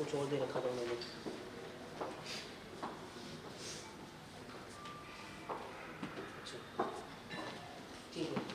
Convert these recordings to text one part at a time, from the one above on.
कुछ और दे रखा था उन्होंने। अच्छा ठीक है।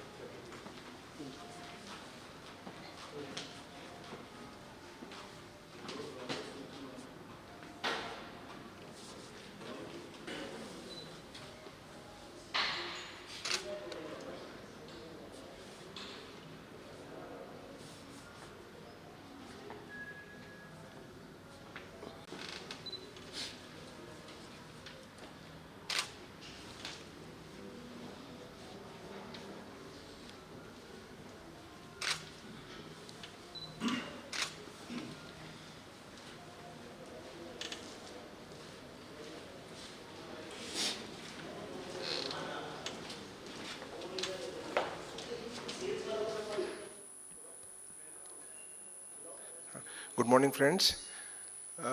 Good morning, friends.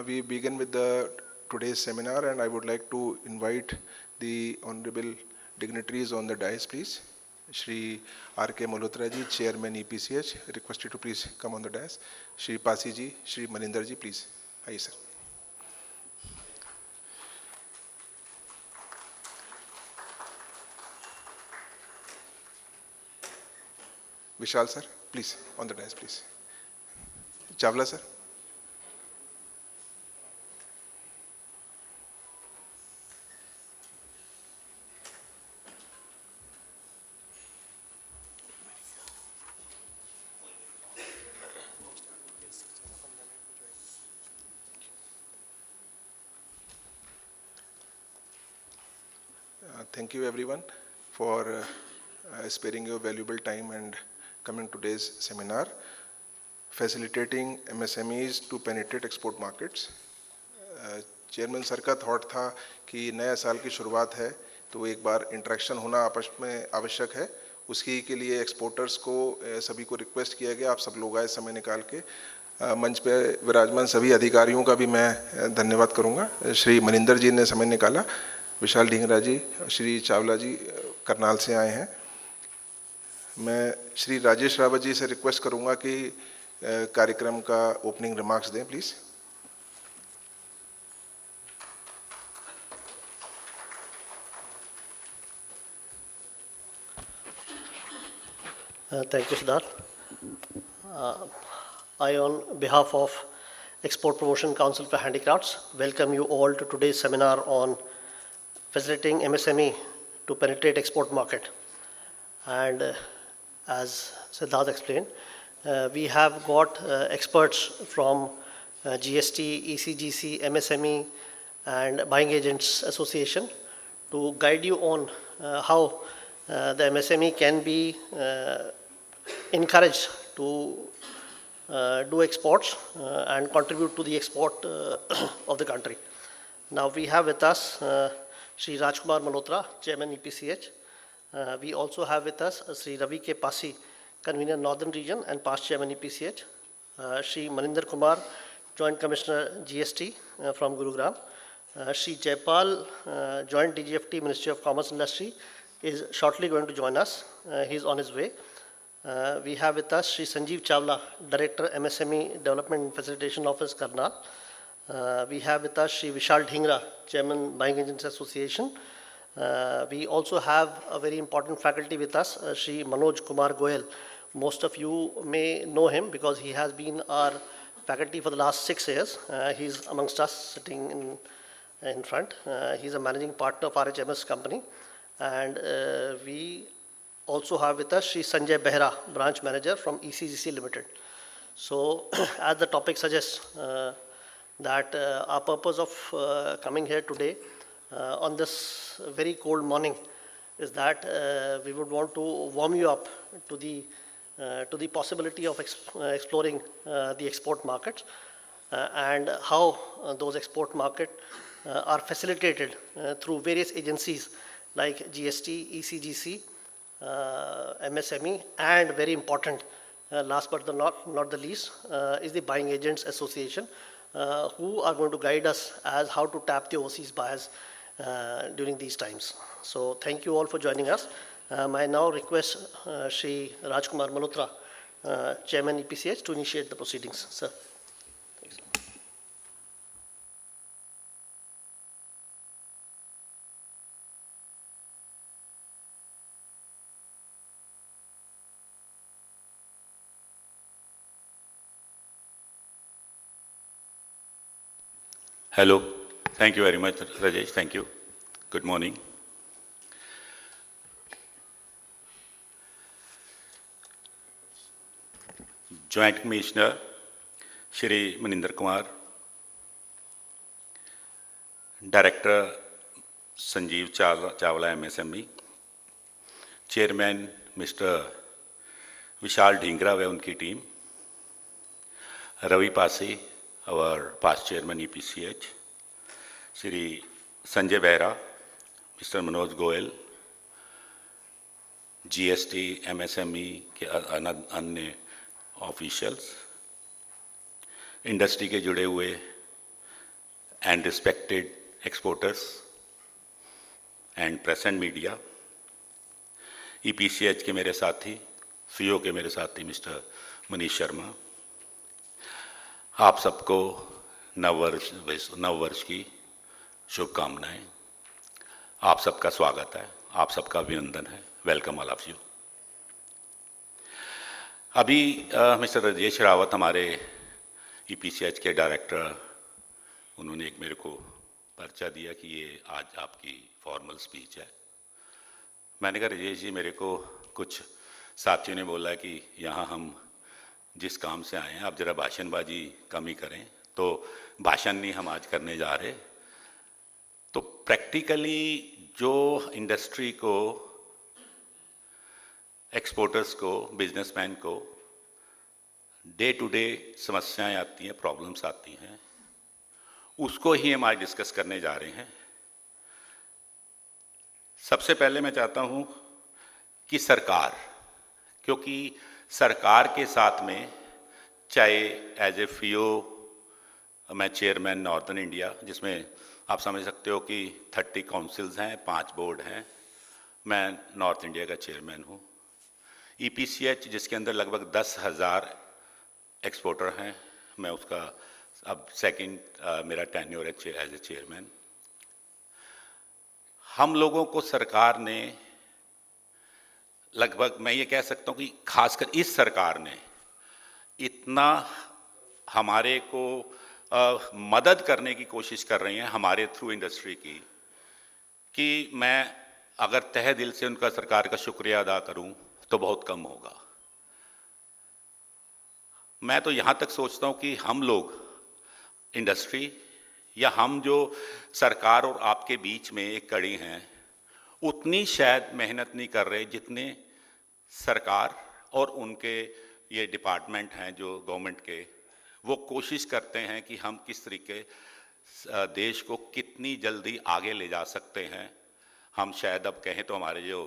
We begin with the today's seminar, and I would like to invite the honorable dignitaries on the dais, please. Shri R.K. Malhotra ji, Chairman EPCH, requested to please come on the dais. Shri Pasi ji, Shri Maninder ji, please. Hi, sir. Vishal sir, please, on the dais, please. Chawla sir. Thank you everyone for sparing your valuable time and coming to today's seminar, facilitating MSMEs to penetrate export markets. Chairman sir का thought था कि नया साल की शुरुआत है तो एक बार इंटरेक्शन होना आपस में आवश्यक है, उसकी के लिए एक्सपोर्टर्स को सभी को रिक्वेस्ट किया गया, आप सब लोग आए समय निकाल के। मंच पे विराजमान सभी अधिकारियों का भी मैं धन्यवाद करूंगा। श्री मनिंदर जी ने समय निकाला, विशाल ढींगरा जी, श्री चावला जी करनाल से आए हैं। मैं श्री राजेश रावत जी से रिक्वेस्ट करूंगा कि कार्यक्रम का ओपनिंग रिमार्क्स दें please. Thank you, Siddharth. I, on behalf of Export Promotion Council for Handicrafts, welcome you all to today's seminar on facilitating MSME to penetrate export market. And as Siddharth explained, we have got experts from GST, ECGC, MSME, and Buying Agents Association to guide you on how the MSME can be encouraged to do exports and contribute to the export of the country. Now we have with us Shri Rajkumar Malhotra, Chairman EPCH. We also have with us Shri Ravi K. Pasi, Convener Northern Region and past Chairman EPCH. Shri Maninder Kumar, Joint Commissioner GST from Gurugram. Shri Jaipal, Joint DGFT, Ministry of Commerce and Industry, is shortly going to join us. He's on his way. We have with us Shri Sanjeev Chawla, Director MSME Development and Facilitation Office, Karnal. We have with us Shri Vishal Dhingra, Chairman Buying Agents Association. We also have a very important faculty with us, Shri Manoj Kumar Goyal. Most of you may know him because he has been our faculty for the last 6 years. He's amongst us sitting in front. He's a managing partner of RHMS company. And we also have with us Shri Sanjay Behra, branch manager from ECGC Limited. So as the topic suggests, that our purpose of coming here today on this very cold morning is that we would want to warm you up to the possibility of exploring the export markets and how those export markets are facilitated through various agencies like GST, ECGC, MSME, and very important, last but not the least, is the Buying Agents Association, who are going to guide us as how to tap the overseas buyers during these times. So thank you all for joining us. I now request Shri Rajkumar Malhotra, Chairman EPCH, to initiate the proceedings. Sir. Thanks. Hello. Thank you very much, Rajesh. Thank you. Good morning. Joint Commissioner Shri Maninder Kumar, Director Sanjeev Chawla MSME, Chairman Mr. Vishal Dhingra व उनकी team, Ravi Pasi, our past chairman EPCH, Shri Sanjay Behra, Mr. Manoj Goel, GST, MSME के अन्य officials, industry के जुड़े हुए and respected exporters and press and media, EPCH के मेरे साथी, CEO के मेरे साथी मिस्टर मनीष शर्मा, आप सबको नव वर्ष की शुभकामनाएं। आप सबका स्वागत है, आप सबका अभिनंदन है। Welcome all of you. अभी मिस्टर राजेश रावत हमारे EPCH के डायरेक्टर, उन्होंने एक मेरे को पर्चा दिया कि ये आज आपकी फॉर्मल स्पीच है। मैंने कहा राजेश जी, मेरे को कुछ साथियों ने बोला कि यहाँ हम जिस काम से आए हैं आप ज़रा भाषणबाजी कम ही करें, तो भाषण नहीं हम आज करने जा रहे। तो प्रैक्टिकली जो इंडस्ट्री को, एक्सपोर्टर्स को, बिजनेसमैन को डे टू डे समस्याएं आती हैं, प्रॉब्लम्स आती हैं, उसको ही हम आज डिस्कस करने जा रहे हैं। सबसे पहले मैं चाहता हूं कि सरकार, क्योंकि सरकार के साथ में, चाहे एज ए FIO मैं चेयरमैन नॉर्दर्न इंडिया, जिसमें आप समझ सकते हो कि 30 काउंसिल्स हैं, 5 बोर्ड हैं, मैं नॉर्थ इंडिया का चेयरमैन हूँ। EPCH जिसके अंदर लगभग 10,000 एक्सपोर्टर हैं, मैं उसका अब सेकंड मेरा टेन्योर है एज ए चेयरमैन। हम लोगों को सरकार ने लगभग, मैं ये कह सकता हूँ कि खासकर इस सरकार ने इतना हमारे को मदद करने की कोशिश कर रही हैं हमारे थ्रू इंडस्ट्री की, कि मैं अगर तहे दिल से उनका सरकार का शुक्रिया अदा करूं तो बहुत कम होगा। मैं तो यहाँ तक सोचता हूँ कि हम लोग इंडस्ट्री, या हम जो सरकार और आपके बीच में एक कड़ी हैं, उतनी शायद मेहनत नहीं कर रहे जितने सरकार और उनके ये डिपार्टमेंट हैं जो गवर्नमेंट के, वो कोशिश करते हैं कि हम किस तरीके देश को कितनी जल्दी आगे ले जा सकते हैं। हम शायद अब कहें तो हमारे जो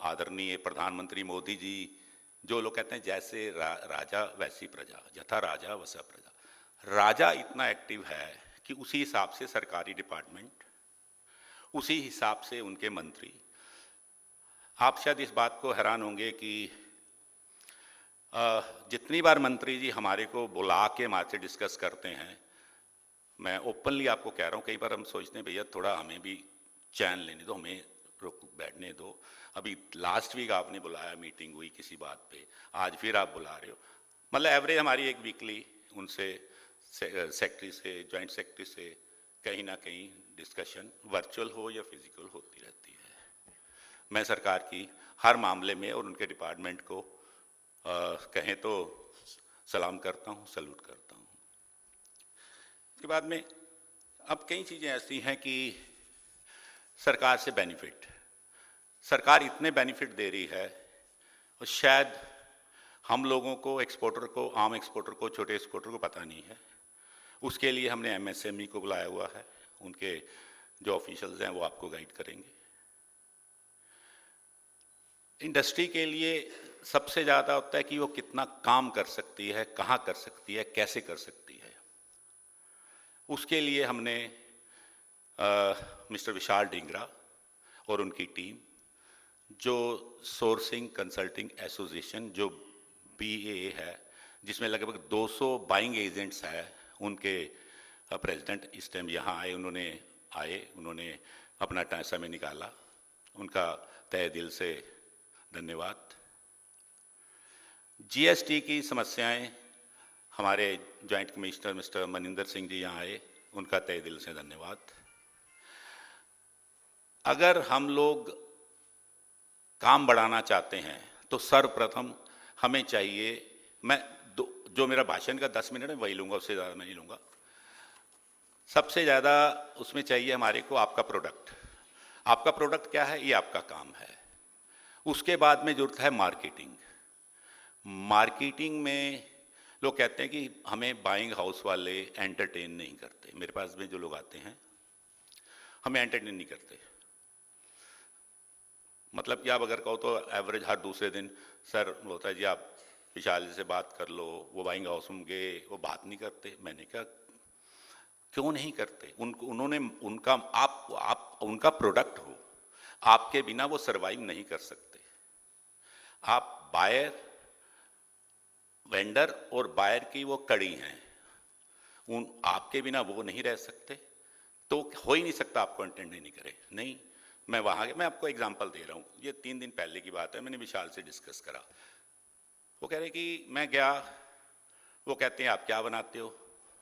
आदरणीय प्रधानमंत्री मोदी जी, जो लोग कहते हैं जैसे राजा वैसी प्रजा, यथा राजा वैसा प्रजा, राजा इतना एक्टिव है कि उसी हिसाब से सरकारी डिपार्टमेंट, उसी हिसाब से उनके मंत्री। आप शायद इस बात को हैरान होंगे कि जितनी बार मंत्री जी हमारे को बुला के हमारे से डिस्कस करते हैं, मैं ओपनली आपको कह रहा हूँ, कई बार हम सोचते हैं भैया थोड़ा हमें भी चैन लेने दो, हमें रुक बैठने दो। अभी लास्ट वीक आपने बुलाया, मीटिंग हुई किसी बात पे, आज फिर आप बुला रहे हो। मतलब एवरेज हमारी एक वीकली उनसे सेक्रेटरी से, जॉइंट सेक्रेटरी से कहीं ना कहीं डिस्कशन वर्चुअल हो या फिजिकल होती रहती है। मैं सरकार की हर मामले में और उनके डिपार्टमेंट को कहें तो सलाम करता हूँ, सल्यूट करता हूँ। इसके बाद में अब कई चीज़ें ऐसी हैं कि सरकार से बेनिफिट, सरकार इतने बेनिफिट दे रही है और शायद हम लोगों को, एक्सपोर्टर को, आम एक्सपोर्टर को, छोटे एक्सपोर्टर को पता नहीं है। उसके लिए हमने MSME को बुलाया हुआ है, उनके जो ऑफिशियल्स हैं वो आपको गाइड करेंगे। इंडस्ट्री के लिए सबसे ज़्यादा होता है कि वो कितना काम कर सकती है, कहाँ कर सकती है, कैसे कर सकती है। उसके लिए हमने मिस्टर विशाल ढींगरा और उनकी टीम, जो सोर्सिंग कंसल्टिंग एसोसिएशन जो BAA है, जिसमें लगभग 200 बाइंग एजेंट्स हैं, उनके प्रेसिडेंट इस टाइम यहाँ आए, उन्होंने अपना समय निकाला, उनका तहे दिल से धन्यवाद। GST की समस्याएं हमारे joint commissioner mister Maninder Singh ji यहाँ आए, उनका तहे दिल से धन्यवाद। अगर हम लोग काम बढ़ाना चाहते हैं तो सर्वप्रथम हमें चाहिए, मैं जो मेरा भाषण का 10 मिनट है वही लूँगा, उससे ज़्यादा नहीं लूँगा। सबसे ज़्यादा उसमें चाहिए हमारे को आपका प्रोडक्ट। आपका प्रोडक्ट क्या है, ये आपका काम है। उसके बाद में जरूरत है मार्केटिंग। मार्केटिंग में लोग कहते हैं कि हमें बाइंग हाउस वाले एंटरटेन नहीं करते। मेरे पास में जो लोग आते हैं हमें एंटरटेन नहीं करते। मतलब कि आप अगर कहो तो एवरेज हर दूसरे दिन सर होता है जी आप विशाल जी से बात कर लो, वो बाइंग हाउस में गए, वो बात नहीं करते। मैंने कहा क्यों नहीं करते? उन्होंने उनका आप उनका प्रोडक्ट हो, आपके बिना वो सरवाइव नहीं कर सकते। आप बायर, वेंडर और बायर की वो कड़ी हैं, आपके बिना वो नहीं रह सकते। तो हो ही नहीं सकता आपको एंटरटेन नहीं करे। नहीं, मैं वहाँ गया, मैं आपको एग्जांपल दे रहा हूँ, ये 3 दिन पहले की बात है, मैंने विशाल से डिस्कस करा। वो कह रहे कि मैं गया, वो कहते हैं आप क्या बनाते हो?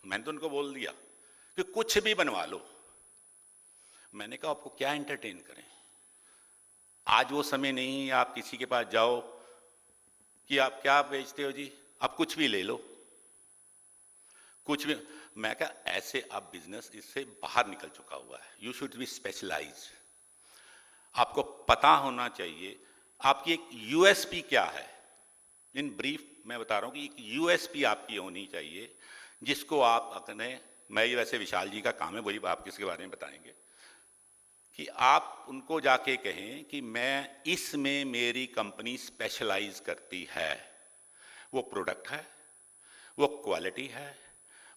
मैंने तो उनको बोल दिया कि कुछ भी बनवा लो। मैंने कहा आपको क्या एंटरटेन करें? आज वो समय नहीं है आप किसी के पास जाओ कि आप क्या बेचते हो जी, आप कुछ भी ले लो, कुछ भी। मैं कहा ऐसे आप बिजनेस इससे बाहर निकल चुका हुआ है। You should be specialized. आपको पता होना चाहिए आपकी एक यूएसपी क्या है। इन ब्रीफ मैं बता रहा हूं कि एक यूएसपी आपकी होनी चाहिए जिसको आप अपने, मैं ये वैसे विशाल जी का काम है, वही आप किसके बारे में बताएंगे, कि आप उनको जाके कहें कि मैं इसमें मेरी कंपनी स्पेशलाइज करती है। वो प्रोडक्ट है, वो क्वालिटी है,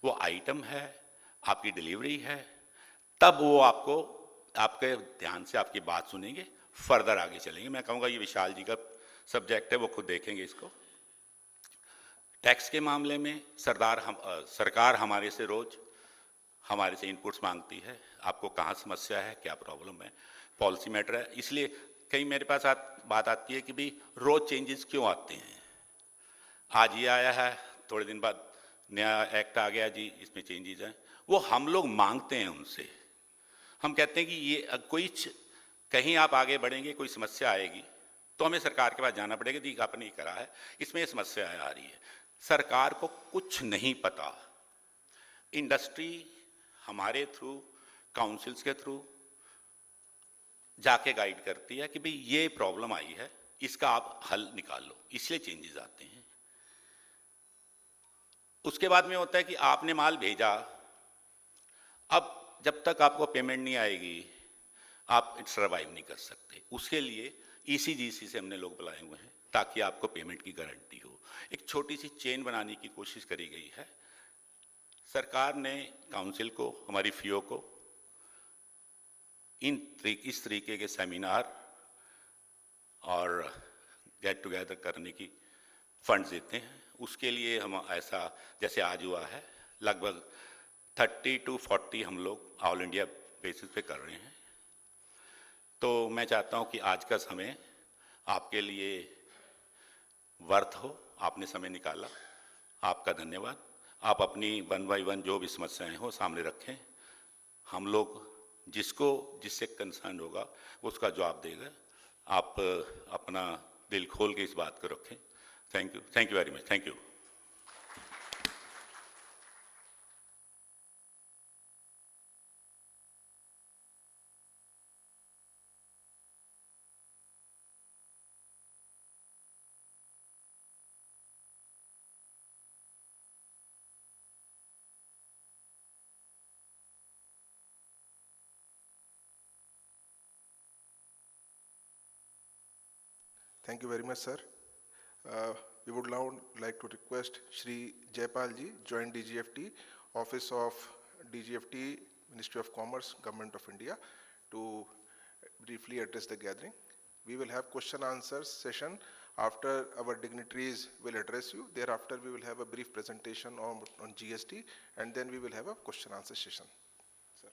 वो आइटम है, आपकी डिलीवरी है। तब वो आपको आपके ध्यान से आपकी बात सुनेंगे, फर्दर आगे चलेंगे। मैं कहूँगा ये विशाल जी का सब्जेक्ट है, वो खुद देखेंगे इसको। टैक्स के मामले में सरकार हमारे से रोज हमारे से इनपुट्स मांगती है, आपको कहाँ समस्या है, क्या प्रॉब्लम है, पॉलिसी मैटर है। इसलिए कहीं मेरे पास बात आती है कि भाई रोज चेंजेस क्यों आते हैं। आज ये आया है, थोड़े दिन बाद नया एक्ट आ गया जी, इसमें चेंजेस हैं। वो हम लोग मांगते हैं उनसे। हम कहते हैं कि ये कोई कहीं आप आगे बढ़ेंगे, कोई समस्या आएगी तो हमें सरकार के पास जाना पड़ेगा, दी आपने ये करा है, इसमें ये समस्या आ रही है। सरकार को कुछ नहीं पता। इंडस्ट्री हमारे थ्रू, काउंसिल्स के थ्रू जाके गाइड करती है कि भाई ये प्रॉब्लम आई है, इसका आप हल निकालो, इसलिए चेंजेस आते हैं। उसके बाद में होता है कि आपने माल भेजा, अब जब तक आपको पेमेंट नहीं आएगी आप सर्वाइव नहीं कर सकते। उसके लिए ईसीजीसी से हमने लोग बुलाए हुए हैं ताकि आपको पेमेंट की गारंटी हो। एक छोटी सी चेन बनाने की कोशिश करी गई है। सरकार ने काउंसिल को, हमारी फीओ को इस तरीके के सेमिनार और गेट टुगेदर करने की फंड्स देते हैं। उसके लिए हम ऐसा जैसे आज हुआ है, लगभग 30 to 40 हम लोग ऑल इंडिया बेसिस पे कर रहे हैं। तो मैं चाहता हूं कि आज का समय आपके लिए वर्थ हो, आपने समय निकाला, आपका धन्यवाद। आप अपनी 1 by 1 जो भी समस्याएं हो सामने रखें, हम लोग जिससे कंसर्न होगा उसका जवाब देगा। आप अपना दिल खोल के इस बात को रखें। Thank you very much, thank you. Thank you very much, sir. We would now like to request Shri Jaipal ji, Joint DGFT, Office of DGFT, Ministry of Commerce, Government of India, to briefly address the gathering. We will have question answers session after our dignitaries will address you. Thereafter, we will have a brief presentation on GST, and then we will have a question answer session. Sir.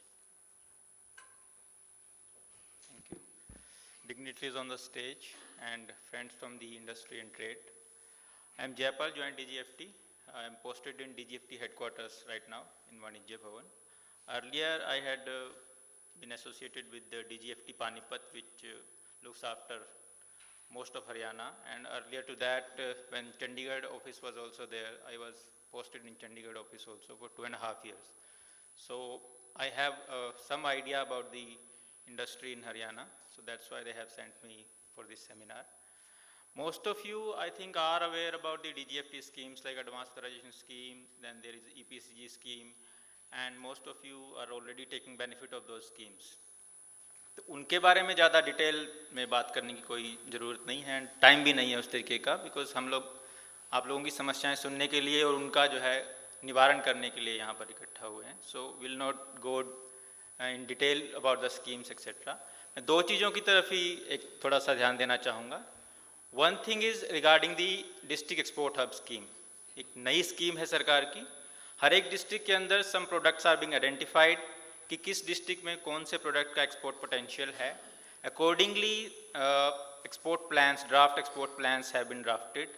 Thank you. Dignitaries on the stage and friends from the industry and trade. I am Jaipal, Joint DGFT, I am posted in DGFT headquarters right now in Vanijya Bhavan. Earlier, I had been associated with the DGFT Panipat, which looks after most of Haryana. And earlier to that, when Chandigarh office was also there, I was posted in Chandigarh office also for 2.5 years. So I have some idea about the industry in Haryana. So that's why they have sent me for this seminar. Most of you, I think, are aware about the DGFT schemes like Advanced Authorization Scheme, then there is EPCG scheme, and most of you are already taking benefit of those schemes. तो उनके बारे में ज़्यादा detail में बात करने की कोई ज़रूरत नहीं है, टाइम भी नहीं है उस तरीके का, बिकॉज हम लोग आप लोगों की समस्याएं सुनने के लिए और उनका जो है निवारण करने के लिए यहाँ पर इकट्ठा हुए हैं. So will not go in detail about the schemes etcetera. मैं दो चीज़ों की तरफ ही एक थोड़ा सा ध्यान देना चाहूँगा. One thing is regarding the district export hub scheme. एक नई स्कीम है सरकार की. हर एक डिस्ट्रिक्ट के अंदर some products are being identified कि किस डिस्ट्रिक्ट में कौन से प्रोडक्ट का एक्सपोर्ट पोटेंशियल है. Accordingly export plans, draft export plans have been drafted.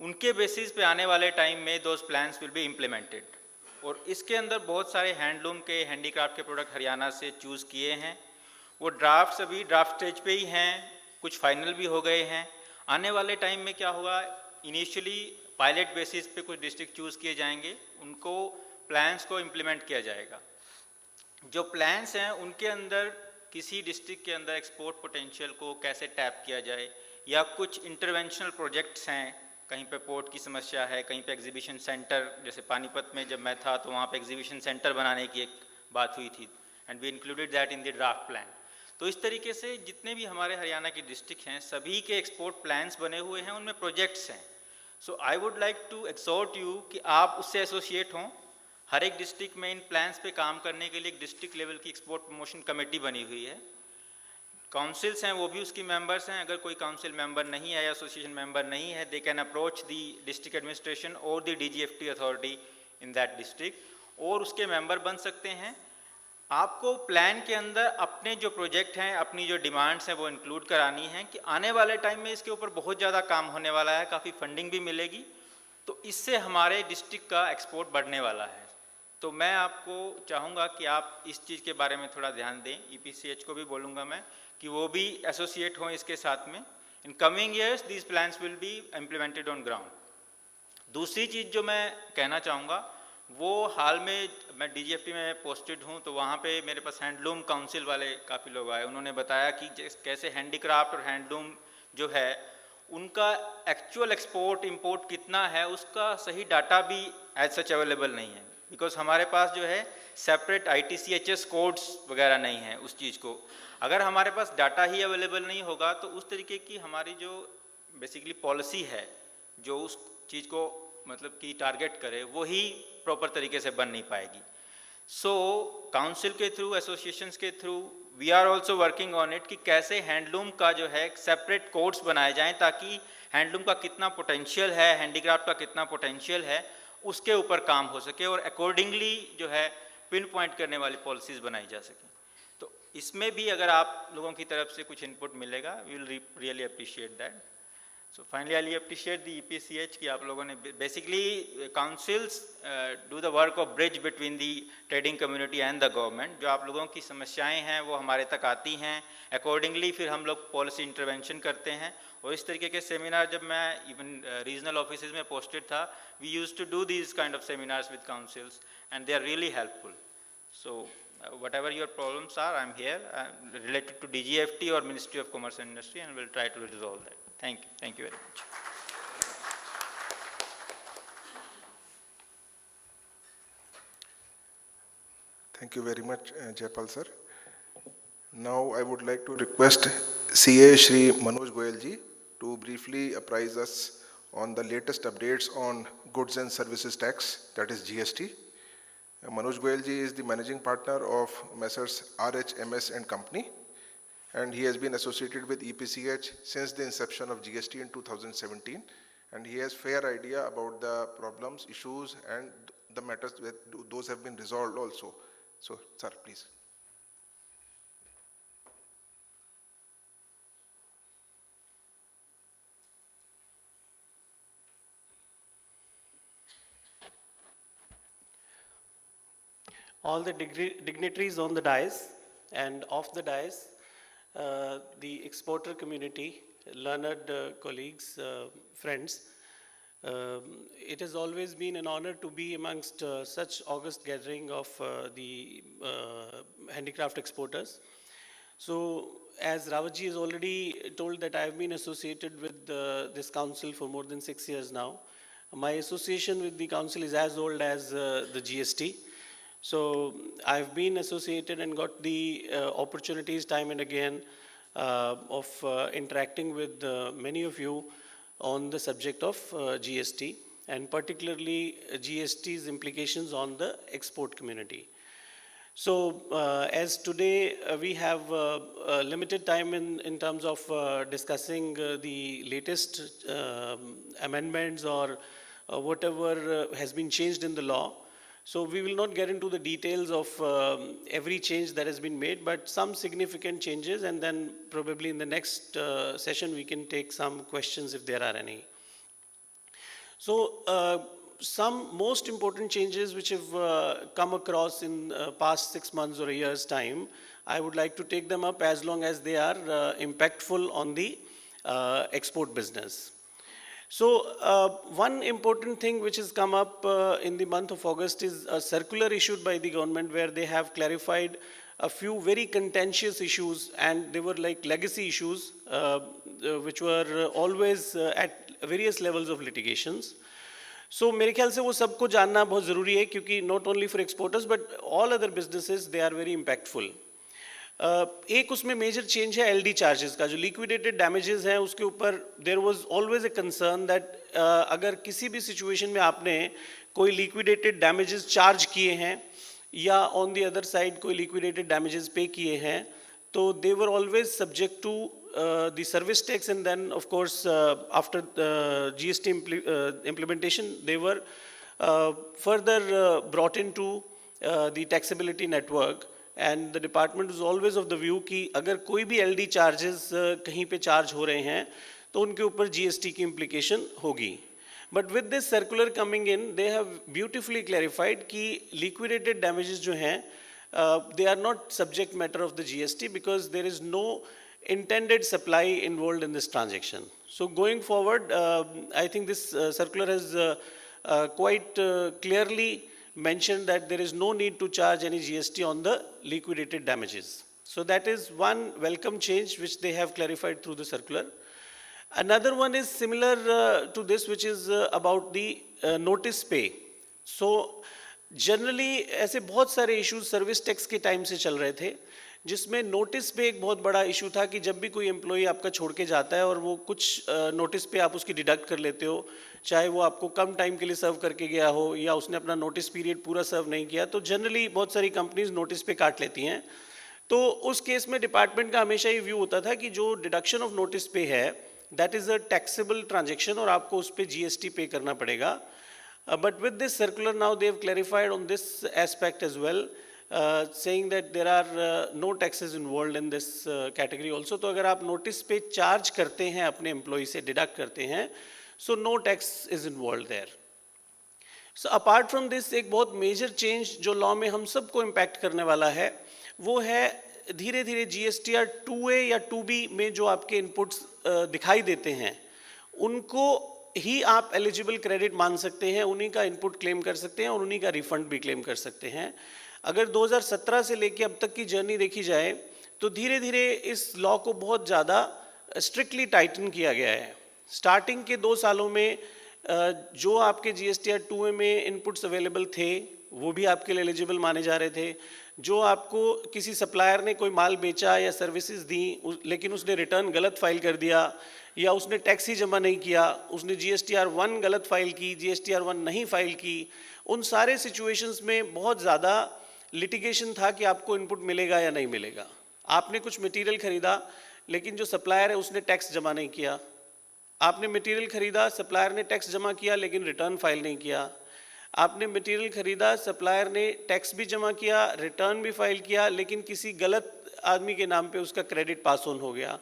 उनके बेसिस पे आने वाले टाइम में those plans will be implemented. और इसके अंदर बहुत सारे हैंडलूम के, हैंडीक्राफ्ट के प्रोडक्ट हरियाणा से चूज़ किए हैं. वो ड्राफ्ट्स अभी ड्राफ्ट स्टेज पे ही हैं, कुछ फाइनल भी हो गए हैं. आने वाले टाइम में क्या होगा, इनिशियली पायलट बेसिस पे कुछ डिस्ट्रिक्ट चूज़ किए जाएंगे, उनको प्लान्स को इम्प्लीमेंट किया जाएगा. जो प्लान्स हैं उनके अंदर किसी डिस्ट्रिक्ट के अंदर एक्सपोर्ट पोटेंशियल को कैसे टैप किया जाए, या कुछ इंटरवेंशनल प्रोजेक्ट्स हैं, कहीं पे पोर्ट की समस्या है, कहीं पे एग्जीबिशन सेंटर, जैसे पानीपत में जब मैं था तो वहाँ पे एग्जीबिशन सेंटर बनाने की एक बात हुई थी, and we included that in the draft plan. तो इस तरीके से जितने भी हमारे हरियाणा की डिस्ट्रिक्ट हैं सभी के एक्सपोर्ट प्लान्स बने हुए हैं, उनमें प्रोजेक्ट्स हैं. So I would like to exhort you कि आप उससे एसोसिएट हों. हर एक डिस्ट्रिक्ट में इन प्लान्स पे काम करने के लिए एक डिस्ट्रिक्ट लेवल की एक्सपोर्ट प्रमोशन कमेटी बनी हुई है. काउंसिल्स हैं, वो भी उसकी मेंबर्स हैं. अगर कोई काउंसिल मेंबर नहीं है या एसोसिएशन मेंबर नहीं है, they can approach the district administration और दी DGFT authority in that district और उसके मेंबर बन सकते हैं. आपको प्लान के अंदर अपने जो प्रोजेक्ट हैं, अपनी जो डिमांड्स हैं वो इंक्लूड करानी है कि आने वाले टाइम में इसके ऊपर बहुत ज़्यादा काम होने वाला है, काफ़ी फंडिंग भी मिलेगी, तो इससे हमारे डिस्ट्रिक्ट का एक्सपोर्ट बढ़ने वाला है. तो मैं आपको चाहूँगा कि आप इस चीज़ के बारे में थोड़ा ध्यान दें. EPCH को भी बोलूँगा मैं कि वो भी एसोसिएट हों इसके साथ में. In coming years these plans will be implemented on ground. दूसरी चीज़ जो मैं कहना चाहूँगा, वो हाल में मैं DGFT में पोस्टेड हूँ, तो वहाँ पे मेरे पास हैंडलूम काउंसिल वाले काफ़ी लोग आए. उन्होंने बताया कि कैसे हैंडीक्राफ्ट और हैंडलूम जो है उनका एक्चुअल एक्सपोर्ट इंपोर्ट कितना है उसका सही डाटा भी एज सच अवेलेबल नहीं है, बिकॉज हमारे पास जो है सेपरेट ITCHS कोड्स वगैरह नहीं है उस चीज़ को. अगर हमारे पास डाटा ही अवेलेबल नहीं होगा तो उस तरीके की हमारी जो बेसिकली पॉलिसी है जो उस चीज़ को मतलब कि टारगेट करे वो ही प्रॉपर तरीके से बन नहीं पाएगी. सो काउंसिल के थ्रू, एसोसिएशंस के through we are also working on it कि कैसे हैंडलूम का जो है सेपरेट कोड्स बनाए जाएं ताकि हैंडलूम का कितना पोटेंशियल है, हैंडीक्राफ्ट का कितना पोटेंशियल है, उसके ऊपर काम हो सके और अकॉर्डिंगली जो है पिन पॉइंट करने वाली पॉलिसीज़ बनाई जा सकें. तो इसमें भी अगर आप लोगों की तरफ से कुछ इनपुट मिलेगा, we will really appreciate that. So finally, I appreciate the EPCH कि आप लोगों ने basically councils do the work of bridge between the trading community and the government. जो आप लोगों की समस्याएं हैं वो हमारे तक आती हैं, accordingly फिर हम लोग policy intervention करते हैं. और इस तरीके के सेमिनार जब मैं even regional offices में posted था, we used to do these kind of seminars with councils and they are really helpful. So whatever your problems are, I'm here related to DGFT or Ministry of Commerce and Industry, and we'll try to resolve that. Thank you very much. Thank you very much, Jaipal sir. Now I would like to request CA Shri Manoj Goyal ji to briefly apprise us on the latest updates on goods and services tax, that is GST. Manoj Goyal ji is the managing partner of Messrs RHMS and Company, and he has been associated with EPCH since the inception of GST in 2017, and he has fair idea about the problems, issues, and the matters that those have been resolved also. So, sir, please. all the dignitaries on the dais and off the dais, the exporter community, learned colleagues, friends. It has always been an honor to be amongst such august gathering of the handicraft exporters. So, as Rawatji has already told that I have been associated with this council for more than 6 years now. My association with the council is as old as the GST. So, I've been associated and got the opportunities time and again of interacting with many of you on the subject of GST, and particularly GST's implications on the export community. So, as today we have limited time in terms of discussing the latest amendments or whatever has been changed in the law. So, we will not get into the details of every change that has been made, but some significant changes, and then probably in the next session we can take some questions if there are any. So, some most important changes which have come across in past 6 months or a year's time, I would like to take them up as long as they are impactful on the export business. So, one important thing which has come up in the month of August is a circular issued by the government where they have clarified a few very contentious issues, and they were like legacy issues which were always at various levels of litigations. So मेरे ख्याल से वो सबको जानना बहुत ज़रूरी है क्योंकि not only for exporters but all other businesses they are very impactful. एक उसमें मेजर चेंज है LD चार्जेस का, जो लिक्विडेटेड डैमेजेस हैं उसके ऊपर there was always a concern that अगर किसी भी सिचुएशन में आपने कोई लिक्विडेटेड डैमेजेस चार्ज किए हैं या ऑन द अदर साइड कोई लिक्विडेटेड डैमेजेस पे किए हैं, तो they were always subject to the service tax, and then of course after the GST implementation they were further brought into the taxability network, and the department was always of the view कि अगर कोई भी LD charges कहीं पे charge हो रहे हैं तो उनके ऊपर GST की implication होगी. But with this circular coming in, they have beautifully clarified कि liquidated damages जो हैं they are not subject matter of the GST because there is no intended supply involved in this transaction. So going forward, I think this circular has quite clearly mentioned that there is no need to charge any GST on the liquidated damages. So that is one welcome change which they have clarified through the circular. Another one is similar to this, which is about the notice pay. So generally ऐसे बहुत सारे issues service tax के time से चल रहे थे, जिसमें notice पे एक बहुत बड़ा इशू था कि जब भी कोई एम्प्लॉई आपका छोड़ के जाता है और वो कुछ नोटिस पे आप उसकी डिडक्ट कर लेते हो, चाहे वो आपको कम टाइम के लिए सर्व करके गया हो या उसने अपना नोटिस पीरियड पूरा सर्व नहीं किया, तो जनरली बहुत सारी कंपनीज नोटिस पे काट लेती हैं. तो उस केस में डिपार्टमेंट का हमेशा ये व्यू होता था कि जो डिडक्शन ऑफ नोटिस पे है that is a taxable transaction और आपको उस पर GST पे करना पड़ेगा. But with this circular now they have clarified on this aspect as well, saying that there are no taxes involved in this category also. तो अगर आप notice पे चार्ज करते हैं अपने एम्प्लॉय से डिडक्ट करते हैं, so no tax is involved there. So apart from this, एक बहुत मेजर चेंज जो लॉ में हम सबको इम्पैक्ट करने वाला है वो है धीरे धीरे GSTR 2A या 2B में जो आपके इनपुट्स दिखाई देते हैं उनको ही आप एलिजिबल क्रेडिट मान सकते हैं, उन्हीं का इनपुट क्लेम कर सकते हैं और उन्हीं का रिफंड भी क्लेम कर सकते हैं. अगर 2017 से लेके अब तक की जर्नी देखी जाए तो धीरे धीरे इस लॉ को बहुत ज़्यादा स्ट्रिक्टली टाइटन किया गया है. स्टार्टिंग के 2 सालों में जो आपके GSTR 2A में इनपुट्स अवेलेबल थे वो भी आपके लिए एलिजिबल माने जा रहे थे. जो आपको किसी सप्लायर ने कोई माल बेचा या सर्विसेज दी लेकिन उसने रिटर्न गलत फाइल कर दिया या उसने टैक्स ही जमा नहीं किया, उसने GSTR 1 गलत फाइल की, GSTR 1 नहीं फाइल की, उन सारे सिचुएशंस में बहुत ज़्यादा लिटिगेशन था कि आपको इनपुट मिलेगा या नहीं मिलेगा. आपने कुछ मटेरियल खरीदा लेकिन जो सप्लायर है उसने टैक्स जमा नहीं किया. आपने मटेरियल खरीदा, सप्लायर ने टैक्स जमा किया लेकिन रिटर्न फाइल नहीं किया. आपने मटेरियल खरीदा, सप्लायर ने टैक्स भी जमा किया, रिटर्न भी फाइल किया, लेकिन किसी गलत आदमी के नाम पे उसका क्रेडिट पास ऑन हो गया.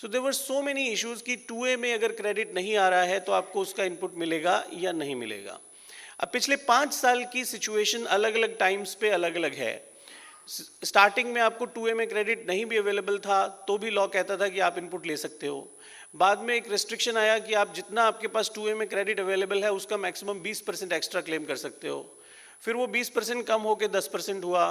So there were so many issues कि 2A में अगर क्रेडिट नहीं आ रहा है तो आपको उसका इनपुट मिलेगा या नहीं मिलेगा. अब पिछले 5 साल की सिचुएशन अलग अलग टाइम्स पे अलग अलग है। स्टार्टिंग में आपको 2A में क्रेडिट नहीं भी अवेलेबल था तो भी लॉ कहता था कि आप इनपुट ले सकते हो। बाद में एक रेस्ट्रिक्शन आया कि आप जितना आपके पास 2A में क्रेडिट अवेलेबल है उसका मैक्सिमम 20% एक्स्ट्रा क्लेम कर सकते हो। फिर वो 20% कम होकर 10% हुआ,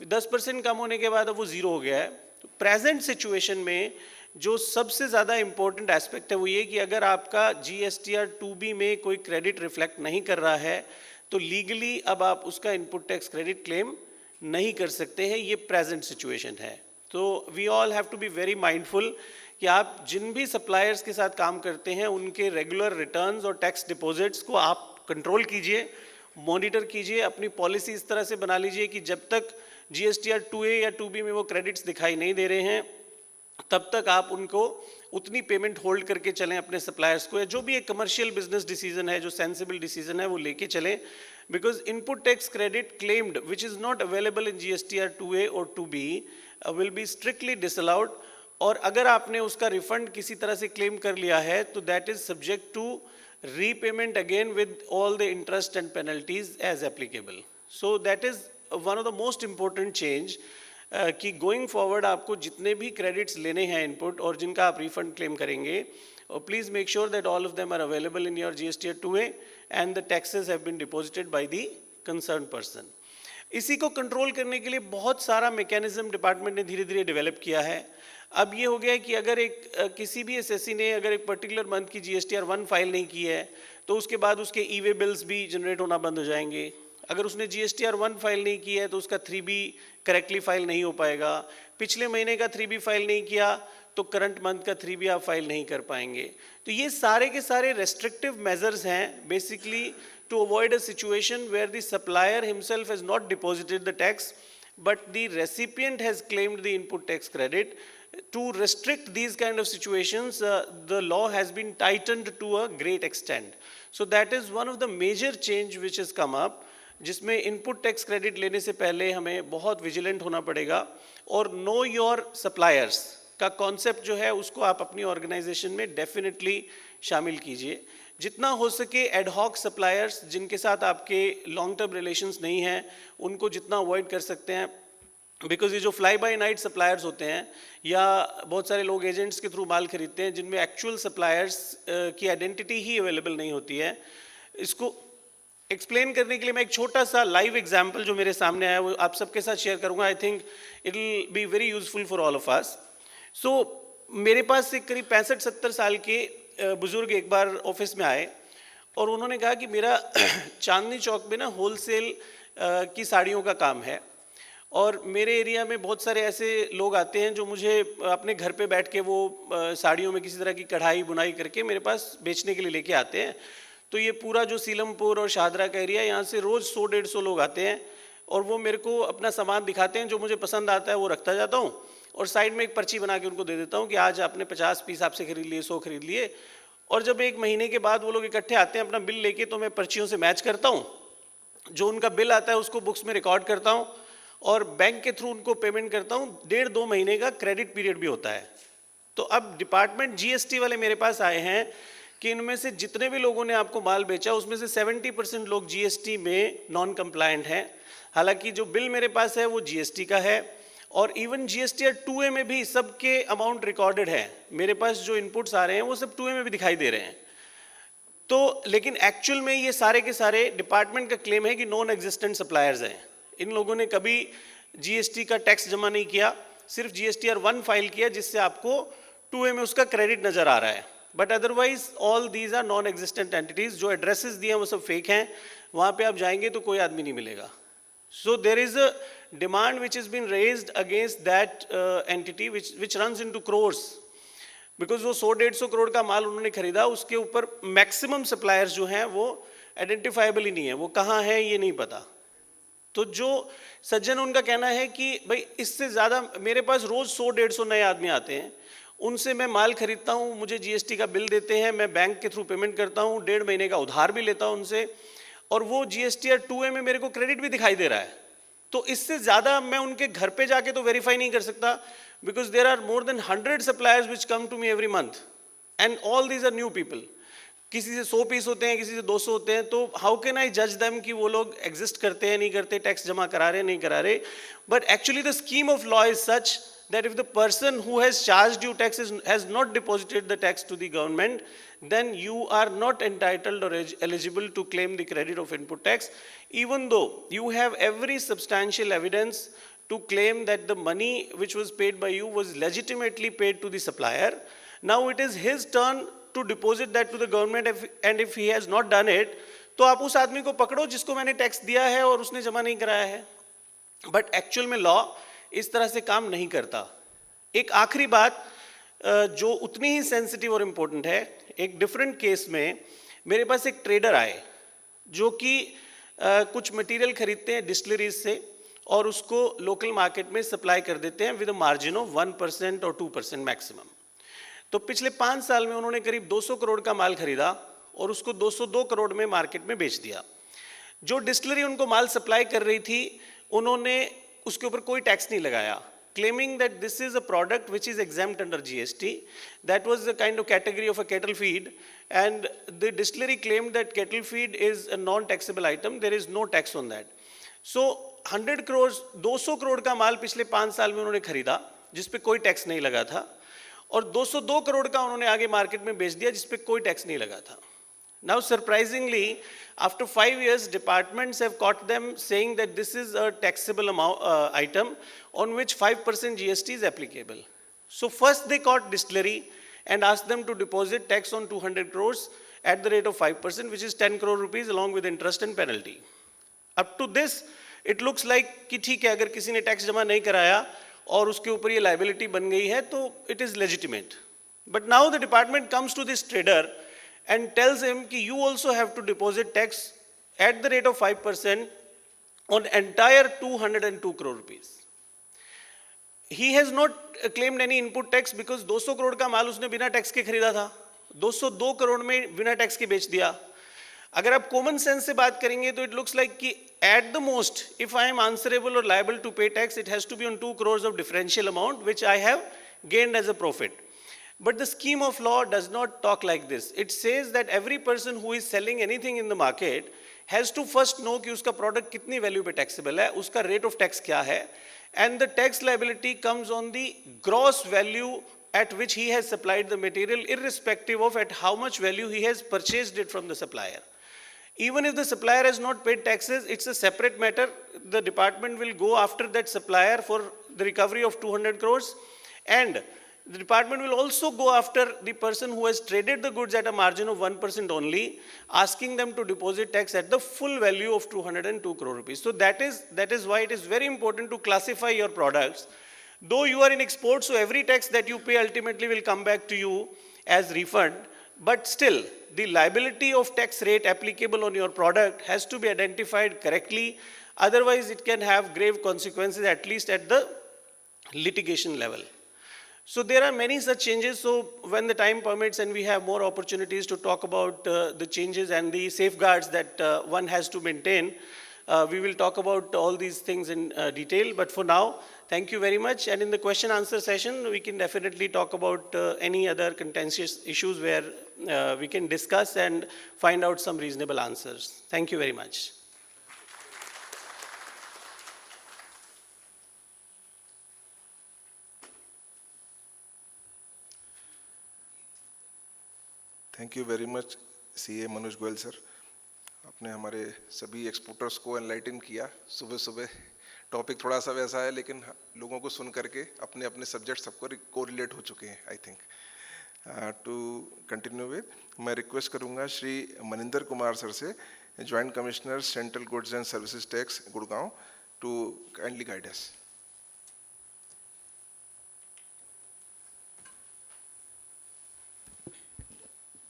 10% कम होने के बाद अब वो 0 हो गया है। तो प्रेजेंट सिचुएशन में जो सबसे ज़्यादा इंपॉर्टेंट एस्पेक्ट है वो ये कि अगर आपका GSTR 2B में कोई क्रेडिट रिफ्लेक्ट नहीं कर रहा है तो लीगली अब आप उसका इनपुट टैक्स क्रेडिट क्लेम नहीं कर सकते हैं। ये प्रेजेंट सिचुएशन है। तो we all have to be very mindful कि आप जिन भी सप्लायर्स के साथ काम करते हैं उनके रेगुलर रिटर्न्स और टैक्स डिपॉजिट्स को आप कंट्रोल कीजिए, मॉनिटर कीजिए, अपनी पॉलिसी इस तरह से बना लीजिए कि जब तक GSTR 2A या 2B में वो क्रेडिट्स दिखाई नहीं दे रहे हैं तब तक आप उनको उतनी पेमेंट होल्ड करके चलें अपने सप्लायर्स को, या जो भी एक कमर्शियल बिजनेस डिसीजन है, जो सेंसिबल डिसीजन है वो लेके चलें। Because input tax credit claimed which is not available in GSTR 2A और 2B will be strictly disallowed, और अगर आपने उसका रिफंड किसी तरह से क्लेम कर लिया है तो that is subject to repayment again with all the interest and penalties as applicable. So that is one of the most important change कि गोइंग फॉरवर्ड आपको जितने भी क्रेडिट्स लेने हैं इनपुट और जिनका आप रिफंड क्लेम करेंगे, please make sure that all of them are available in your GSTR 2A and the taxes have been deposited by the concern person. इसी को कंट्रोल करने के लिए बहुत सारा मैकेनिज्म डिपार्टमेंट ने धीरे धीरे डेवलप किया है। अब ये हो गया है कि अगर किसी भी एसएससी ने अगर एक पर्टिकुलर मंथ की GSTR 1 फाइल नहीं की है तो उसके बाद उसके ई-वे बिल्स भी जनरेट होना बंद हो जाएंगे। अगर उसने GSTR 1 फाइल नहीं की है तो उसका 3B करेक्टली फाइल नहीं हो पाएगा। पिछले महीने का 3B फाइल नहीं किया तो करंट मंथ का 3B आप फाइल नहीं कर पाएंगे। तो ये सारे के सारे रेस्ट्रिक्टिव मेजर्स हैं basically to avoid a situation where the supplier himself has not deposited the tax but the recipient has claimed the input tax credit. To restrict these kind of situations, the law has been tightened to a great extent. So that is one of the major change which has come up, जिसमें input tax credit लेने से पहले हमें बहुत vigilant होना पड़ेगा, और know your suppliers का कॉन्सेप्ट जो है उसको आप अपनी ऑर्गेनाइजेशन में डेफिनेटली शामिल कीजिए। जितना हो सके एडहॉक सप्लायर्स जिनके साथ आपके लॉन्ग टर्म रिलेशंस नहीं हैं उनको जितना अवॉइड कर सकते हैं, बिकॉज ये जो फ्लाई बाय नाइट सप्लायर्स होते हैं या बहुत सारे लोग एजेंट्स के थ्रू माल खरीदते हैं जिनमें एक्चुअल सप्लायर्स की आइडेंटिटी ही अवेलेबल नहीं होती है। इसको एक्सप्लेन करने के लिए मैं एक छोटा सा लाइव एग्जाम्पल जो मेरे सामने आया वो आप सबके साथ शेयर करूंगा। I think it will be very useful for all of us. So मेरे पास एक करीब 65-70 साल के बुजुर्ग एक बार ऑफिस में आए और उन्होंने कहा कि मेरा चांदनी चौक में ना होलसेल की साड़ियों का काम है, और मेरे एरिया में बहुत सारे ऐसे लोग आते हैं जो मुझे अपने घर पे बैठ के वो साड़ियों में किसी तरह की कढ़ाई बुनाई करके मेरे पास बेचने के लिए लेके आते हैं। तो ये पूरा जो सीलमपुर और शाहदरा का एरिया, यहाँ से रोज़ 100-150 लोग आते हैं और वो मेरे को अपना सामान दिखाते हैं, जो मुझे पसंद आता है वो रखता जाता हूँ और साइड में एक पर्ची बना के उनको दे देता हूँ कि आज आपने 50 पीस आपसे खरीद लिए, 100 खरीद लिए। और जब एक महीने के बाद वो लोग इकट्ठे आते हैं अपना बिल लेके, तो मैं पर्चियों से मैच करता हूँ, जो उनका बिल आता है उसको बुक्स में रिकॉर्ड करता हूँ और बैंक के थ्रू उनको पेमेंट करता हूँ। 1.5-2 महीने का क्रेडिट पीरियड भी होता है। तो अब डिपार्टमेंट GST वाले मेरे पास आए हैं कि इनमें से जितने भी लोगों ने आपको माल बेचा उसमें से 70% लोग GST में नॉन कंप्लायंट हैं। हालांकि जो बिल मेरे पास है वो GST का है, और इवन GSTR 2A में भी सबके अमाउंट रिकॉर्डेड है। मेरे पास जो इनपुट्स आ रहे हैं वो सब 2A में भी दिखाई दे रहे हैं। तो लेकिन एक्चुअल में ये सारे के सारे डिपार्टमेंट का क्लेम है कि नॉन एग्जिस्टेंट सप्लायर्स हैं। इन लोगों ने कभी GST का टैक्स जमा नहीं किया, सिर्फ GSTR 1 फाइल किया जिससे आपको 2A में उसका क्रेडिट नजर आ रहा है। But otherwise all these are non existent entities. जो एड्रेसेस दिए हैं वो सब फेक हैं, वहाँ पे आप जाएंगे तो कोई आदमी नहीं मिलेगा। So there is a demand which has been raised against that entity which runs into crores, because वो 100-150 करोड़ का माल उन्होंने खरीदा, उसके ऊपर मैक्सिमम सप्लायर्स जो हैं वो आइडेंटिफाइबल ही नहीं है, वो कहाँ है ये नहीं पता। तो जो सज्जन उनका कहना है कि भाई इससे ज़्यादा मेरे पास रोज़ 100-150 नए आदमी आते हैं, उनसे मैं माल खरीदता हूँ, मुझे GST का बिल देते हैं, मैं बैंक के थ्रू पेमेंट करता हूँ, 1.5 महीने का उधार भी लेता हूँ उनसे, और वो GSTR 2A में मेरे को क्रेडिट भी दिखाई दे रहा है। तो इससे ज़्यादा मैं उनके घर पे जाके तो वेरीफाई नहीं कर सकता, because there are more than 100 suppliers which come to me every month and all these are new people. किसी से 100 पीस होते हैं, किसी से 200 होते हैं, तो हाउ कैन आई जज देम कि वो लोग एग्जिस्ट करते हैं नहीं करते, टैक्स जमा करा रहे नहीं करा रहे. But actually the scheme of law is such that if the person who has charged you taxes has not deposited the tax to the government, then you are not entitled or eligible to claim the credit of input tax, even though you have every substantial evidence to claim that the money which was paid by you was legitimately paid to the supplier. Now it is his turn to deposit that to the government, and if he has not done it, तो आप उस आदमी को पकड़ो जिसको मैंने tax दिया है और उसने जमा नहीं कराया है. बट एक्चुअल में लॉ इस तरह से काम नहीं करता. एक आखिरी बात जो उतनी ही सेंसिटिव और इम्पोर्टेंट है, एक डिफरेंट केस में मेरे पास एक ट्रेडर आए जो कि कुछ मटेरियल खरीदते हैं डिस्टिलरीज से और उसको लोकल मार्केट में सप्लाई कर देते हैं विद अ मार्जिन ऑफ 1% और 2% मैक्सिमम. तो पिछले 5 साल में उन्होंने करीब 200 करोड़ का माल खरीदा और उसको 202 करोड़ में मार्केट में बेच दिया. जो डिस्टिलरी उनको माल सप्लाई कर रही थी उन्होंने उसके ऊपर कोई टैक्स नहीं लगाया, claiming that this is a product which is exempt under GST. That was the kind of category of a cattle feed, and the distillery claimed that cattle feed is a non-taxable item. There is no tax on that. So 100 crores, 200 crore का माल पिछले 5 साल में उन्होंने खरीदा जिस पे कोई tax नहीं लगा था, और 202 करोड़ का उन्होंने आगे मार्केट में बेच दिया जिस पे कोई टैक्स नहीं लगा था. Now surprisingly, after 5 years, departments have caught them saying that this is a taxable amount, item on which 5% GST is applicable. So first they caught distillery and asked them to deposit tax on 200 crores at the rate of 5%, which is 10 crore rupees along with interest and penalty. Up to this, it looks like कि ठीक है, अगर किसी ने tax जमा नहीं कराया और उसके ऊपर ये liability बन गई है तो it is legitimate. But now the department comes to this trader and tells him कि you also have to deposit tax at the rate of 5% on entire 202 crore rupees. He has not claimed any input tax because 200 crore का माल उसने बिना tax के खरीदा था, 202 करोड़ में बिना tax के बेच दिया. अगर आप कॉमन सेंस से बात करेंगे तो इट लुक्स लाइक कि at the most if I am answerable और liable to pay tax, it has to be on 2 crores of differential amount which I have gained as a profit. But the scheme of law does not talk like this. It says that every person who is selling anything in the market has to first know कि उसका product कितनी value पे taxable है, उसका rate of tax क्या है, and the tax liability comes on the gross value at which he has supplied the material, irrespective of at how much value he has purchased it from the supplier. Even if the supplier has not paid taxes, it's a separate matter. The department will go after that supplier for the recovery of 200 crores, and the department will also go after the person who has traded the goods at a margin of 1% only, asking them to deposit tax at the full value of 202 crore rupees. So that is why it is very important to classify your products. Though you are in export, so every tax that you pay ultimately will come back to you as refund, but still the liability of tax rate applicable on your product has to be identified correctly. Otherwise it can have grave consequences, at least at the litigation level. So there are many such changes. So when the time permits and we have more opportunities to talk about the changes and the safeguards that one has to maintain, we will talk about all these things in detail. But for now, thank you very much. And in the question answer session, we can definitely talk about any other contentious issues where we can discuss and find out some reasonable answers. Thank you very much. Thank you very much CA Manoj Goyal sir. आपने हमारे सभी exporters को enlighten किया. सुबह सुबह topic थोड़ा सा वैसा है, लेकिन लोगों को सुन करके अपने अपने सब्जेक्ट सबको कोरिलेट हो चुके हैं. I think to continue with, मैं रिक्वेस्ट करूंगा श्री मनिंदर कुमार सर से, joint commissioner central goods and services tax Gurgaon, to kindly guide us.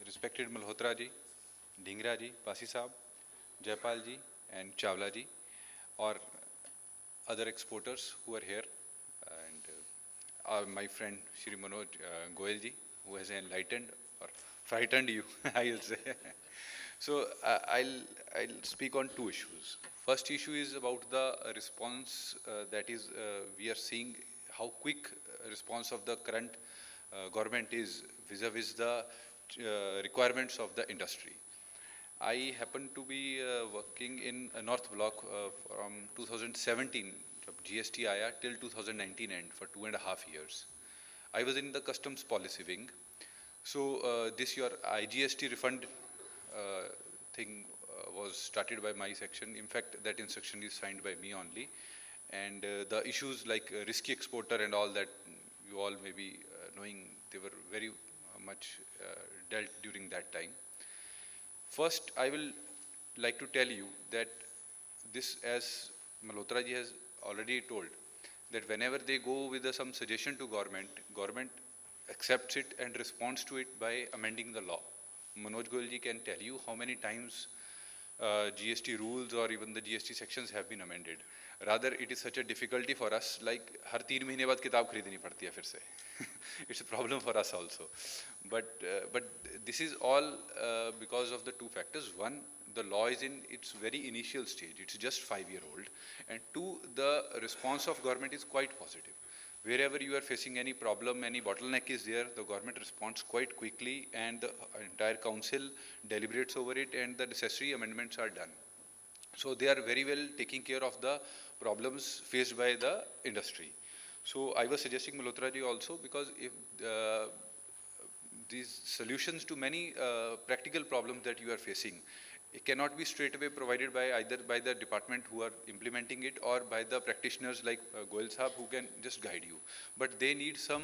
Respected Malhotra ji, Dhingra ji, Pasi Saab, Jaipal ji and Chawla ji, or other exporters who are here, and my friend Shri Manoj Goyal ji, who has enlightened or frightened you, I will say. So I'll speak on two issues. First issue is about the response that is we are seeing how quick response of the current government is vis-a-vis the requirements of the industry. I happen to be working in a North Block from 2017, GST आया till 2019 end for 2.5 years. I was in the customs policy wing. So this your IGST refund thing was started by my section. In fact, that instruction is signed by me only. And the issues like risky exporter and all that, you all may be knowing, they were very much dealt during that time. First, I will like to tell you that this, as Malhotra ji has already told, that whenever they go with some suggestion to government accepts it and responds to it by amending the law. Manoj Goyal ji can tell you how many times GST rules or even the GST sections have been amended. Rather, it is such a difficulty for us, like हर 3 महीने बाद किताब खरीदनी पड़ती है फिर से. It's a problem for us also. But this is all because of the two factors. One, the law is in its very initial stage. It's just 5-year-old. And two, the response of government is quite positive. Wherever you are facing any problem, any bottleneck is there, the government responds quite quickly and the entire council deliberates over it and the necessary amendments are done. So they are very well taking care of the problems faced by the industry. So I was suggesting Malhotra ji also, because if these solutions to many practical problems that you are facing, it cannot be straight away provided by either by the department who are implementing it or by the practitioners like Goyal Sahab who can just guide you. But they need some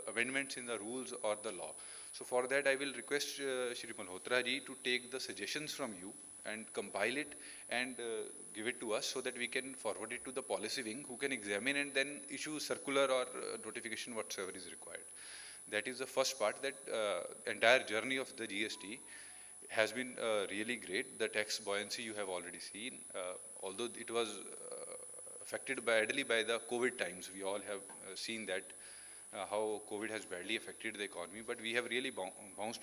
amendments in the rules or the law. So for that I will request Shri Malhotra ji to take the suggestions from you and compile it and give it to us so that we can forward it to the policy wing who can examine and then issue circular or notification whatsoever is required. That is the first part, that entire journey of the GST has been really great. The tax buoyancy you have already seen, although it was affected badly by the COVID times. We all have seen that how COVID has badly affected the economy, but we have really bounced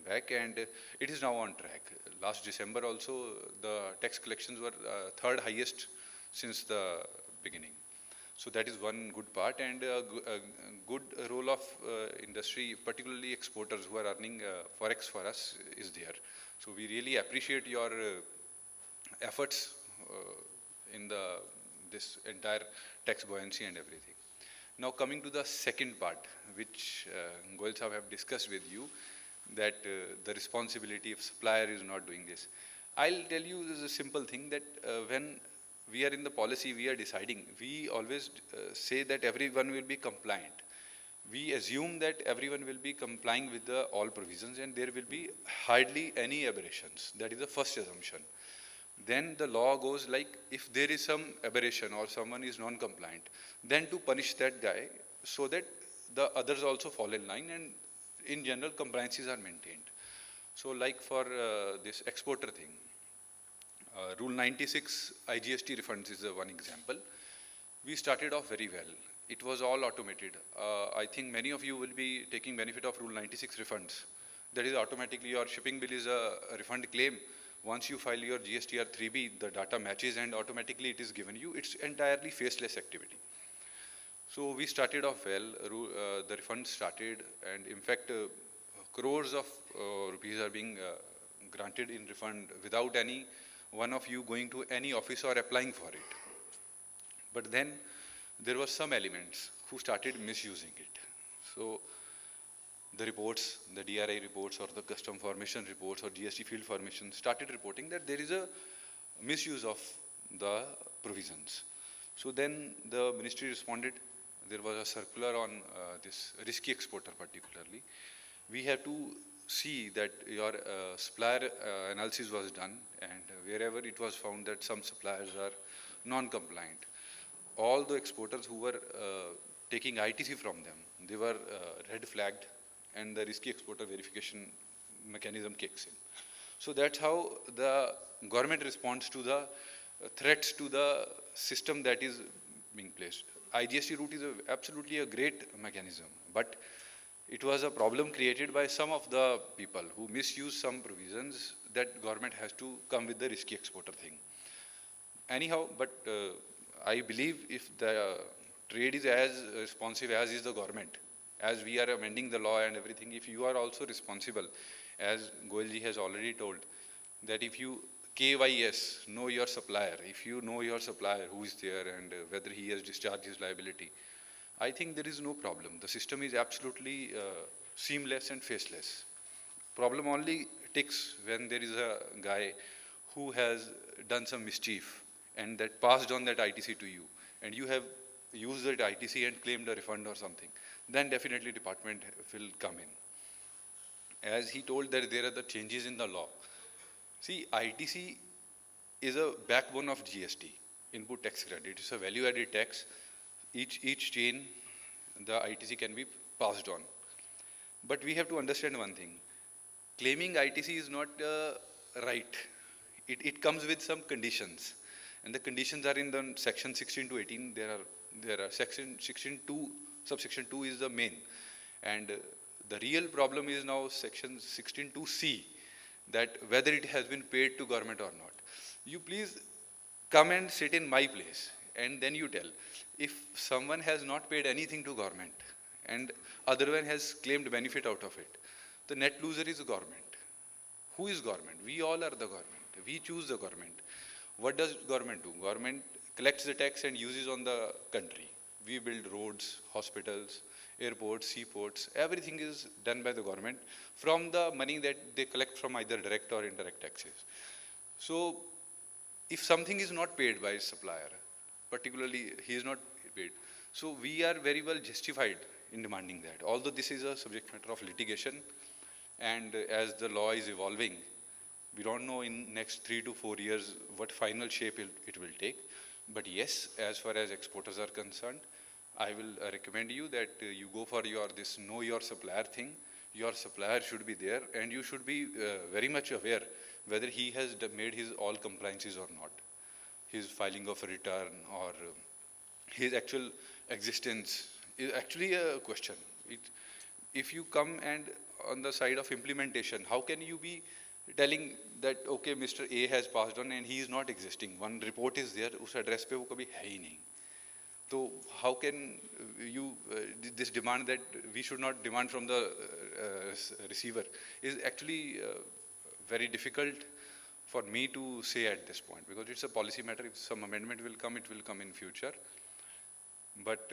back and it is now on track. Last December also the tax collections were third highest since the beginning. So that is one good part, and a good role of industry, particularly exporters who are earning forex for us, is there. So we really appreciate your efforts in this entire tax buoyancy and everything. Now coming to the second part, which Goyal Sahab have discussed with you, that the responsibility of supplier is not doing this. I'll tell you this is a simple thing, that when we are in the policy, we are deciding, we always say that everyone will be compliant. We assume that everyone will be complying with all provisions and there will be hardly any aberrations. That is the first assumption. Then the law goes like, if there is some aberration or someone is non-compliant, then to punish that guy so that the others also fall in line and in general compliances are maintained. So like for this exporter thing, Rule 96 IGST refunds is one example. We started off very well. It was all automated. I think many of you will be taking benefit of Rule 96 refunds. That is automatically your shipping bill is a refund claim. Once you file your GSTR 3B, the data matches and automatically it is given you. It's entirely faceless activity. So we started off well. The refund started, and in fact, crores of rupees are being granted in refund without any one of you going to any office or applying for it. But then there were some elements who started misusing it. So the reports, the DRI reports or the custom formation reports or GST field formation started reporting that there is a misuse of the provisions. So then the ministry responded. There was a circular on this risky exporter particularly. We have to see that your supplier analysis was done, and wherever it was found that some suppliers are non-compliant, all the exporters who were taking ITC from them, they were red flagged and the risky exporter verification mechanism kicks in. So that's how the government responds to the threats to the system that is being placed. IGST route is absolutely a great mechanism, but it was a problem created by some of the people who misuse some provisions that government has to come with the risky exporter thing. Anyhow, but I believe if the trade is as responsive as is the government, as we are amending the law and everything, if you are also responsible, as Goelji has already told, that if you KYS, know your supplier, if you know your supplier who is there and whether he has discharged his liability, I think there is no problem. The system is absolutely seamless and faceless. Problem only ticks when there is a guy who has done some mischief and that passed on that ITC to you, and you have used that ITC and claimed a refund or something, then definitely department will come in. As he told that there are the changes in the law. See, ITC is a backbone of GST, input tax credit. It's a value-added tax. Each chain, the ITC can be passed on. But we have to understand one thing. Claiming ITC is not right. It comes with some conditions. And the conditions are in the section 16 to 18. There are section 16.2, subsection 2 is the main. And the real problem is now section 16.2c, that whether it has been paid to government or not. You please come and sit in my place and then you tell. If someone has not paid anything to government and other one has claimed benefit out of it, the net loser is the government. Who is government? We all are the government. We choose the government. What does government do? Government collects the tax and uses on the country. We build roads, hospitals, airports, seaports, everything is done by the government from the money that they collect from either direct or indirect taxes. So if something is not paid by a supplier, particularly he is not paid, so we are very well justified in demanding that. Although this is a subject matter of litigation, and as the law is evolving, we don't know in next 3 to 4 years what final shape it will take. But yes, as far as exporters are concerned, I will recommend you that you go for this know your supplier thing. Your supplier should be there and you should be very much aware whether he has made his all compliances or not. His filing of a return or his actual existence is actually a question. If you come and on the side of implementation, how can you be telling that, okay, Mr. A has passed on and he is not existing. One report is there, उस address पे वो कभी है ही नहीं. So how can you, this demand that we should not demand from the receiver is actually very difficult for me to say at this point, because it's a policy matter. If some amendment will come, it will come in future. But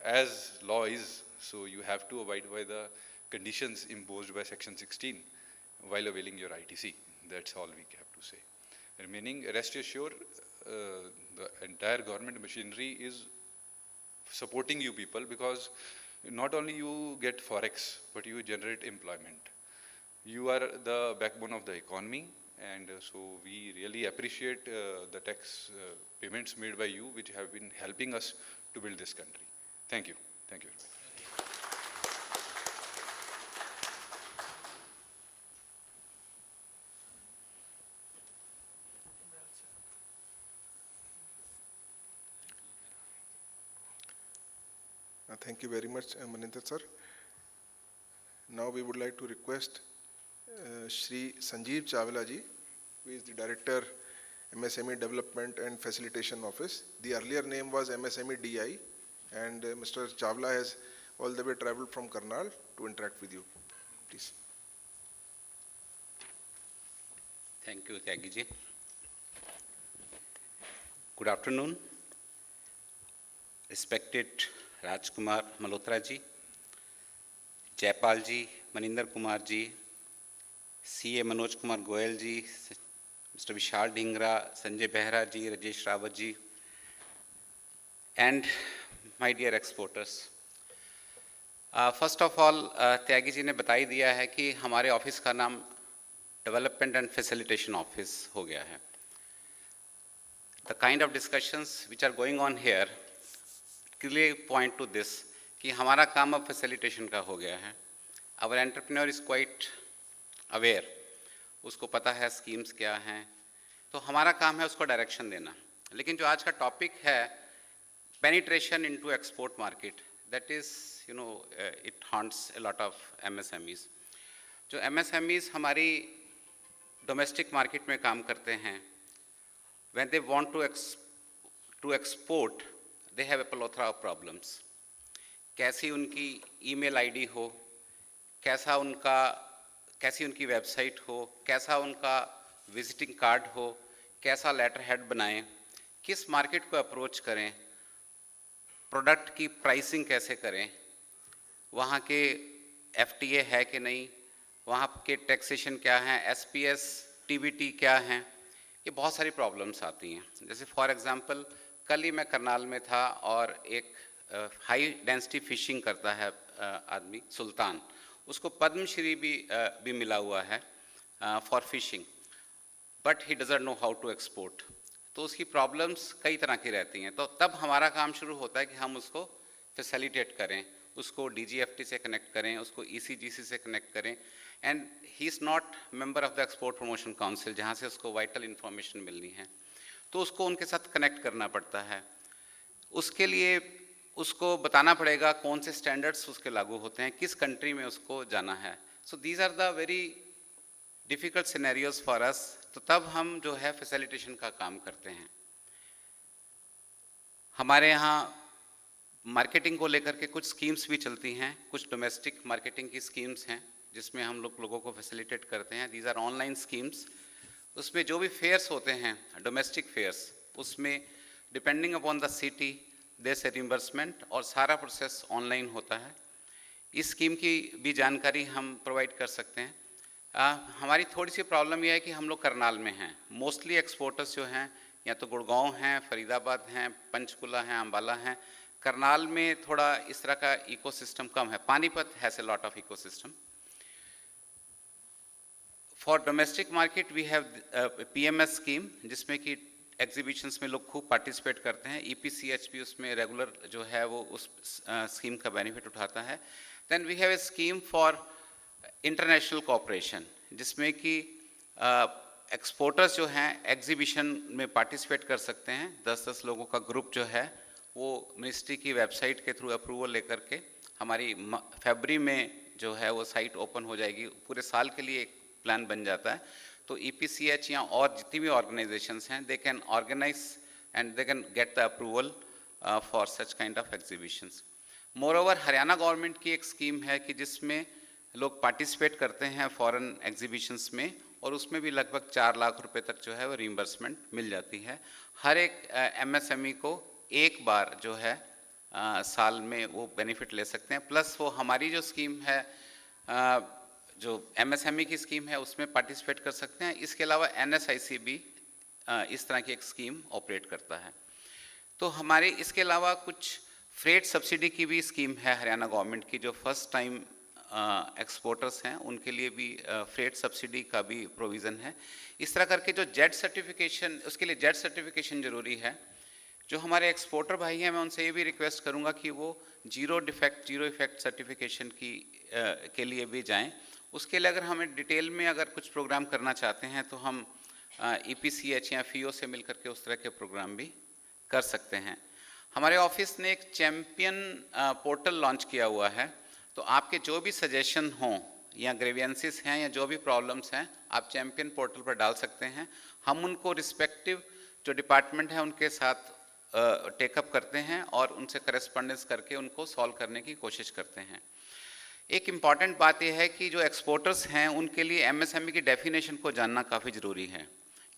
as law is, so you have to abide by the conditions imposed by section 16 while availing your ITC. That's all we have to say. Remaining, rest assured, the entire government machinery is supporting you people, because not only you get forex, but you generate employment. You are the backbone of the economy, and so we really appreciate the tax payments made by you, which have been helping us to build this country. Thank you. Thank you very much. Thank you very much, Maninder sir. Now we would like to request Shri Sanjeev Chawla ji, who is the Director, MSME Development and Facilitation Office. The earlier name was MSME DI, and Mr. Chawla has all the way traveled from Karnal to interact with you. Please. Thank you, Tyagi ji. Good afternoon. Respected Rajkumar Malhotra ji, Jaipal ji, Maninder Kumar ji, CA Manoj Kumar Goyal ji, Mr. Vishal Dhingra, Sanjay Behra ji, Rajesh Rawat ji, and my dear exporters. First of all, Tyagi ji ने बता ही दिया है कि हमारे office का नाम development and facilitation office हो गया है. The kind of discussions which are going on here clearly point to this कि हमारा काम अब फैसिलिटेशन का हो गया है. Our entrepreneur is quite aware, उसको पता है स्कीम्स क्या हैं, तो हमारा काम है उसको डायरेक्शन देना. लेकिन जो आज का टॉपिक है penetration into export market, that is, it haunts a lot of MSMEs. जो MSMEs हमारी domestic market में काम करते हैं, when they want to export, they have a plethora of problems. कैसी उनकी ईमेल आईडी हो, कैसी उनकी वेबसाइट हो, कैसा उनका विजिटिंग कार्ड हो, कैसा लेटर हेड बनाएं, किस मार्केट को अप्रोच करें, प्रोडक्ट की प्राइसिंग कैसे करें, वहाँ के एफटीए है कि नहीं, वहाँ के टैक्सेशन क्या हैं, एसपीएस टीबीटी क्या हैं, ये बहुत सारी प्रॉब्लम्स आती हैं। जैसे फॉर एग्जांपल कल ही मैं करनाल में था और एक हाई डेंसिटी फिशिंग करता है आदमी सुल्तान, उसको पद्मश्री भी मिला हुआ है for fishing, but he doesn't know how to export. तो उसकी प्रॉब्लम्स कई तरह की रहती हैं। तो तब हमारा काम शुरू होता है कि हम उसको फैसिलिटेट करें, उसको डीजीएफटी से कनेक्ट करें, उसको ईसीजीसी से कनेक्ट करें, and he is not member of the export promotion council जहाँ से उसको वाइटल इन्फॉर्मेशन मिलनी है, तो उसको उनके साथ कनेक्ट करना पड़ता है। उसके लिए उसको बताना पड़ेगा कौन से स्टैंडर्ड्स उसके लागू होते हैं, किस कंट्री में उसको जाना है। So these are the very difficult scenarios for us. तो तब हम जो है फैसिलिटेशन का काम करते हैं। हमारे यहाँ मार्केटिंग को लेकर के कुछ स्कीम्स भी चलती हैं, कुछ डोमेस्टिक मार्केटिंग की स्कीम्स हैं जिसमें हम लोगों को फैसिलिटेट करते हैं। These are online schemes. उसमें जो भी फेयर्स होते हैं डोमेस्टिक फेयर्स, उसमें depending upon the city there से रिम्बर्समेंट और सारा प्रोसेस ऑनलाइन होता है। इस स्कीम की भी जानकारी हम प्रोवाइड कर सकते हैं। हमारी थोड़ी सी प्रॉब्लम यह है कि हम लोग करनाल में हैं। मोस्टली एक्सपोर्टर्स जो हैं या तो गुड़गांव हैं, फरीदाबाद हैं, पंचकुला हैं, अम्बाला हैं। करनाल में थोड़ा इस तरह का इकोसिस्टम कम है। Panipat has a lot of ecosystem. For domestic market we have PMS scheme, जिसमें कि एग्जीबिशंस में लोग खूब पार्टिसिपेट करते हैं। ईपीसीएच भी उसमें रेगुलर जो है वो उस स्कीम का बेनिफिट उठाता है। Then we have a scheme for international cooperation, जिसमें कि एक्सपोर्टर्स जो हैं एग्जीबिशन में पार्टिसिपेट कर सकते हैं। 10-10 लोगों का ग्रुप जो है वो मिनिस्ट्री की वेबसाइट के थ्रू अप्रूवल लेकर के हमारी फरवरी में जो है वो साइट ओपन हो जाएगी। पूरे साल के लिए एक प्लान बन जाता है। तो ईपीसीएच या और जितनी भी ऑर्गेनाइजेशंस हैं, they can organise and they can get the approval for such kind of exhibitions. Moreover Haryana government की एक स्कीम है कि जिसमें लोग पार्टिसिपेट करते हैं फॉरेन एग्जीबिशंस में, और उसमें भी लगभग 4 लाख रुपए तक जो है वो रीइंबर्समेंट मिल जाती है। हर एक एमएसएमई को एक बार जो है साल में वो बेनिफिट ले सकते हैं। प्लस वो हमारी जो स्कीम है जो एमएसएमई की स्कीम है उसमें पार्टिसिपेट कर सकते हैं। इसके अलावा एनएसआईसी भी इस तरह की एक स्कीम ऑपरेट करता है। तो हमारे इसके अलावा कुछ फ्रेट सब्सिडी की भी स्कीम है हरियाणा गवर्नमेंट की, जो फर्स्ट टाइम एक्सपोर्टर्स हैं उनके लिए भी फ्रेट सब्सिडी का भी प्रोविज़न है। इस तरह करके जो जेड सर्टिफिकेशन, उसके लिए जेड सर्टिफिकेशन ज़रूरी है। जो हमारे एक्सपोर्टर भाई हैं, मैं उनसे ये भी रिक्वेस्ट करूँगा कि वो zero defect zero effect certification के लिए भी जाएं। उसके लिए अगर हमें डिटेल में अगर कुछ प्रोग्राम करना चाहते हैं तो हम ईपीसीएच या फीओ से मिल करके उस तरह के प्रोग्राम भी कर सकते हैं। हमारे ऑफिस ने एक चैम्पियन पोर्टल लॉन्च किया हुआ है। तो आपके जो भी सजेशन हों या ग्रेवियंसेस हैं या जो भी प्रॉब्लम्स हैं, आप चैम्पियन पोर्टल पर डाल सकते हैं। हम उनको रिस्पेक्टिव जो डिपार्टमेंट है उनके साथ टेकअप करते हैं और उनसे करेस्पॉन्डेंस करके उनको सॉल्व करने की कोशिश करते हैं। एक इम्पॉर्टेंट बात यह है कि जो एक्सपोर्टर्स हैं उनके लिए एमएसएमई की डेफिनेशन को जानना काफ़ी ज़रूरी है,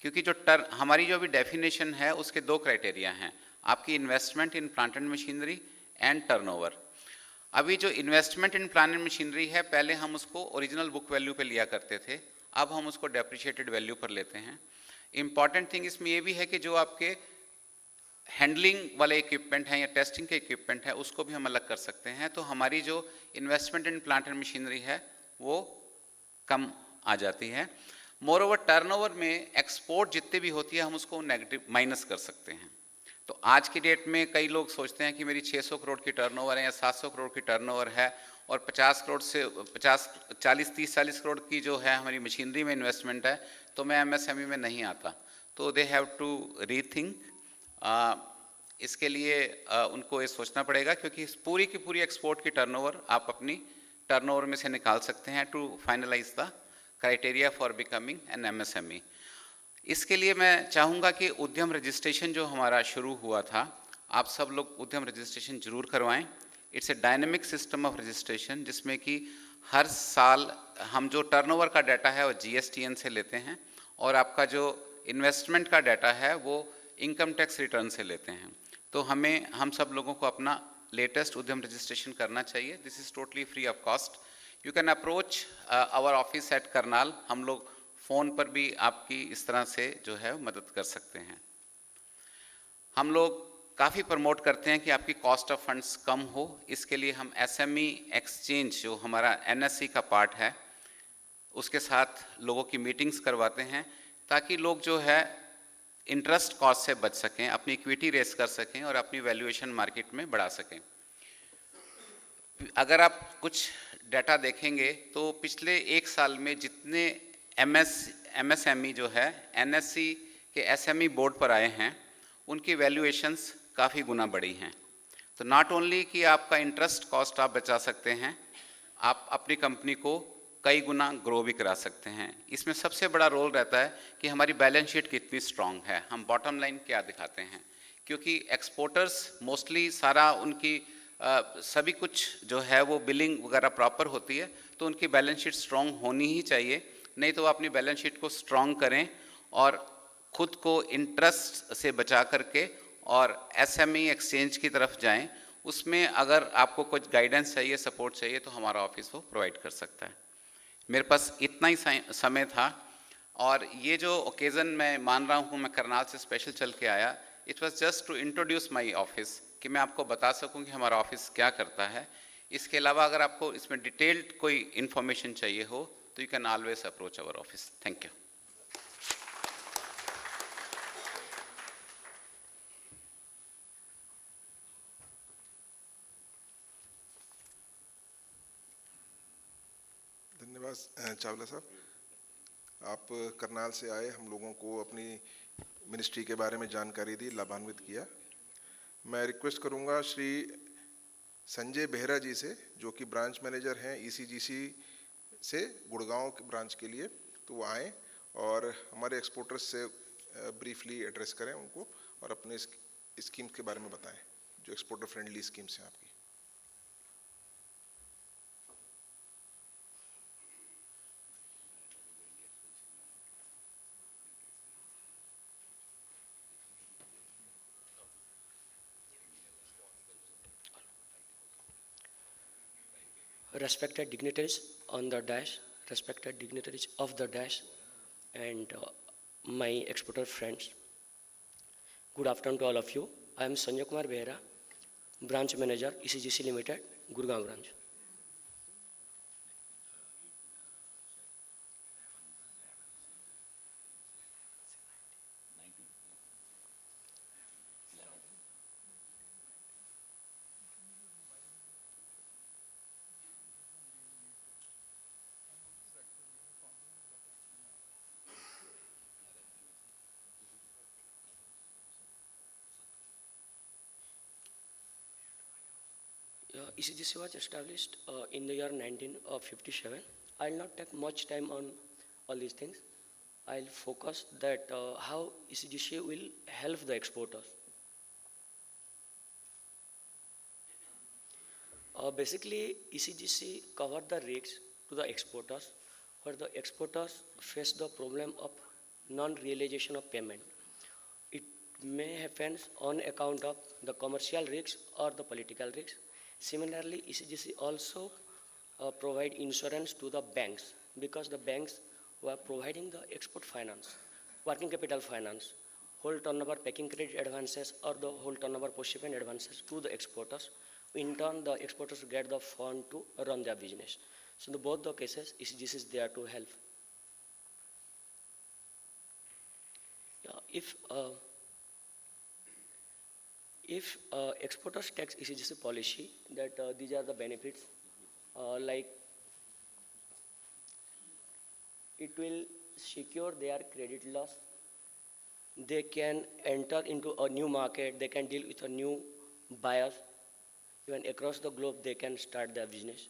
क्योंकि जो हमारी जो भी डेफिनेशन है उसके 2 क्राइटेरिया हैं, आपकी investment in plant and machinery and turnover. अभी जो investment in plant and machinery है, पहले हम उसको ओरिजिनल बुक वैल्यू पे लिया करते थे, अब हम उसको डेप्रिशिएटेड वैल्यू पर लेते हैं। इम्पॉर्टेंट थिंग इसमें ये भी है कि जो आपके हैंडलिंग वाले इक्विपमेंट हैं या टेस्टिंग के इक्विपमेंट है उसको भी हम अलग कर सकते हैं। तो हमारी जो investment in plant and machinery है वो कम आ जाती है। मोर ओवर टर्नओवर में एक्सपोर्ट जितनी भी होती है हम उसको नेगेटिव माइनस कर सकते हैं। तो आज की डेट में कई लोग सोचते हैं कि मेरी 600 करोड़ की टर्नओवर है या 700 करोड़ की टर्नओवर है और 50 करोड़ से 30-40 करोड़ की जो है हमारी मशीनरी में इन्वेस्टमेंट है, तो मैं एमएसएमई में नहीं आता। तो दे हैव टू रीथिंक। इसके लिए उनको ये सोचना पड़ेगा, क्योंकि पूरी की पूरी एक्सपोर्ट की टर्नओवर आप अपनी टर्नओवर में से निकाल सकते हैं to finalise the criteria for becoming an MSME. इसके लिए मैं चाहूँगा कि उद्यम रजिस्ट्रेशन जो हमारा शुरू हुआ था, आप सब लोग उद्यम रजिस्ट्रेशन जरूर करवाएं। It's a dynamic system of registration, जिसमें कि हर साल हम जो टर्नओवर का डाटा है वो GSTN से लेते हैं, और आपका जो इन्वेस्टमेंट का डाटा है वो इनकम टैक्स रिटर्न से लेते हैं। तो हम सब लोगों को अपना लेटेस्ट उद्यम रजिस्ट्रेशन करना चाहिए। This is totally free of cost. You can approach our office at Karnal. हम लोग फ़ोन पर भी आपकी इस तरह से जो है मदद कर सकते हैं। हम लोग काफ़ी प्रमोट करते हैं कि आपकी कॉस्ट ऑफ फंड्स कम हो। इसके लिए हम SME एक्सचेंज, जो हमारा NSE का पार्ट है, उसके साथ लोगों की मीटिंग्स करवाते हैं, ताकि लोग जो है इंटरेस्ट कॉस्ट से बच सकें, अपनी इक्विटी रेस कर सकें और अपनी वैल्यूएशन मार्केट में बढ़ा सकें। अगर आप कुछ डाटा देखेंगे तो पिछले एक साल में जितने MSME जो है NSE के SME बोर्ड पर आए हैं, उनकी वैल्यूएशंस काफ़ी गुना बढ़ी हैं। तो नॉट ओनली कि आपका इंटरेस्ट कॉस्ट आप बचा सकते हैं, आप अपनी कंपनी को कई गुना ग्रो भी करा सकते हैं। इसमें सबसे बड़ा रोल रहता है कि हमारी बैलेंस शीट कितनी स्ट्रांग है, हम बॉटम लाइन क्या दिखाते हैं। क्योंकि एक्सपोर्टर्स मोस्टली सारा उनकी सभी कुछ जो है वो बिलिंग वगैरह प्रॉपर होती है, तो उनकी बैलेंस शीट स्ट्रांग होनी ही चाहिए। नहीं तो अपनी बैलेंस शीट को स्ट्रांग करें और खुद को इंटरेस्ट से बचा करके और SME एक्सचेंज की तरफ जाएं। उसमें अगर आपको कुछ गाइडेंस चाहिए, सपोर्ट चाहिए, तो हमारा ऑफिस वो प्रोवाइड कर सकता है। मेरे पास इतना ही समय था, और ये जो ओकेज़न मैं मान रहा हूँ, मैं करनाल से स्पेशल चल के आया, it was just to introduce my office, कि मैं आपको बता सकूँ कि हमारा ऑफिस क्या करता है। इसके अलावा अगर आपको इसमें डिटेल्ड कोई इन्फॉर्मेशन चाहिए हो तो you can always approach our office. Thank you. धन्यवाद चावला साहब। आप करनाल से आए, हम लोगों को अपनी मिनिस्ट्री के बारे में जानकारी दी, लाभान्वित किया। मैं रिक्वेस्ट करूंगा श्री संजय बेहरा जी से, जो कि ब्रांच मैनेजर हैं ECGC से गुड़गांव के ब्रांच के लिए, तो वो आएँ और हमारे एक्सपोर्टर्स से ब्रीफली एड्रेस करें उनको और अपने स्कीम के बारे में बताएं, जो एक्सपोर्टर फ्रेंडली स्कीम्स हैं आपकी। Respected dignitaries on the dash, respected dignitaries of the dash, and my exporter friends. Good afternoon to all of you. I am Sanjay Kumar Behra, branch manager, ECGC Limited, Gurgaon branch. ECGC was established in the year 1957. I'll not take much time on all these things. I'll focus that how ECGC will help the exporters. Basically, ECGC covered the risks to the exporters, where the exporters face the problem of non-realization of payment. It may happen on account of the commercial risks or the political risks. Similarly, ECGC also provide insurance to the banks, because the banks were providing the export finance, working capital finance, whole turnover packing credit advances or the whole turnover post-shipment advances to the exporters. In turn, the exporters get the fund to run their business. So in both the cases, ECGC is there to help. If exporters tax ECGC policy, that these are the benefits, like it will secure their credit loss. They can enter into a new market. They can deal with a new buyers. Even across the globe, they can start their business.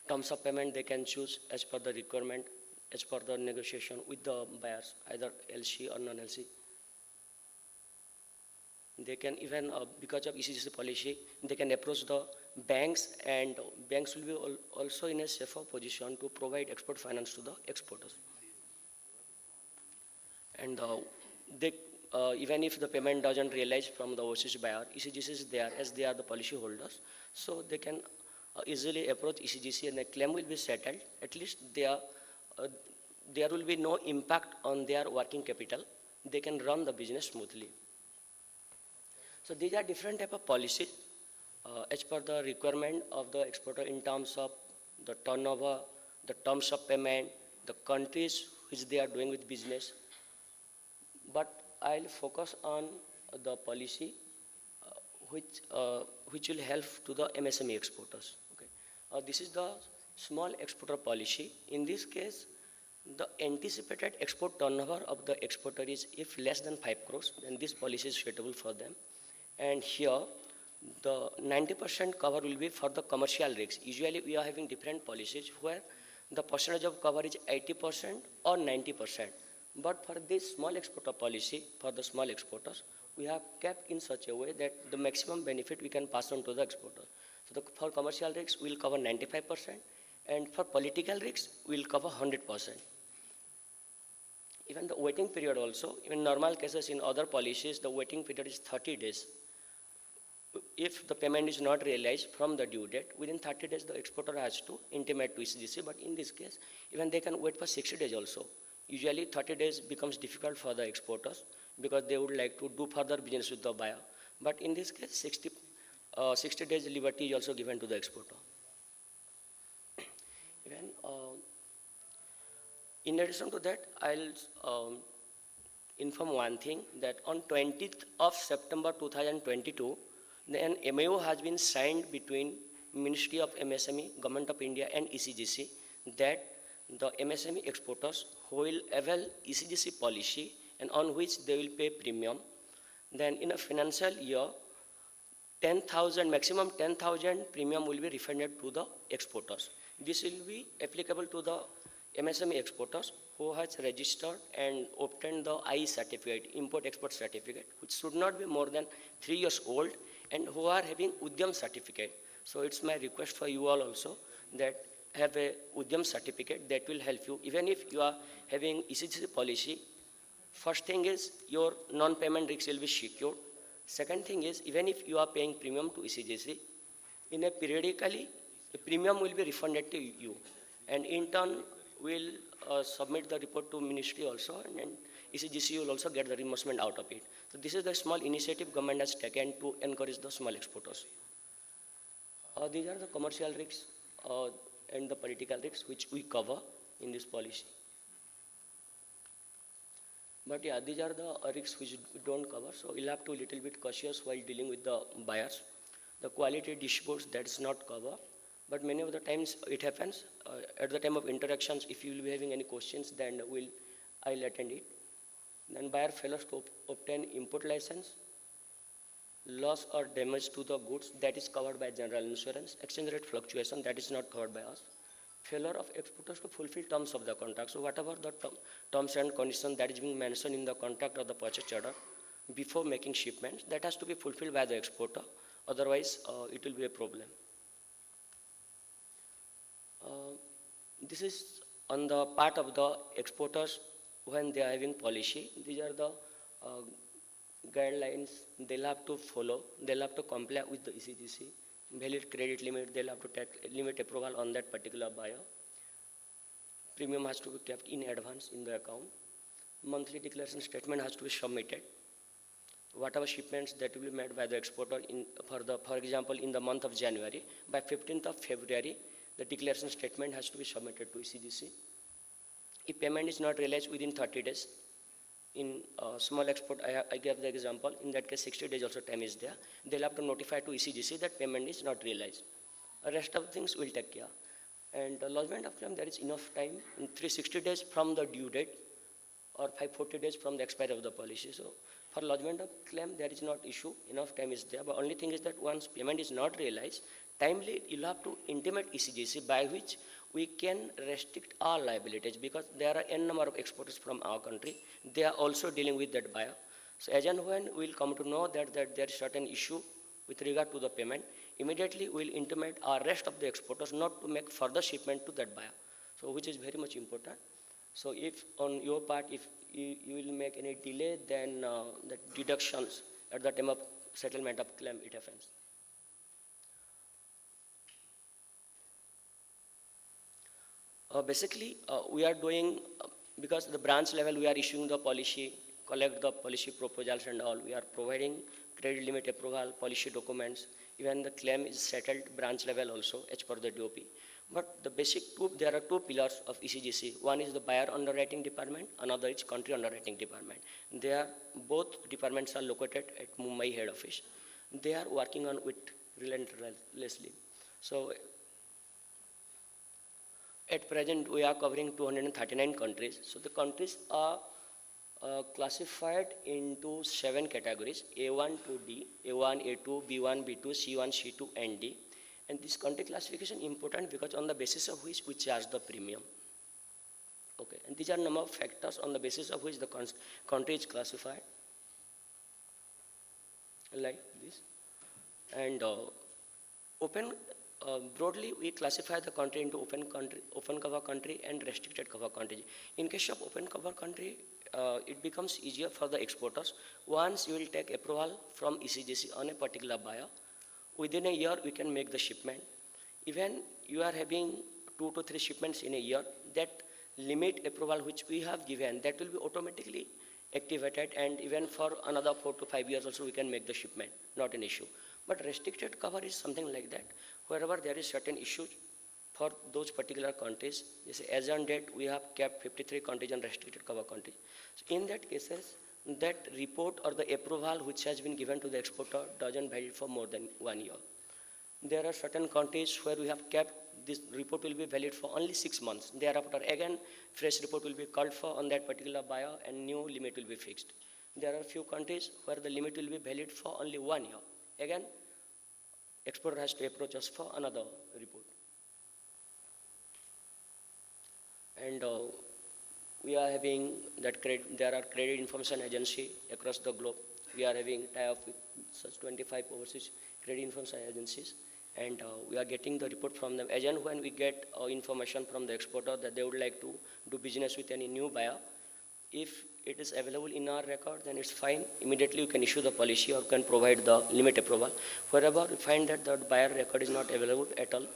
Terms of payment they can choose as per the requirement, as per the negotiation with the buyers, either LC or non-LC. They can even, because of ECGC policy, they can approach the banks, and banks will be also in a safer position to provide export finance to the exporters. And they, even if the payment doesn't realize from the overseas buyer, ECGC is there as they are the policy holders, so they can easily approach ECGC and the claim will be settled. At least there will be no impact on their working capital. They can run the business smoothly. So these are different type of policies as per the requirement of the exporter in terms of the turnover, the terms of payment, the countries which they are doing with business. But I'll focus on the policy which will help to the MSME exporters. Okay. This is the small exporter policy. In this case, the anticipated export turnover of the exporter is if less than 5 crores, then this policy is suitable for them. And here, the 90% cover will be for the commercial risks. Usually, we are having different policies where the percentage of cover is 80% or 90%. But for this small exporter policy, for the small exporters, we have kept in such a way that the maximum benefit we can pass on to the exporter. So for commercial risks, we'll cover 95%, and for political risks, we'll cover 100%. Even the waiting period also, in normal cases in other policies, the waiting period is 30 days. If the payment is not realized from the due date, within 30 days the exporter has to intimate to ECGC, but in this case, even they can wait for 60 days also. Usually 30 days becomes difficult for the exporters because they would like to do further business with the buyer. But in this case, 60 days liberty is also given to the exporter. Even, in addition to that, I'll inform one thing, that on 20th of September 2022, an MOU has been signed between Ministry of MSME, Government of India and ECGC that the MSME exporters who will avail ECGC policy and on which they will pay premium, then in a financial year, 10,000, maximum 10,000 premium will be refunded to the exporters. This will be applicable to the MSME exporters who has registered and obtained the IE certificate, import-export certificate, which should not be more than 3 years old, and who are having Udyam certificate. So it's my request for you all also that have a Udyam certificate that will help you. Even if you are having ECGC policy, first thing is your non-payment risk will be secured. Second thing is, even if you are paying premium to ECGC, in a periodically, the premium will be refunded to you. And in turn, we'll submit the report to ministry also, and ECGC will also get the reimbursement out of it. So this is the small initiative government has taken to encourage the small exporters. These are the commercial risks and the political risks which we cover in this policy. But yeah, these are the risks which we don't cover, so we'll have to be a little bit cautious while dealing with the buyers. The quality disputes, that is not covered. But many of the times it happens at the time of interactions. If you will be having any questions, then I'll attend it. Then buyer failures to obtain import license, loss or damage to the goods, that is covered by general insurance. Exchange rate fluctuation, that is not covered by us. Failure of exporters to fulfill terms of the contract. So whatever the terms and conditions that is being mentioned in the contract or the purchase order before making shipments, that has to be fulfilled by the exporter. Otherwise, it will be a problem. This is on the part of the exporters when they are having policy. These are the guidelines they'll have to follow. They'll have to comply with the ECGC. Valid credit limit, they'll have to take limit approval on that particular buyer. Premium has to be kept in advance in the account. Monthly declaration statement has to be submitted. Whatever shipments that will be made by the exporter, for example, in the month of January, by 15th of February, the declaration statement has to be submitted to ECGC. If payment is not realized within 30 days, in small export, I gave the example, in that case 60 days also time is there. They'll have to notify to ECGC that payment is not realized. The rest of things will take care. And lodgement of claim, there is enough time, in 360 days from the due date or 540 days from the expiry of the policy. So for lodgement of claim, there is not issue, enough time is there. But only thing is that once payment is not realized, timely you'll have to intimate ECGC by which we can restrict our liabilities, because there are n number of exporters from our country. They are also dealing with that buyer. So as and when we'll come to know that there is certain issue with regard to the payment, immediately we'll intimate our rest of the exporters not to make further shipment to that buyer. So which is very much important. So if on your part, if you will make any delay, then the deductions at the time of settlement of claim, it happens. Basically, we are doing, because the branch level we are issuing the policy, collect the policy proposals and all, we are providing credit limit approval, policy documents, even the claim is settled branch level also as per the DOP. But the basic there are two pillars of ECGC. One is the buyer underwriting department, another is country underwriting department. They are, both departments are located at Mumbai head office. They are working on it relentlessly. So at present, we are covering 239 countries. So the countries are classified into 7 categories: A1 to D, A1, A2, B1, B2, C1, C2, and D. And this country classification is important because on the basis of which we charge the premium. Okay, and these are number of factors on the basis of which the country is classified, like this. And broadly, we classify the country into open cover country and restricted cover country. In case of open cover country, it becomes easier for the exporters. Once you will take approval from ECGC on a particular buyer, within a year we can make the shipment. Even you are having 2 to 3 shipments in a year, that limit approval which we have given, that will be automatically activated, and even for another 4 to 5 years also we can make the shipment, not an issue. But restricted cover is something like that, wherever there is certain issues for those particular countries. As on date, we have kept 53 countries on restricted cover countries. So in that cases, that report or the approval which has been given to the exporter doesn't valid for more than 1 year. There are certain countries where we have kept this report will be valid for only 6 months. Thereafter, again, fresh report will be called for on that particular buyer and new limit will be fixed. There are a few countries where the limit will be valid for only 1 year. Again, exporter has to approach us for another report. And we are having that there are credit information agency across the globe. We are having tie-up with such 25 overseas credit information agencies, and we are getting the report from them. As and when we get information from the exporter that they would like to do business with any new buyer, if it is available in our record, then it's fine. Immediately you can issue the policy or can provide the limit approval. Wherever we find that the buyer record is not available at all,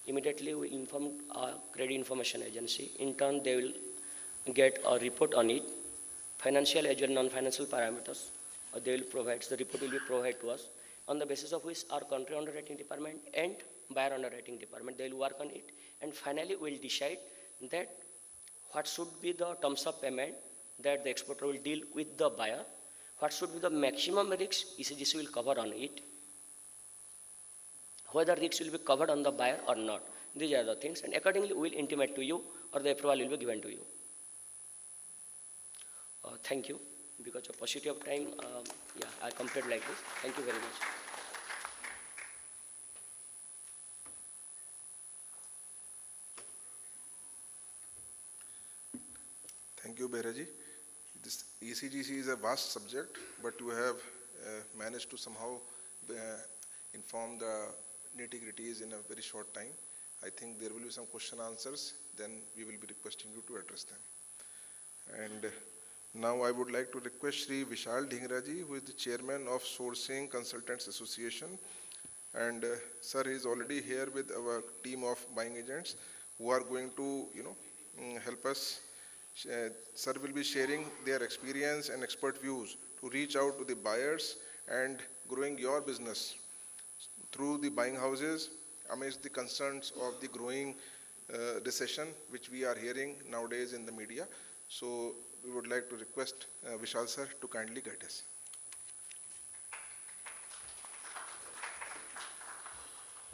immediately we inform our credit information agency. In turn, they will get a report on it, financial as well non-financial parameters. They will provide, the report will be provided to us, on the basis of which our country underwriting department and buyer underwriting department, they will work on it, and finally we will decide that what should be the terms of payment that the exporter will deal with the buyer, what should be the maximum risks ECGC will cover on it, whether risks will be covered on the buyer or not. These are the things, and accordingly we will intimate to you or the approval will be given to you. Thank you. Because of paucity of time, I complete like this. Thank you very much. Thank you, Behraji. This ECGC is a vast subject, but you have managed to somehow inform the nitty-gritties in a very short time. I think there will be some question answers, then we will be requesting you to address them. And now I would like to request Shri Vishal Dhingraji, who is the chairman of Sourcing Consultants Association. And sir is already here with our team of buying agents who are going to, help us. Sir will be sharing their experience and expert views to reach out to the buyers and growing your business through the buying houses amidst the concerns of the growing recession which we are hearing nowadays in the media. So we would like to request Vishal sir to kindly guide us.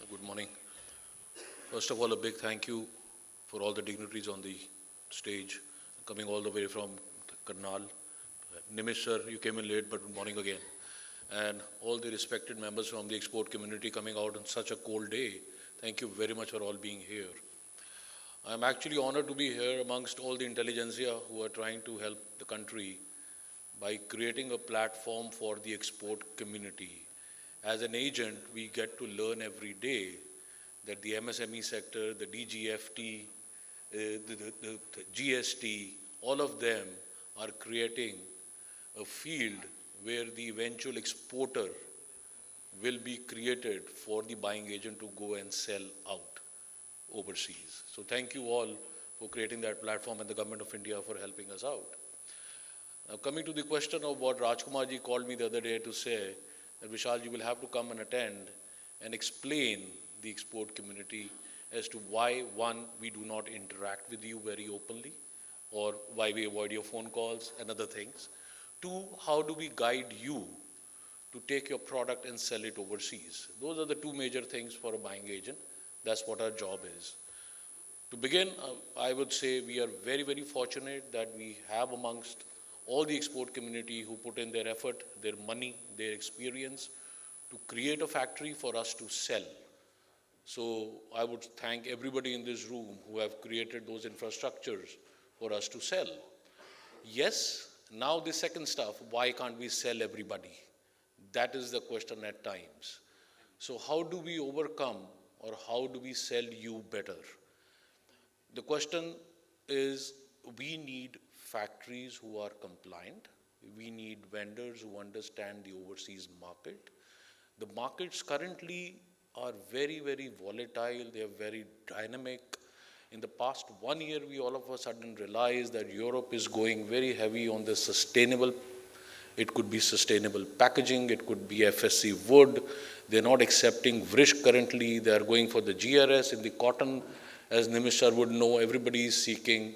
Good morning. First of all, a big thank you for all the dignitaries on the stage, coming all the way from Karnal. Nimish sir, you came in late, but good morning again. And all the respected members from the export community coming out on such a cold day. Thank you very much for all being here. I'm actually honored to be here amongst all the intelligentsia who are trying to help the country by creating a platform for the export community. As an agent, we get to learn every day that the MSME sector, the DGFT, the GST, all of them are creating a field where the eventual exporter will be created for the buying agent to go and sell out overseas. So thank you all for creating that platform and the Government of India for helping us out. Now coming to the question of what Rajkumar ji called me the other day to say, that Vishal, you will have to come and attend and explain the export community as to why, one, we do not interact with you very openly, or why we avoid your phone calls and other things. Two, how do we guide you to take your product and sell it overseas? Those are the two major things for a buying agent. That's what our job is. To begin, I would say we are very, very fortunate that we have amongst all the export community who put in their effort, their money, their experience to create a factory for us to sell. So I would thank everybody in this room who have created those infrastructures for us to sell. Yes, now the second stuff, why can't we sell everybody? That is the question at times. So how do we overcome, or how do we sell you better? The question is, we need factories who are compliant. We need vendors who understand the overseas market. The markets currently are very, very volatile. They are very dynamic. In the past 1 year, we all of a sudden realized that Europe is going very heavy on the sustainable. It could be sustainable packaging. It could be FSC wood. They're not accepting Vrish currently. They are going for the GRS in the cotton. As Nimish sir would know, everybody is seeking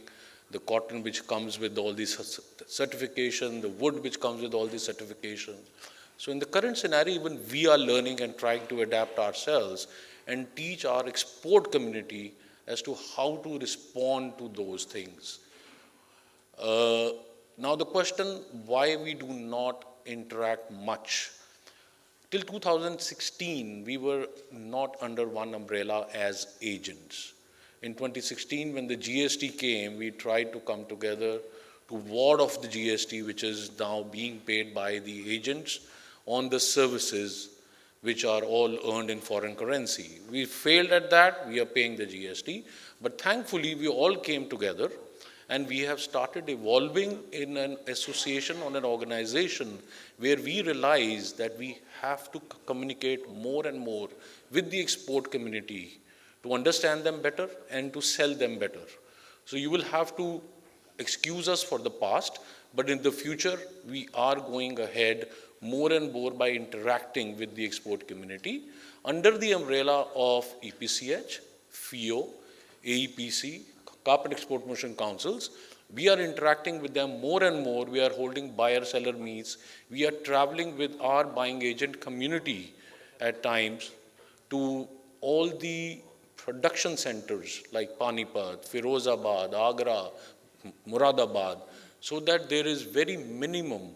the cotton which comes with all these certification, the wood which comes with all these certification. So in the current scenario, even we are learning and trying to adapt ourselves and teach our export community as to how to respond to those things. Now the question, why we do not interact much. Till 2016, we were not under one umbrella as agents. In 2016, when the GST came, we tried to come together to ward off the GST, which is now being paid by the agents on the services which are all earned in foreign currency. We failed at that, we are paying the GST, but thankfully we all came together and we have started evolving in an association or an organization where we realize that we have to communicate more and more with the export community to understand them better and to sell them better. So you will have to excuse us for the past, but in the future, we are going ahead more and more by interacting with the export community under the umbrella of EPCH, FIO, AEPC, Carpet Export Promotion Councils. We are interacting with them more and more. We are holding buyer-seller meets. We are traveling with our buying agent community at times to all the production centers like Panipat, Firozabad, Agra, Muradabad, so that there is very minimum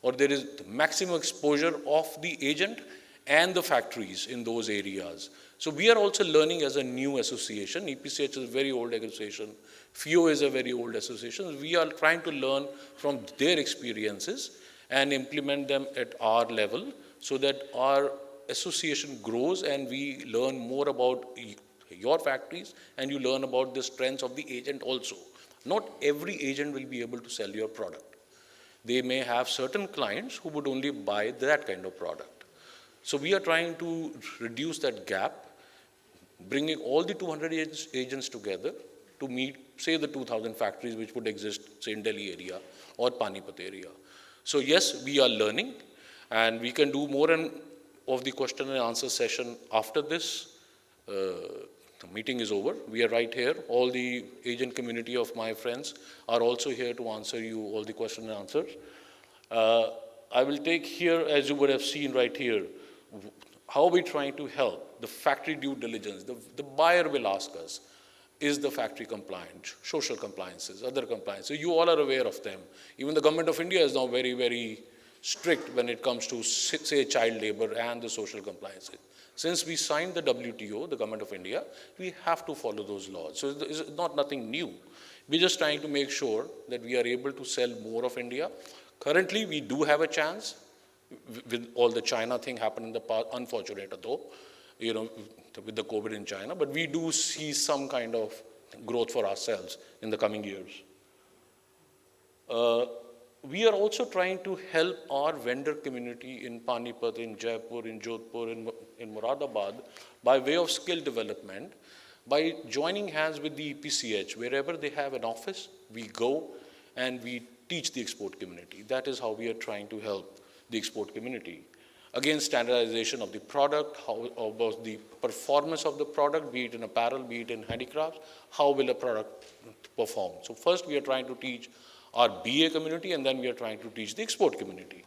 or there is maximum exposure of the agent and the factories in those areas. So we are also learning as a new association. EPCH is a very old association. FIO is a very old association. We are trying to learn from their experiences and implement them at our level so that our association grows and we learn more about your factories and you learn about the strengths of the agent also. Not every agent will be able to sell your product. They may have certain clients who would only buy that kind of product. So we are trying to reduce that gap, bringing all the 200 agents together to meet, say, the 2,000 factories which would exist, say, in Delhi area or Panipat area. So yes, we are learning and we can do more of the question and answer session after this. The meeting is over. We are right here. All the agent community of my friends are also here to answer you all the question and answers. I will take here, as you would have seen right here, how are we trying to help? The factory due diligence. The buyer will ask us, is the factory compliant? Social compliances, other compliances. You all are aware of them. Even the Government of India is now very, very strict when it comes to, say, child labor and the social compliances. Since we signed the WTO, the Government of India, we have to follow those laws. So it's not nothing new. We're just trying to make sure that we are able to sell more of India, Currently, we do have a chance with all the China thing happened in the past, unfortunate though, with the COVID in China, but we do see some kind of growth for ourselves in the coming years. We are also trying to help our vendor community in Panipat, in Jaipur, in Jodhpur, in Moradabad by way of skill development, by joining hands with the EPCH. Wherever they have an office, we go and we teach the export community. That is how we are trying to help the export community. Again, standardization of the product, how about the performance of the product, be it in apparel, be it in handicrafts, how will a product perform? So first we are trying to teach our BA community, and then we are trying to teach the export community.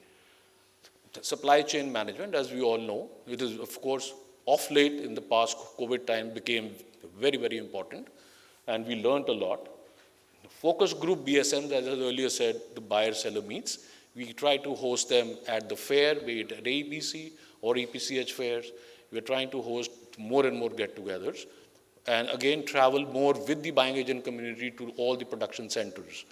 Supply chain management, as we all know, it is of course of late in the past COVID time became very, very important, and we learned a lot. The focus group BSMs, as I earlier said, the buyer-seller meets, we try to host them at the fair, be it at ABC or EPCH fairs. We are trying to host more and more get-togethers, and again travel more with the buying agent community to all the production centers.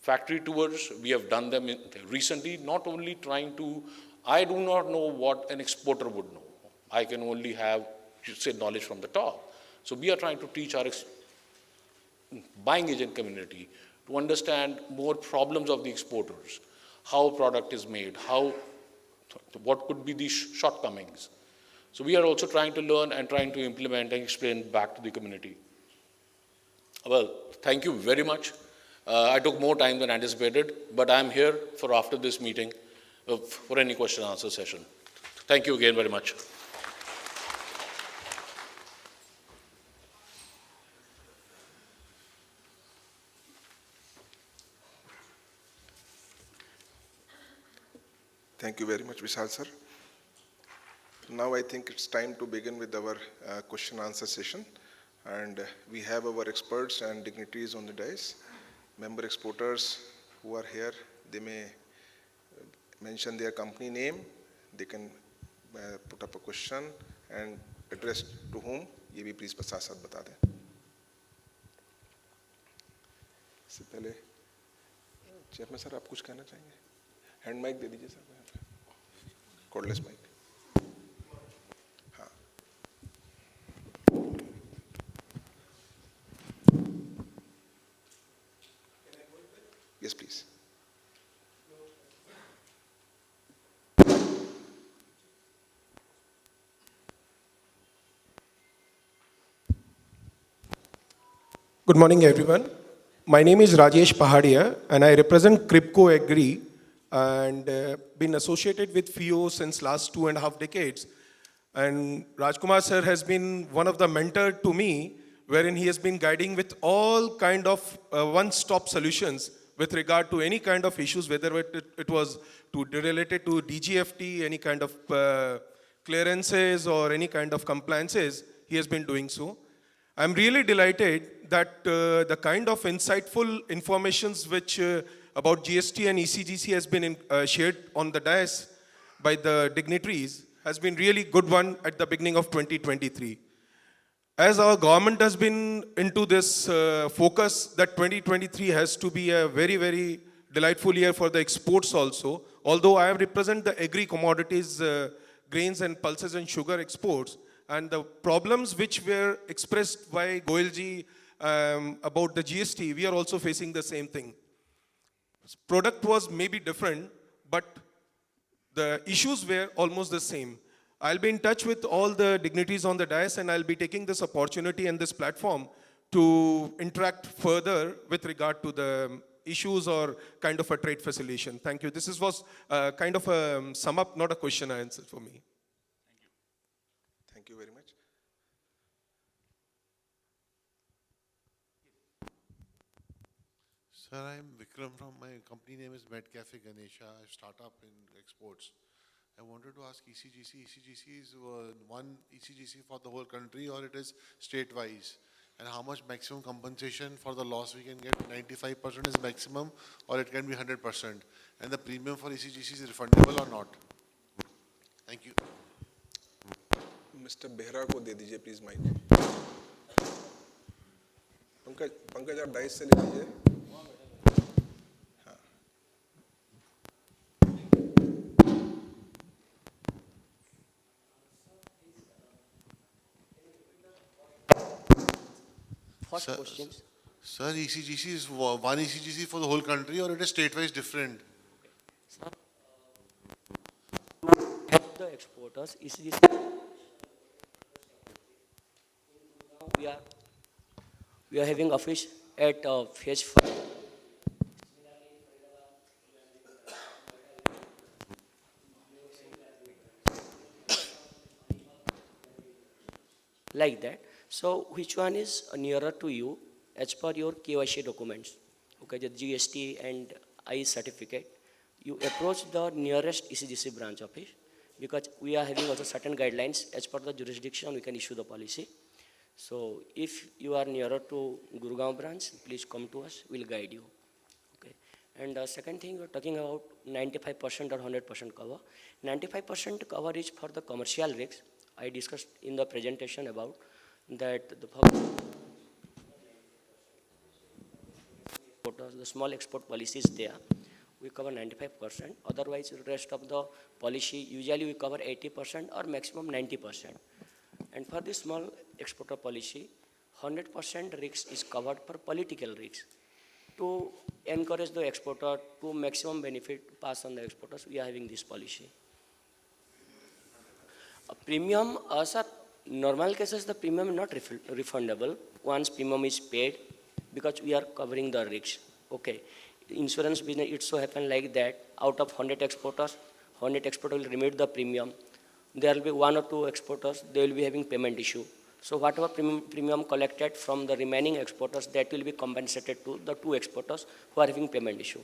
Factory tours, we have done them recently, not only trying to, I do not know what an exporter would know. I can only have, say, knowledge from the top. So we are trying to teach our buying agent community to understand more problems of the exporters, how product is made, what could be the shortcomings. So we are also trying to learn and trying to implement and explain back to the community. Well, thank you very much. I took more time than anticipated, but I'm here for after this meeting for any question and answer session. Thank you again very much. Thank you very much, Vishal sir. Now I think it's time to begin with our question and answer session. And we have our experts and dignitaries on the dais. Member exporters who are here, they may mention their company name. They can put up a question and address to whom. ये भी please साथ साथ बता दें. इससे पहले chairman sir आप कुछ कहना चाहेंगे? हैंड माइक दे दीजिए सर यहाँ पे. Cordless mic. हाँ. Yes, please. Good morning, everyone. My name is Rajesh Pahadia, and I represent Cripco Agri, and been associated with FIO since last 2.5 decades. And Rajkumar sir has been one of the mentors to me, wherein he has been guiding with all kind of one-stop solutions with regard to any kind of issues, whether it was related to DGFT, any kind of clearances or any kind of compliances, he has been doing so. I'm really delighted that the kind of insightful informations which about GST and ECGC has been shared on the dais by the dignitaries has been really good one at the beginning of 2023. As our government has been into this focus that 2023 has to be a very, very delightful year for the exports also, although I represent the agri commodities, grains and pulses and sugar exports, and the problems which were expressed by Goyalji about the GST, we are also facing the same thing. Product was maybe different, but the issues were almost the same. I'll be in touch with all the dignitaries on the dais, and I'll be taking this opportunity and this platform to interact further with regard to the issues or kind of a trade facilitation. Thank you. This was kind of a sum up, not a question and answer for me. Thank you very much. Sir, I'm Vikram from my company name is MedCafe Ganesha. I start up in exports. I wanted to ask ECGC. ECGC is one ECGC for the whole country, or it is state-wise? And how much maximum compensation for the loss we can get? 95% is maximum, or it can be 100%. And the premium for ECGC is refundable or not? Thank you. Mr. Behra को दे दीजिए please mic. Pankaj आप dice से ले लीजिए. हाँ. first Sir, questions. Sir, ECGC is one ECGC for the whole country or it is state-wise different? Sir, help the exporters, ECGC, we are having office at phase 5. Like that. So which one is nearer to you as per your KYC documents? Okay, the GST and I certificate. You approach the nearest ECGC branch office because we are having also certain guidelines as per the jurisdiction we can issue the policy. So if you are nearer to Gurgaon branch, please come to us, we'll guide you. Okay. And second thing, we're talking about 95% or 100% cover. 95% cover is for the commercial risks. I discussed in the presentation about that the small export policy is there. We cover 95%. Otherwise, the rest of the policy, usually we cover 80% or maximum 90%. And for the small exporter policy, 100% risk is covered for political risks. To encourage the exporter to maximum benefit pass on the exporters, we are having this policy. A premium, sir, normal cases the premium is not refundable once premium is paid because we are covering the risks. Okay, insurance business, it so happen like that out of 100 exporters, 100 exporters will remit the premium. There will be 1 or 2 exporters, they will be having payment issue. So whatever premium collected from the remaining exporters, that will be compensated to the 2 exporters who are having payment issue.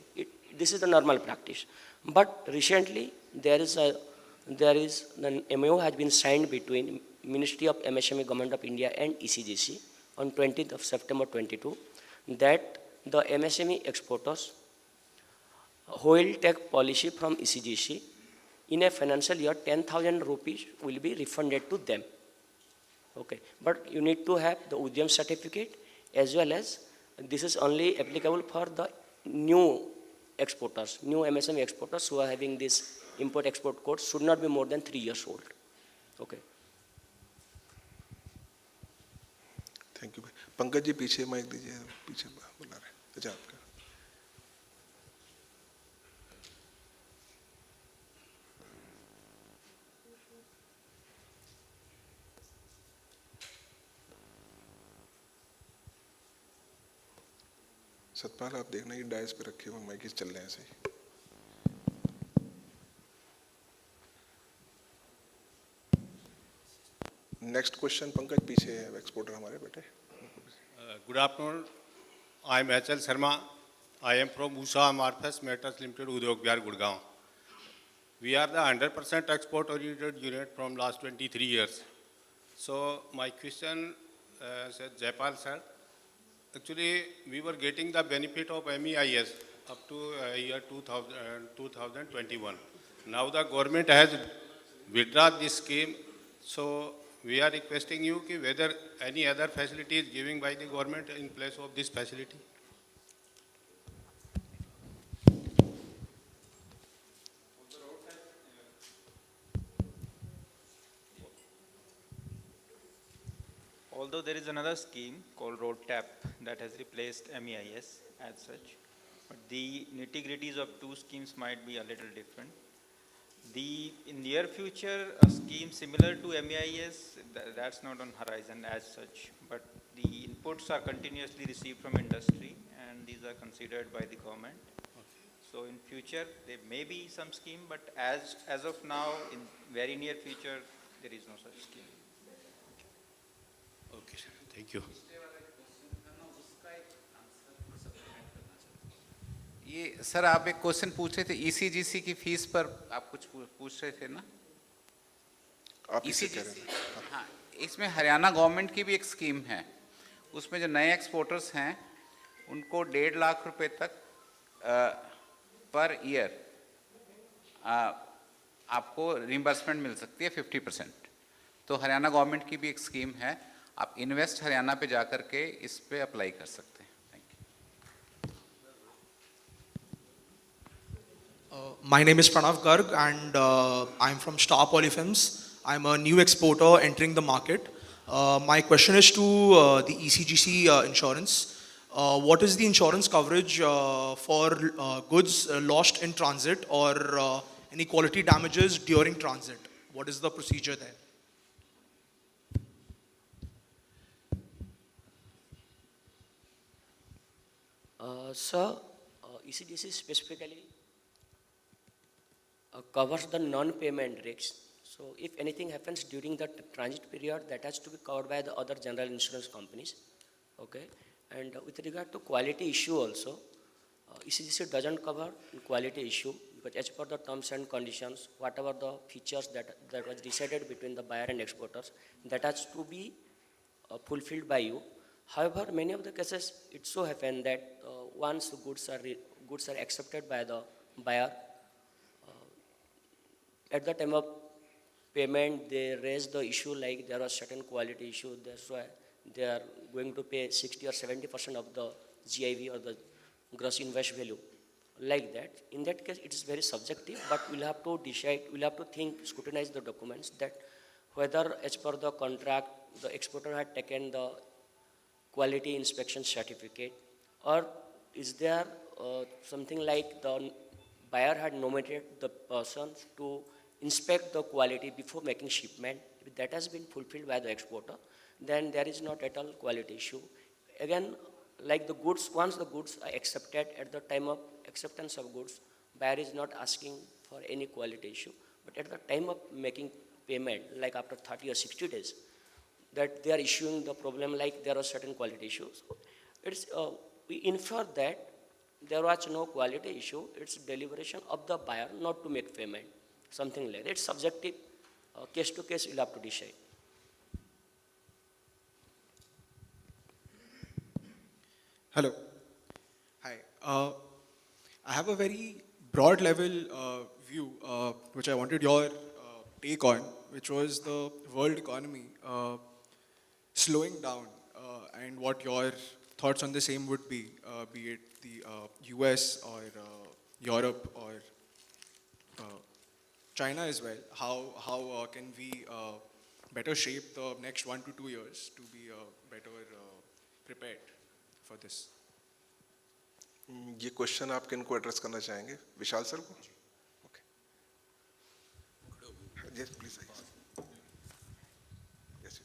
This is the normal practice. But recently, the MOU has been signed between Ministry of MSME Government of India and ECGC on 20th of September 22, that the MSME exporters who will take policy from ECGC in a financial year, 10,000 rupees will be refunded to them. Okay, but you need to have the Udyam certificate as well as this is only applicable for the new exporters, new MSME exporters who are having this import-export code should not be more than 3 years old. Okay. Thank you भाई. पंकज जी पीछे mic दीजिए, पीछे बुला रहे हैं. अच्छा आपका. सतपाल आप देखना ये डायस पे रखे हुए माइक चल रहे हैं ऐसे ही. नेक्स्ट क्वेश्चन पंकज पीछे है एक्सपोर्टर हमारे बेटे. Good afternoon. I am H.L. Sharma. I am from Usha Marthas Metals Limited, Udyog Bihar, Gurgaon. We are the 100% export-oriented unit from last 23 years. So my question, said Jaipal sir, actually we were getting the benefit of MEIS up to year 2021. Now the government has withdrawn this scheme, so we are requesting you ki whether any other facility is given by the government in place of this facility. Although there is another scheme called Road Tap that has replaced MEIS as such, but the nitty-gritties of 2 schemes might be a little different. In near future, a scheme similar to MEIS, that's not on horizon as such, but the inputs are continuously received from industry and these are considered by the government. So in future, there may be some scheme, but as of now, in very near future, there is no such scheme. Okay, sir. Thank you. ये sir आप एक question पूछ रहे थे ECGC की fees पर आप कुछ पूछ रहे थे ना. आप इसे कह रहे हैं. हाँ, इसमें हरियाणा गवर्नमेंट की भी एक स्कीम है. उसमें जो नए एक्सपोर्टर्स हैं उनको 1.5 लाख रुपए तक पर ईयर आपको रिम्बर्समेंट मिल सकती है 50%. तो हरियाणा गवर्नमेंट की भी एक स्कीम है. आप इन्वेस्ट हरियाणा पे जाकर के इस पे अप्लाई कर सकते हैं. My name is Pranav Garg and I'm from Star Polyfilms. I'm a new exporter entering the market. My question is to the ECGC insurance. What is the insurance coverage for goods lost in transit or any quality damages during transit? What is the procedure there? Sir, ECDC specifically covers the non-payment risks. So if anything happens during the transit period, that has to be covered by the other general insurance companies. Okay. And with regard to quality issue also, ECDC doesn't cover quality issue because as per the terms and conditions, whatever the features that was decided between the buyer and exporters, that has to be fulfilled by you. However, many of the cases, it so happen that once the goods are accepted by the buyer, at the time of payment, they raise the issue like there was certain quality issue. That's why they are going to pay 60 or 70% of the GIV or the gross invoice value. Like that. In that case, it is very subjective, but we'll have to decide, we'll have to think, scrutinize the documents that whether as per the contract, the exporter had taken the quality inspection certificate, or is there something like the buyer had nominated the person to inspect the quality before making shipment. If that has been fulfilled by the exporter, then there is not at all quality issue. Again, like the goods, once the goods are accepted at the time of acceptance of goods, buyer is not asking for any quality issue. But at the time of making payment, like after 30 or 60 days, that they are issuing the problem like there are certain quality issues. It's, we infer that there was no quality issue. It's deliberation of the buyer not to make payment. Something like that. It's subjective. Case to case, you'll have to decide. Hello. Hi. I have a very broad level view, which I wanted your take on, which was the world economy slowing down, and what your thoughts on the same would be it the US or Europe or China as well. How can we better shape the next 1 to 2 years to be better prepared for this? ये question आप किनको address करना चाहेंगे? विशाल sir को? Okay. Yes, please. Yes.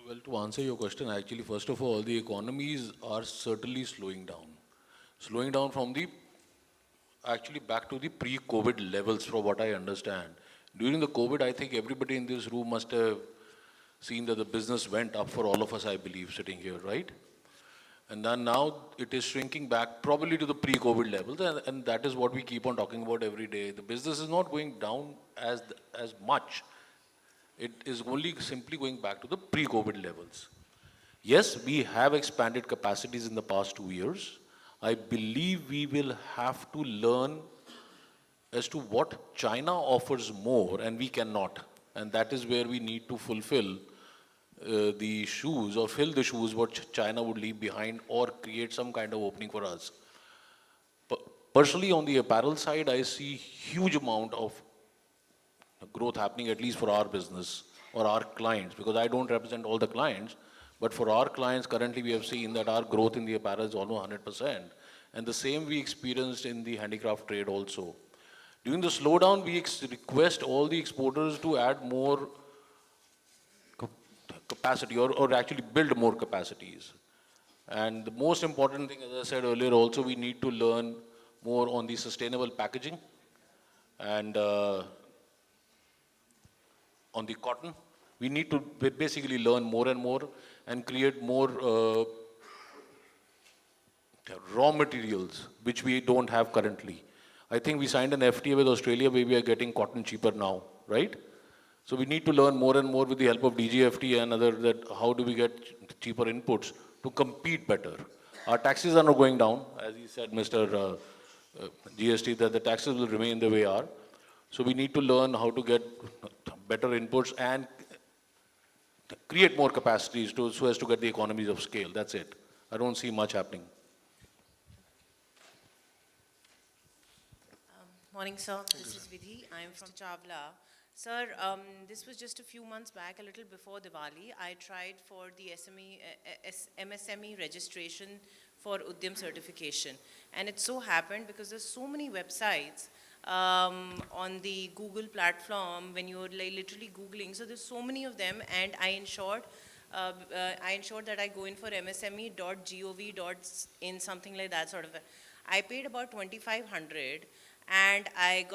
Well, to answer your question, actually, first of all, the economies are certainly slowing down. Slowing down from the, actually back to the pre-COVID levels from what I understand. During the COVID, I think everybody in this room must have seen that the business went up for all of us, I believe, sitting here, right? And then now it is shrinking back probably to the pre-COVID levels, and that is what we keep on talking about every day. The business is not going down as much. It is only simply going back to the pre-COVID levels. Yes, we have expanded capacities in the past 2 years. I believe we will have to learn as to what China offers more and we cannot. And that is where we need to fulfill the shoes or fill the shoes what China would leave behind or create some kind of opening for us. Personally, on the apparel side, I see huge amount of growth happening, at least for our business or our clients, because I don't represent all the clients, but for our clients, currently we have seen that our growth in the apparel is almost 100%. And the same we experienced in the handicraft trade also. During the slowdown, we request all the exporters to add more capacity or actually build more capacities. And the most important thing, as I said earlier, also we need to learn more on the sustainable packaging and on the cotton. We need to basically learn more and more and create more raw materials, which we don't have currently. I think we signed an FTA with Australia where we are getting cotton cheaper now, right? So we need to learn more and more with the help of DGFT and other that how do we get cheaper inputs to compete better. Our taxes are not going down, as he said, Mr. GST, that the taxes will remain the way they are. So we need to learn how to get better inputs and create more capacities so as to get the economies of scale. That's it. I don't see much happening. Morning, sir. This is Vidhi. I am from Chavla. Sir, this was just a few months back, a little before Diwali. I tried for the MSME registration for Udyam certification. And it so happened because there's so many websites on the Google platform when you're literally Googling. So there's so many of them, and I ensured that I go in for msme.gov.in, something like that sort of. I paid about 2,500, and I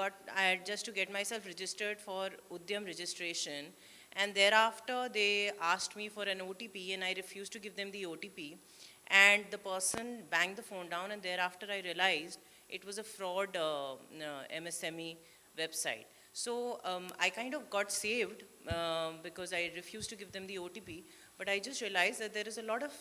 just to get myself registered for Udyam registration, and thereafter they asked me for an OTP, and I refused to give them the OTP, and the person banged the phone down, and thereafter I realized it was a fraud MSME website. So I kind of got saved because I refused to give them the OTP, but I just realized that there is a lot of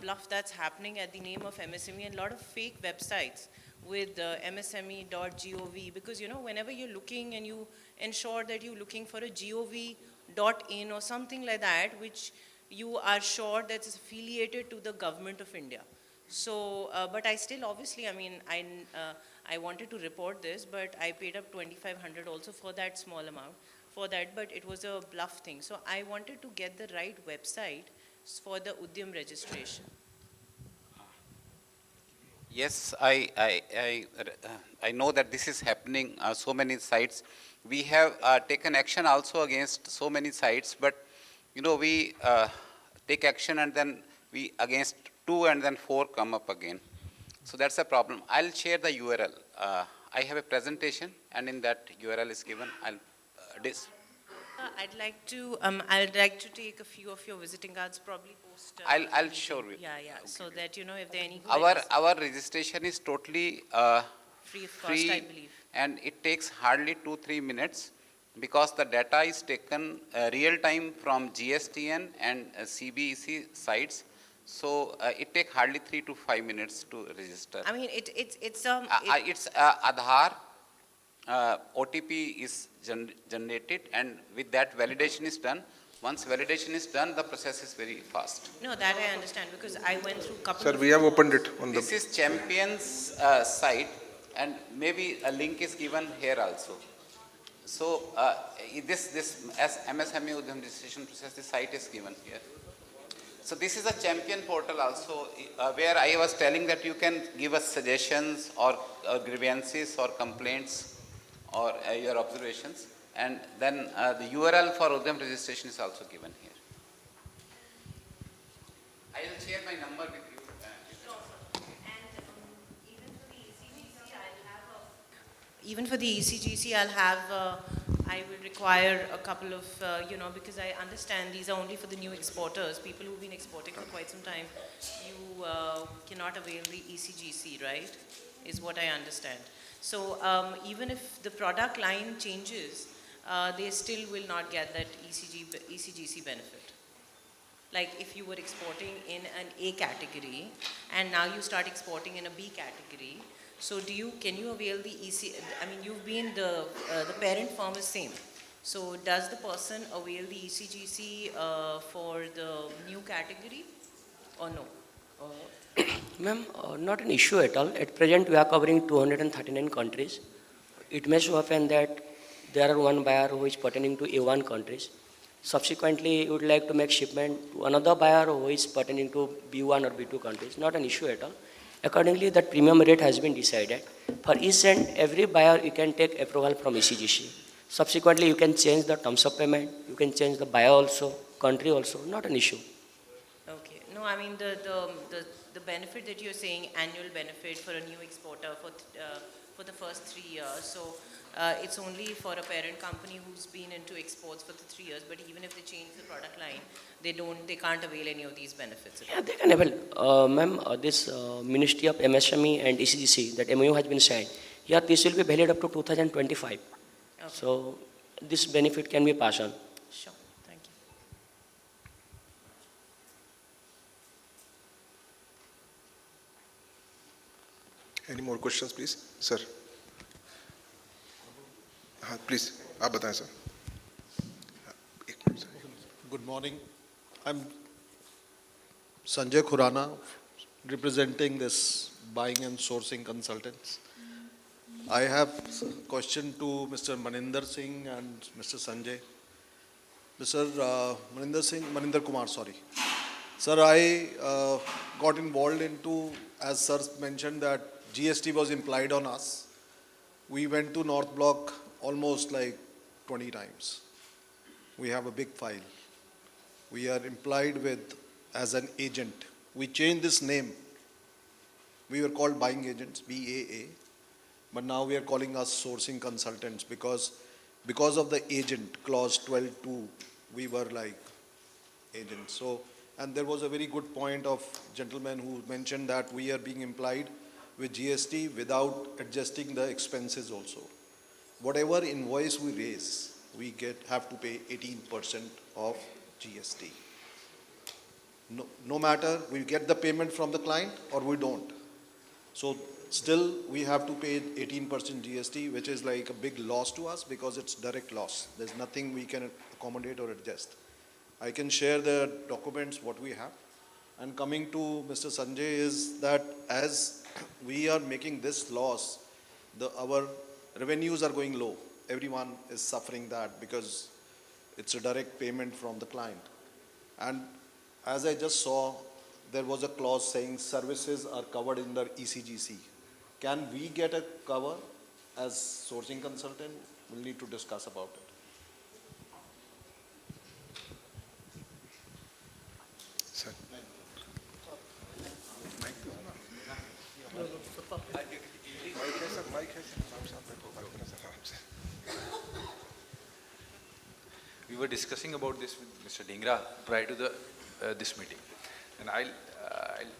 bluff that's happening at the name of MSME, and a lot of fake websites with msme.gov, because whenever you're looking and you ensure that you're looking for a gov.in or something like that, which you are sure that is affiliated to the government of India. So, but I still obviously, I wanted to report this, but I paid up 2,500 also for that small amount for that, but it was a bluff thing. So I wanted to get the right website for the Udyam registration. Yes, I know that this is happening so many sites. We have taken action also against so many sites, but we take action and then we against 2 and then 4 come up again. So that's a problem. I'll share the URL. I have a presentation, and in that URL is given. I'd like to take a few of your visiting cards, probably post. I'll show you. Yeah. So that if there are any queries. Our registration is totally Free of cost, I believe. and it takes hardly 2-3 minutes, because the data is taken real time from GSTN and CBEC sites. So it takes hardly 3 to 5 minutes to register. I mean, it's Aadhaar OTP is generated, and with that validation is done. Once validation is done, the process is very fast. No, that I understand, because I went through a couple Sir, of. we have opened it on This is Champions site, and maybe a link is given here also. So this as MSME Udyam registration process, this site is given here. So this is a champion portal also, where I was telling that you can give us suggestions or grievances or complaints or your observations, and then the URL for Udyam registration is also given here. I will share my number with you. Even for the ECGC, I will require a couple of, because I understand these are only for the new exporters, people who've been exporting for quite some time. You cannot avail the ECGC, right? Is what I understand. So even if the product line changes, they still will not get that ECGC benefit. Like if you were exporting in an A category and now you start exporting in a B category, so can you avail the you've been the parent firm is same. So does the person avail the ECGC for the new category or no? Ma'am, not an issue at all. At present, we are covering 239 countries. It may so happen that there are one buyer who is pertaining to A1 countries. Subsequently, you would like to make shipment to another buyer who is pertaining to B1 or B2 countries. Not an issue at all. Accordingly, that premium rate has been decided. For each and every buyer, you can take approval from ECGC. Subsequently, you can change the terms of payment. You can change the buyer also, country also. Not an issue. Okay. No, I mean the benefit that you're saying, annual benefit for a new exporter for the first 3 years. So it's only for a parent company who's been into exports for the 3 years. But even if they change the product line, they can't avail any of these benefits. Yeah, they can avail. Ma'am, this Ministry of MSME and ECGC, that MOU has been signed. Yeah, this will be valid up to 2025. Okay. So this benefit can be passed on. Sure. Thank you. Any more questions, please? Sir. Please, आप बताएं sir. Good morning. I'm Sanjay Khurana, representing this buying and sourcing consultants. I have a question to Mr. Maninder Singh and Mr. Sanjay. Mr. Maninder Kumar, sorry. Sir, I got involved into, as sir mentioned, that GST was implied on us. We went to North Block almost like 20 times. We have a big file. We are implied with as an agent. We changed this name. We were called buying agents, BAA, but now we are calling us sourcing consultants because of the agent clause 12.2, we were like agents. So, and there was a very good point of gentleman who mentioned that we are being implied with GST without adjusting the expenses also. Whatever invoice we raise, we have to pay 18% of GST. No matter we get the payment from the client or we don't. So still we have to pay 18% GST, which is like a big loss to us because it's direct loss. There's nothing we can accommodate or adjust. I can share the documents what we have. And coming to Mr. Sanjay is that as we are making this loss, our revenues are going low. Everyone is suffering that because it's a direct payment from the client. And as I just saw, there was a clause saying services are covered in the ECGC. Can we get a cover as sourcing consultant? We'll need to discuss about it. Sir. We were discussing about this with Mr. Dhingra prior to this meeting. And I'll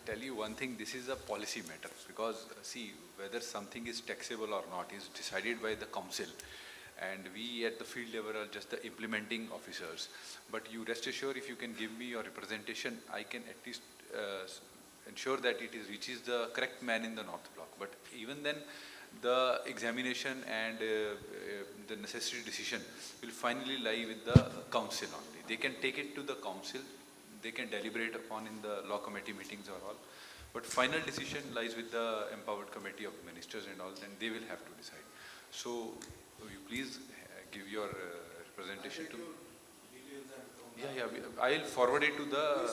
tell you one thing, this is a policy matter because see, whether something is taxable or not is decided by the council. And we at the field level are just the implementing officers. But you rest assured, if you can give me your representation, I can at least ensure that it reaches the correct man in the North Block. But even then, the examination and the necessary decision will finally lie with the council only. They can take it to the council, they can deliberate upon in the law committee meetings or all. But final decision lies with the empowered committee of ministers and all, and they will have to decide. So, will you please give your representation to me? I'll forward it to the...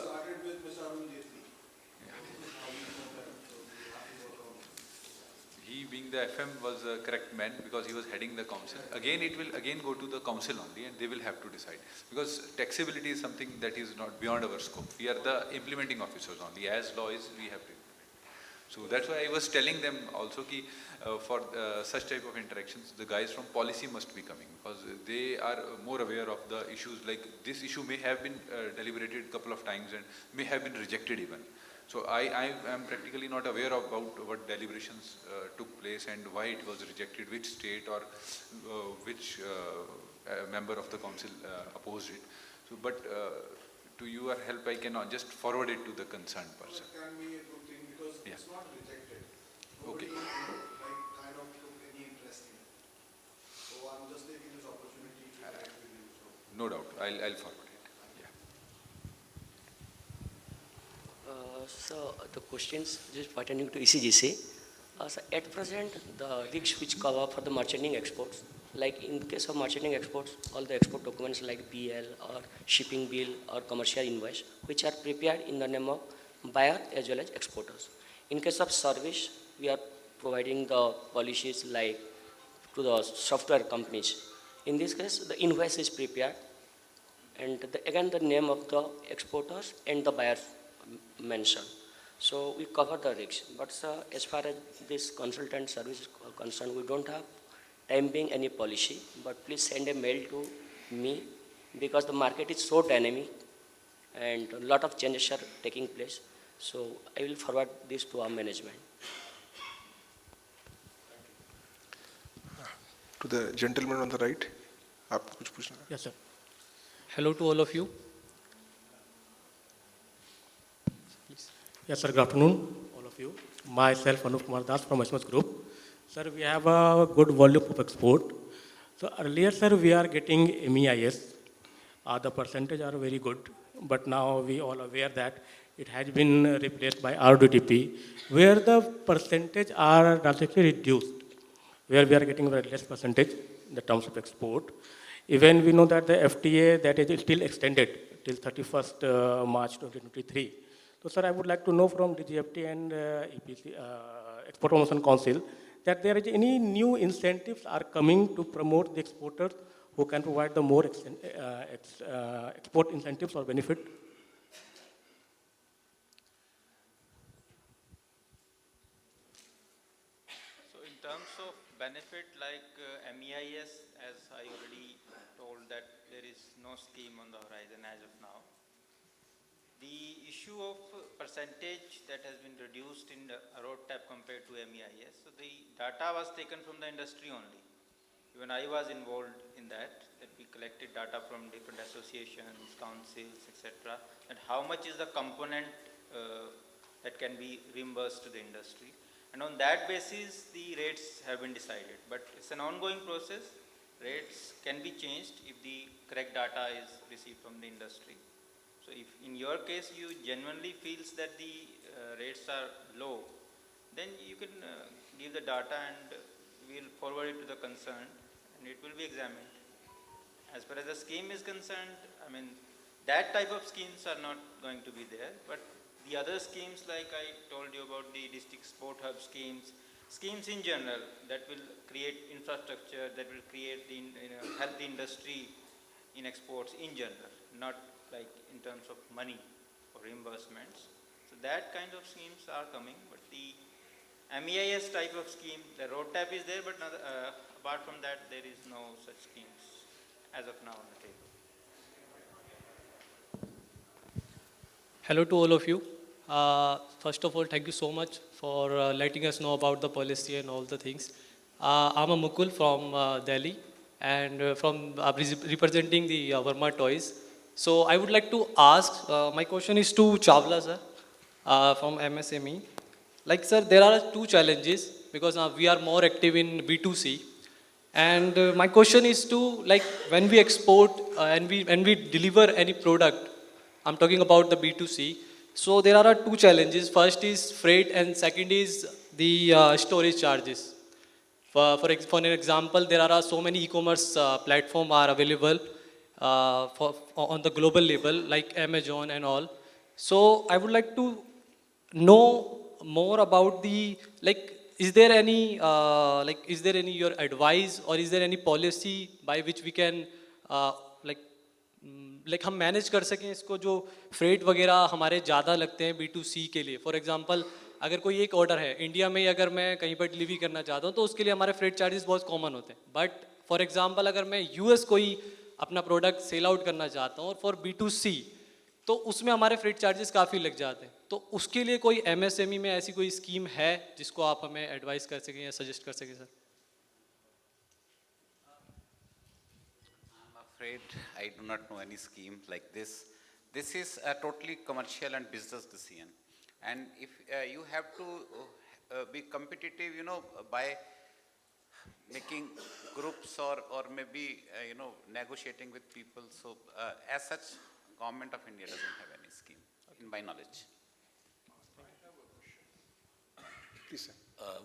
He being the FM was the correct man because he was heading the council. Again, it will again go to the council only and they will have to decide. Because taxability is something that is not beyond our scope. We are the implementing officers only. As law is, we have to implement. So that's why I was telling them also ki, for such type of interactions, the guys from policy must be coming because they are more aware of the issues. Like this issue may have been deliberated a couple of times and may have been rejected even. So I am practically not aware about what deliberations took place and why it was rejected, which state or which member of the council opposed it. So, but to your help, I cannot just forward it to the concerned person. It can be a good thing because it's not rejected. Okay. Kind of took any interest in it. So I'm just taking this opportunity to connect with you. So. No doubt, I'll forward it. So the questions just pertaining to ECGC. So at present, the risks which cover for the merchanting exports, like in case of merchanting exports, all the export documents like PL or shipping bill or commercial invoice, which are prepared in the name of buyer as well as exporters. In case of service, we are providing the policies like to the software companies. In this case, the invoice is prepared and again the name of the exporters and the buyers mentioned. So we cover the risks. But as far as this consultant service is concerned, we don't have time being any policy, but please send a mail to me because the market is so dynamic and a lot of changes are taking place. So I will forward this to our management. To the gentleman on the right, आपको कुछ पूछना है? Yes, sir. Hello to all of you. Yes, sir. Good afternoon, all of you. Myself, Anup Kumar Das from MSMEs Group. Sir, we have a good volume of export. So earlier, sir, we are getting MEIS. The percentage are very good, but now we all aware that it has been replaced by RDTP, where the percentage are drastically reduced. where we are getting very less percentage in the terms of export. Even we know that the FTA that is still extended till 31st March 2023. So, sir, I would like to know from DGFT and EPC, Export Promotion Council, that there is any new incentives are coming to promote the exporters who can provide the more export incentives or benefit. So in terms of benefit like MEIS, as I already told that there is no scheme on the horizon as of now. The issue of percentage that has been reduced in the road tab compared to MEIS, so the data was taken from the industry only. Even I was involved in that we collected data from different associations, councils, etc. And how much is the component that can be reimbursed to the industry. And on that basis, the rates have been decided. But it's an ongoing process. Rates can be changed if the correct data is received from the industry. So if in your case you genuinely feels that the rates are low, then you can give the data and we'll forward it to the concerned and it will be examined. As far as the scheme is concerned, I mean, that type of schemes are not going to be there, but the other schemes like I told you about the district sport hub schemes, schemes in general that will create infrastructure, that will create the, help the industry in exports in general, not like in terms of money or reimbursements. So that kind of schemes are coming, but the MEIS type of scheme, the road tap is there, but not, apart from that, there is no such schemes as of now on the table. Hello to all of you. First of all, thank you so much for letting us know about the policy and all the things. I'm a Mukul from Delhi and from representing the Verma Toys. So I would like to ask, my question is to Chawla sir from MSME. Like sir, there are two challenges because we are more active in B2C. And my question is to like when we export and when we deliver any product, I'm talking about the B2C. So there are two challenges. First is freight and second is the storage charges. For an example, there are so many e-commerce platforms are available on the global level like Amazon and all. So I would like to know more about the like is there any your advice or is there any policy by which we can like हम manage कर सकें इसको जो freight वगैरह हमारे ज़्यादा लगते हैं B2C के लिए फॉर एग्जांपल अगर कोई एक ऑर्डर है इंडिया में अगर मैं कहीं पर डिलीवरी करना चाहता हूँ तो उसके लिए हमारे फ्रेट चार्जेस बहुत कॉमन होते हैं बट फॉर एग्जांपल अगर मैं यूएस कोई अपना प्रोडक्ट सेल आउट करना चाहता हूँ और फॉर B2C तो उसमें हमारे फ्रेट चार्जेस काफ़ी लग जाते हैं तो उसके लिए कोई MSME में ऐसी कोई स्कीम है जिसको आप हमें एडवाइस कर सकें या सजेस्ट कर सकें sir Afraid I do not know any scheme like this. This is a totally commercial and business decision. And if you have to be competitive, by making groups or maybe, negotiating with people. So as such, Government of India doesn't have any scheme, in my knowledge. Please, sir.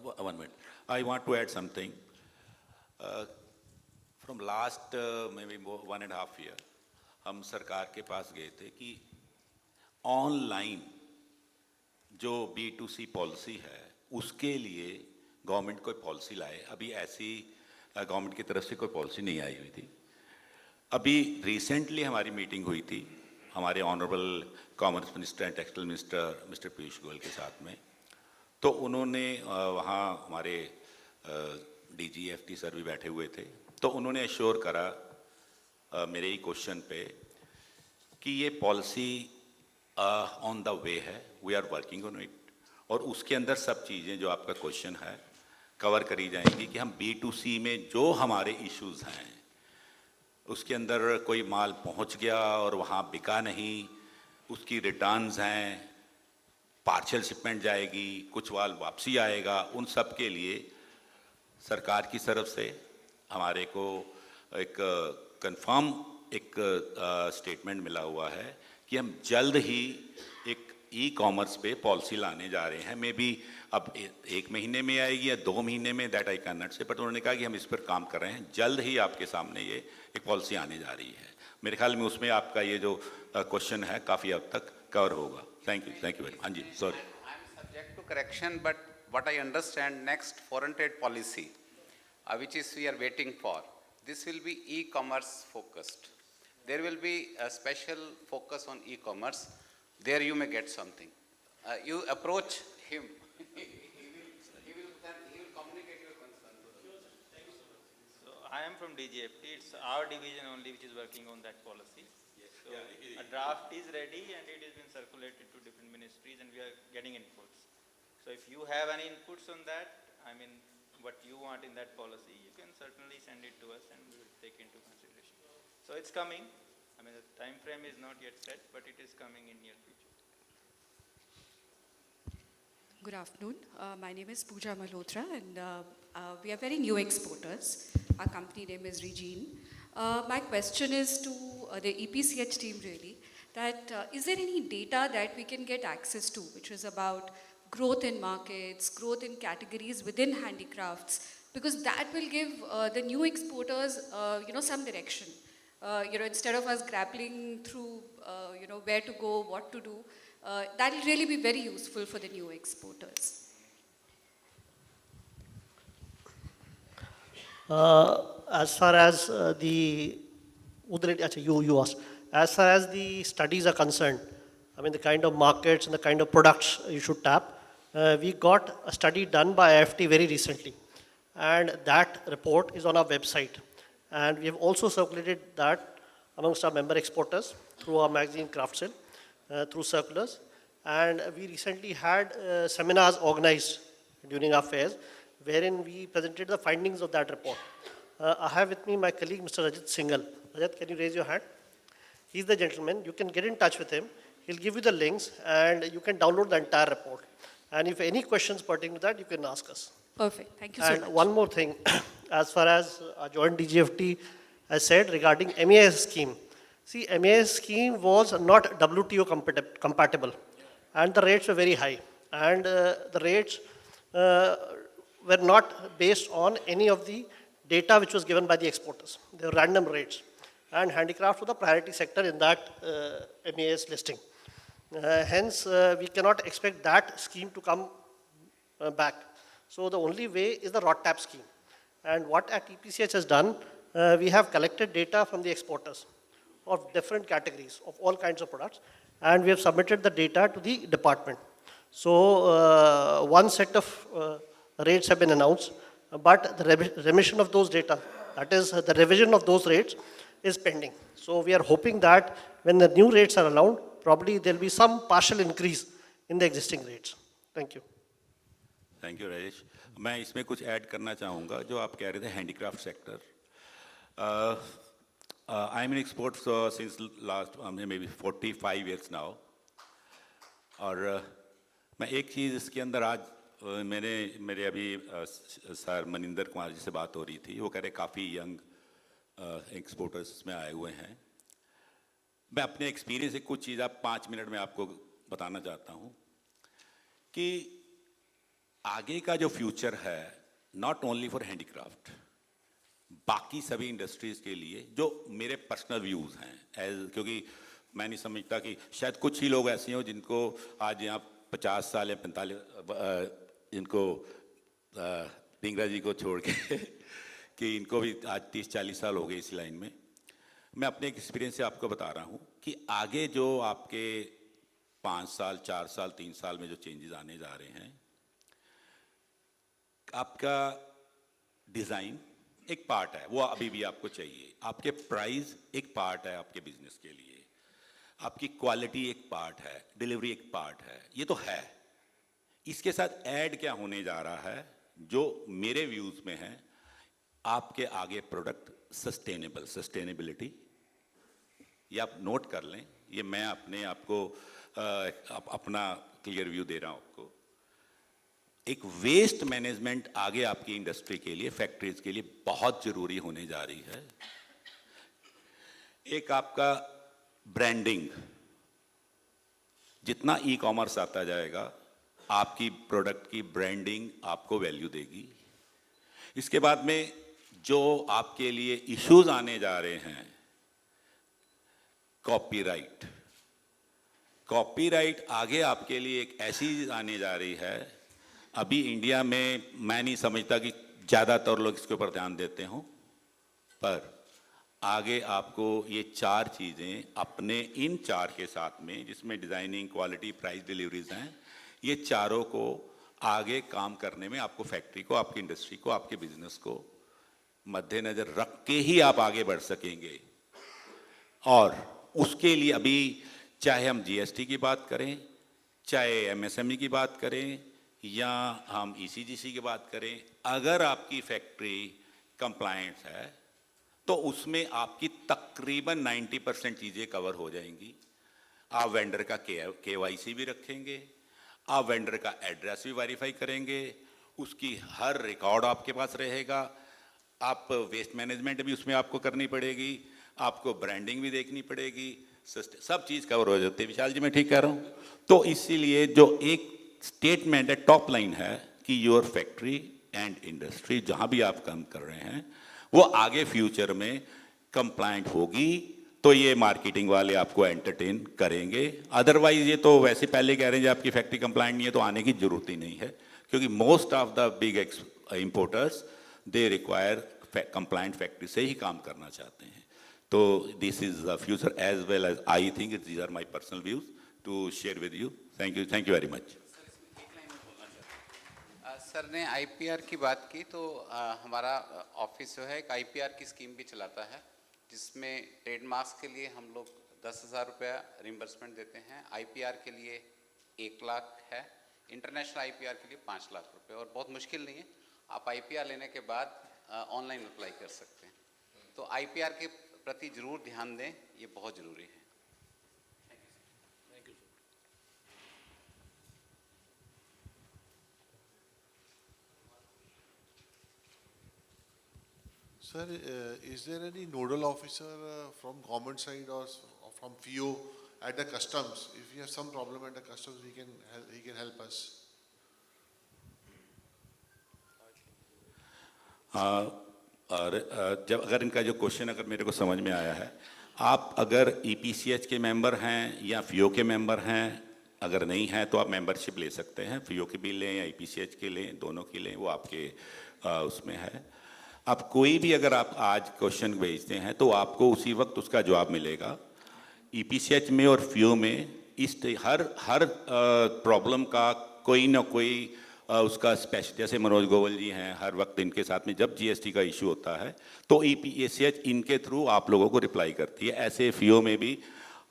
1 minute. I want to add something. From last maybe 1.5 year, हम सरकार के पास गए थे कि online जो B2C policy है उसके लिए गवर्नमेंट कोई पॉलिसी लाए अभी ऐसी गवर्नमेंट की तरफ से कोई पॉलिसी नहीं आई हुई थी अभी रिसेंटली हमारी मीटिंग हुई थी हमारे honourable commerce minister and textile minister mister Piyush Goyal के साथ में तो उन्होंने वहाँ हमारे DGFT सर भी बैठे हुए थे तो उन्होंने एश्योर करा मेरे ही क्वेश्चन पे कि ये पॉलिसी ऑन द वे है we are working on it और उसके अंदर सब चीज़ें जो आपका क्वेश्चन है कवर करी जाएंगी कि हम B2C में जो हमारे इश्यूज़ हैं उसके अंदर कोई माल पहुंच गया और वहाँ बिका नहीं उसकी रिटर्न्स हैं पार्शियल शिपमेंट जाएगी कुछ माल वापसी आएगा उन सब के लिए सरकार की तरफ से हमारे को एक कंफर्म एक स्टेटमेंट मिला हुआ है कि हम जल्द ही एक ई कॉमर्स पे पॉलिसी लाने जा रहे हैं। मे बी अब 1 महीने में आएगी या 2 महीने में, दैट आई कैन नॉट से, बट उन्होंने कहा कि हम इस पर काम कर रहे हैं, जल्द ही आपके सामने ये एक पॉलिसी आने जा रही है। मेरे ख्याल में उसमें आपका ये जो क्वेश्चन है काफ़ी हद तक कवर होगा। Thank you very much. हाँ जी, sorry. Subject to correction, but what I understand, next foreign trade policy, which is we are waiting for, this will be e-commerce focused. There will be a special focus on e-commerce. There you may get something. You approach him. he will communicate your concern. So I am from DGFT. It's our division only which is working on that policy. So a draft is ready and it has been circulated to different ministries and we are getting inputs. So if you have any inputs on that, I mean what you want in that policy, you can certainly send it to us and we will take into consideration. So it's coming. I mean the time frame is not yet set, but it is coming in near future. Good afternoon. My name is Pooja Malhotra and we are very new exporters. Our company name is Regine. My question is to the EPCH team really, that is there any data that we can get access to which is about growth in markets, growth in categories within handicrafts, because that will give the new exporters some direction. Instead of us grappling through where to go, what to do, that will really be very useful for the new exporters. As far as you asked, as far as the studies are concerned, I mean the kind of markets and the kind of products you should tap, we got a study done by IFT very recently, and that report is on our website, and we have also circulated that amongst our member exporters through our magazine Craftsale, through circulars, and we recently had seminars organized during our fairs wherein we presented the findings of that report. I have with me my colleague Mr. Rajat Singhal. Rajat, can you raise your hand? He's the gentleman. You can get in touch with him. He'll give you the links and you can download the entire report. And if any questions pertaining to that, you can ask us. Perfect. Thank you so much. And one more thing, as far as our joint DGFT has said regarding MES scheme. See, MES scheme was not WTO compatible and the rates were very high. And the rates were not based on any of the data which was given by the exporters. They were random rates. And handicraft was the priority sector in that MES listing. Hence, we cannot expect that scheme to come back. So the only way is the ROTTAP scheme. And what EPCH has done, we have collected data from the exporters of different categories of all kinds of products, and we have submitted the data to the department. So one set of rates have been announced, but the remission of those data, that is the revision of those rates, is pending. So we are hoping that when the new rates are allowed, probably there will be some partial increase in the existing rates. Thank you. Thank you Rajesh. मैं इसमें कुछ add करना चाहूँगा जो आप कह रहे थे handicraft sector. I am in export since last may be 45 years now. और मैं एक चीज़ इसके अंदर आज मेरे अभी सर मनिंदर कुमार जी से बात हो रही थी, वो कह रहे काफ़ी यंग एक्सपोर्टर्स में आए हुए हैं। मैं अपने एक्सपीरियंस से कुछ चीज़ आप 5 मिनट में आपको बताना चाहता हूँ कि आगे का जो फ्यूचर है नॉट ओनली फॉर हैंडीक्राफ्ट, बाकी सभी इंडस्ट्रीज़ के लिए, जो मेरे पर्सनल व्यूज़ हैं, क्योंकि मैं नहीं समझता कि शायद कुछ ही लोग ऐसे हों जिनको आज यहाँ 50 साल या 45 इनको ढींगरा जी को छोड़ के कि इनको भी आज 30-40 साल हो गए इस लाइन में। मैं अपने एक्सपीरियंस से आपको बता रहा हूँ कि आगे जो आपके 5 साल, 4 साल, 3 साल में जो चेंजेस आने जा रहे हैं, आपका डिज़ाइन एक पार्ट है, वो अभी भी आपको चाहिए। आपके प्राइस एक पार्ट है आपके बिजनेस के लिए, आपकी क्वालिटी एक पार्ट है, डिलीवरी एक पार्ट है, ये तो है। इसके साथ ऐड क्या होने जा रहा है जो मेरे व्यूज़ में है, आपके आगे प्रोडक्ट सस्टेनेबिलिटी, ये आप नोट कर लें, ये मैं अपने आपको अपना क्लियर व्यू दे रहा हूँ आपको। एक वेस्ट मैनेजमेंट आगे आपकी इंडस्ट्री के लिए, फैक्ट्रीज के लिए बहुत ज़रूरी होने जा रही है। एक आपका ब्रांडिंग, जितना ई कॉमर्स आता जाएगा, आपकी प्रोडक्ट की ब्रांडिंग आपको वैल्यू देगी। इसके बाद में जो आपके लिए इश्यूज आने जा रहे हैं, कॉपीराइट, कॉपीराइट आगे आपके लिए एक ऐसी चीज आने जा रही है, अभी इंडिया में मैं नहीं समझता कि ज़्यादातर लोग इसके ऊपर ध्यान देते हों, पर आगे आपको ये 4 चीज़ें अपने इन 4 के साथ में, जिसमें डिज़ाइनिंग, क्वालिटी, प्राइस, डिलीवरीज हैं, ये चारों को आगे काम करने में आपको फैक्ट्री को, आपकी इंडस्ट्री को, आपके बिजनेस को मद्देनजर रख के ही आप आगे बढ़ सकेंगे। और उसके लिए अभी चाहे हम जीएसटी की बात करें, चाहे एमएसएमई की बात करें, या हम ईसीजीसी की बात करें, अगर आपकी फैक्ट्री कंप्लायंट है तो उसमें आपकी तकरीबन 90% चीज़ें कवर हो जाएंगी। आप वेंडर का केवाईसी भी रखेंगे, आप वेंडर का एड्रेस भी वेरीफाई करेंगे, उसकी हर रिकॉर्ड आपके पास रहेगा, आप वेस्ट मैनेजमेंट भी उसमें आपको करनी पड़ेगी, आपको ब्रांडिंग भी देखनी पड़ेगी, सब चीज़ कवर हो जाती है। विशाल जी, मैं ठीक कह रहा हूँ? तो इसीलिए जो एक स्टेटमेंट है, टॉप लाइन है कि योर फैक्ट्री एंड इंडस्ट्री, जहाँ भी आप काम कर रहे हैं, वो आगे फ्यूचर में कंप्लायंट होगी, तो ये मार्केटिंग वाले आपको एंटरटेन करेंगे। अदरवाइज ये तो वैसे पहले कह रहे हैं आपकी फैक्ट्री कंप्लायंट नहीं है तो आने की जरूरत ही नहीं है, क्योंकि most of the big importers they require compliant factory से ही काम करना चाहते हैं। तो this is the future as well as I think these are my personal views to share with you. Thank you very much. Sir ने IPR की बात की, तो हमारा ऑफिस जो है एक आईपीआर की स्कीम भी चलाता है, जिसमें ट्रेडमार्क्स के लिए हम लोग 10,000 रुपया रिम्बर्समेंट देते हैं, आईपीआर के लिए 1 लाख है, इंटरनेशनल आईपीआर के लिए 5 लाख रुपए। और बहुत मुश्किल नहीं है, आप आईपीआर लेने के बाद ऑनलाइन अप्लाई कर सकते हैं। तो आईपीआर के प्रति जरूर ध्यान दें, ये बहुत ज़रूरी है। Sir, is there any nodal officer from government side or from FIO at the customs? If we have some problem at the customs, he can help us. और जब अगर इनका जो क्वेश्चन अगर मेरे को समझ में आया है, आप अगर ईपीसीएच के मेंबर हैं या फियो के मेंबर हैं, अगर नहीं हैं तो आप मेंबरशिप ले सकते हैं, फियो की भी लें या ईपीसीएच के लें, दोनों की लें, वो आपके उसमें है। अब कोई भी अगर आप आज क्वेश्चन भेजते हैं तो आपको उसी वक्त उसका जवाब मिलेगा। ईपीसीएच में और फियो में इस हर प्रॉब्लम का कोई ना कोई उसका स्पेशल, जैसे मनोज गोयल जी हैं, हर वक्त इनके साथ में जब जीएसटी का इशू होता है तो ईपीसीएच इनके थ्रू आप लोगों को रिप्लाई करती है। ऐसे फियो में भी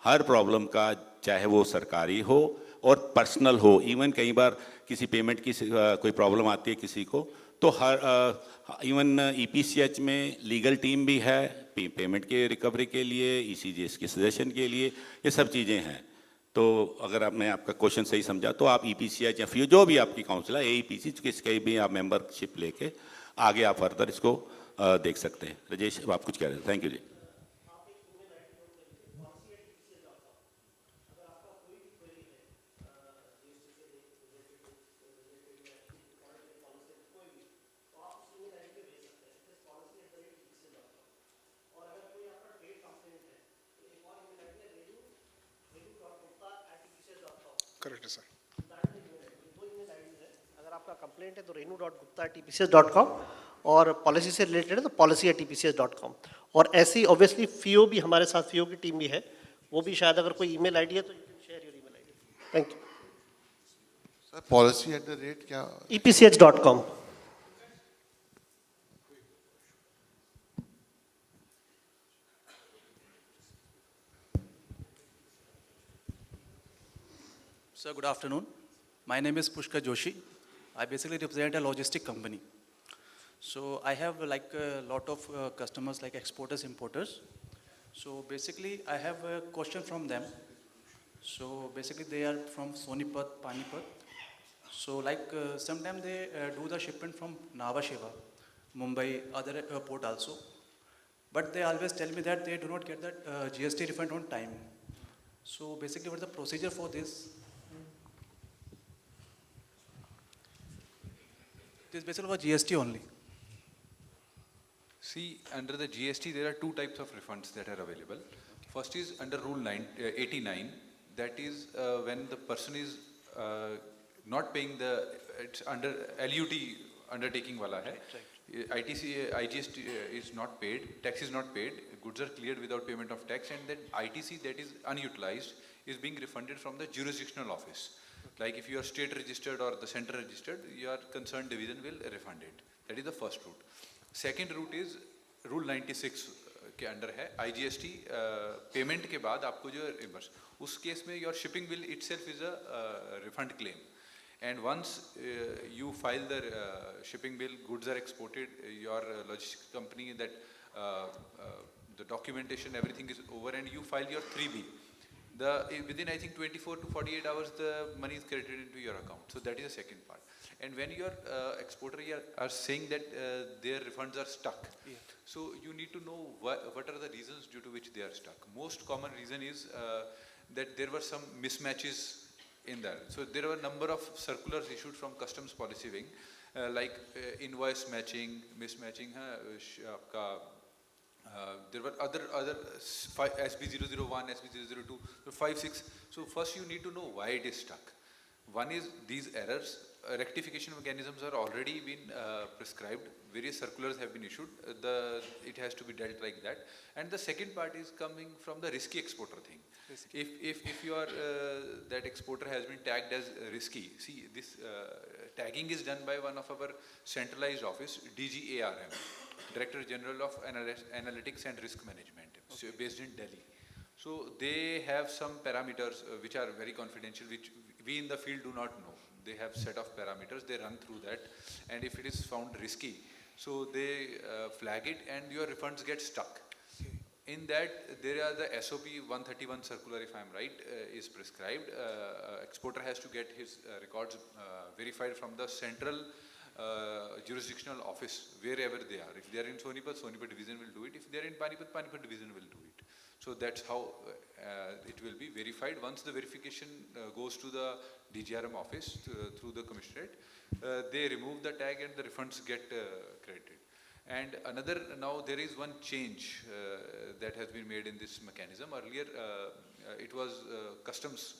हर प्रॉब्लम का, चाहे वो सरकारी हो और पर्सनल हो, इवन कई बार किसी पेमेंट की कोई प्रॉब्लम आती है किसी को, तो हर इवन ईपीसीएच में लीगल टीम भी है पेमेंट के रिकवरी के लिए, ईसीजीएस के सजेशन के लिए, ये सब चीज़ें हैं। तो अगर मैं आपका क्वेश्चन सही समझा तो आप ईपीसीएच या फिर जो भी आपकी काउंसिल है, एईपीसी किसके भी आप मेंबरशिप लेके आगे आप फर्दर इसको देख सकते हैं। राजेश, आप कुछ कह रहे हैं? थैंक यू जी। करेक्ट है सर। अगर आपका कंप्लेंट है तो renu.gupta@tpcs.com, और पॉलिसी से रिलेटेड है तो policy@tpcs.com। और ऐसी ऑब्वियसली फियो भी, हमारे साथ फियो की टीम भी है, वो भी शायद अगर कोई ईमेल आईडी है तो you can share your email ID. Thank you sir, policy@ क्या? epch.com। Sir, good afternoon. My name is Pushkar Joshi. I basically represent a logistic company. So I have like a lot of customers like exporters, importers. So basically I have a question from them. So basically they are from Sonipat, Panipat. So like sometimes they do the shipment from Nhava Sheva, Mumbai, other port also. But they always tell me that they do not get that GST refund on time. So basically what's the procedure for this? It is basically for GST only. See, under the GST, there are two types of refunds that are available. First is under Rule 89, that is when the person is not paying the, it's under LUT undertaking wala hai. ITC, IGST is not paid, tax is not paid, goods are cleared without payment of tax, and that ITC that is unutilized is being refunded from the jurisdictional office. Like if you are state registered or the center registered, your concerned division will refund it. That is the first route. Second route is Rule 96 के under है IGST payment के बाद आपको जो reverse उस case में your shipping bill itself is a refund claim. And once you file the shipping bill, goods are exported, your logistics company that the documentation, everything is over, and you file your 3B. Within I think 24 to 48 hours, the money is credited into your account. So that is the second part. And when your exporter are saying that their refunds are stuck, so you need to know what are the reasons due to which they are stuck. Most common reason is that there were some mismatches in there. So there were a number of circulars issued from customs policy wing, like invoice matching, mismatching, there were other SB001, SB002, so 5, 6. So first you need to know why it is stuck. One is these errors. Rectification mechanisms are already been prescribed. Various circulars have been issued. It has to be dealt like that. And the second part is coming from the risky exporter thing. If your that exporter has been tagged as risky, see this tagging is done by one of our centralized office, DGARM, Director General of Analytics and Risk Management, so based in Delhi. So they have some parameters which are very confidential, which we in the field do not know. They have set of parameters, they run through that, and if it is found risky, so they flag it and your refunds get stuck. In that, there are the SOP 131 circular, if I am right, is prescribed. Exporter has to get his records verified from the central jurisdictional office, wherever they are. If they are in Sonipat, Sonipat division will do it. If they are in Panipat, Panipat division will do it. So that's how it will be verified. Once the verification goes to the DGRM office through the commissionerate, they remove the tag and the refunds get credited. And another, now there is one change that has been made in this mechanism. Earlier, it was customs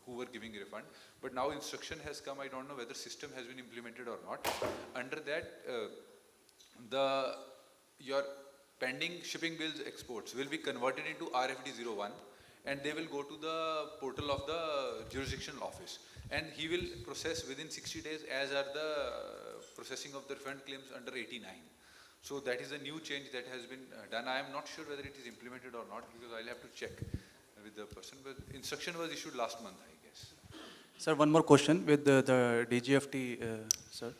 who were giving refund, but now instruction has come. I don't know whether system has been implemented or not. Under that, your pending shipping bills exports will be converted into RFD01, and they will go to the portal of the jurisdictional office, and he will process within 60 days, as are the processing of the refund claims under 89. So that is a new change that has been done. I am not sure whether it is implemented or not, because I'll have to check with the person, but instruction was issued last month, I guess. Sir, one more question with the DGFT, sir.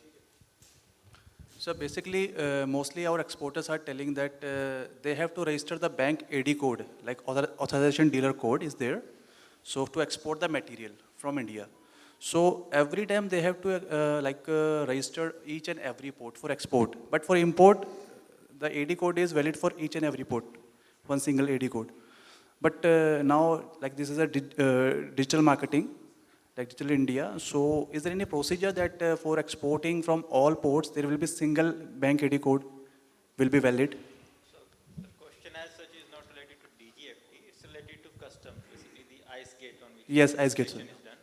So basically, mostly our exporters are telling that they have to register the bank AD code, like authorization dealer code is there. So to export the material from India. So every time they have to register each and every port for export. But for import, the AD code is valid for each and every port, one single AD code. But now, like this is a digital marketing, like Digital India. So is there any procedure that for exporting from all ports, there will be single bank AD code will be valid? So the question as such is not related to DGFT, it's related to customs, basically the ICE gate on which Yes, ICE gate, sir. is done.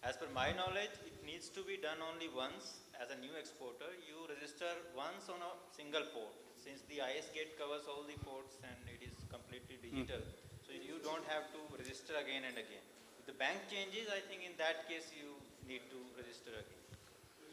As per my knowledge, it needs to be done only once. As a new exporter, you register once on a single port. Since the IS gate covers all the ports and it is completely digital, so you don't have to register again and again. If the bank changes, I think in that case you need to register again.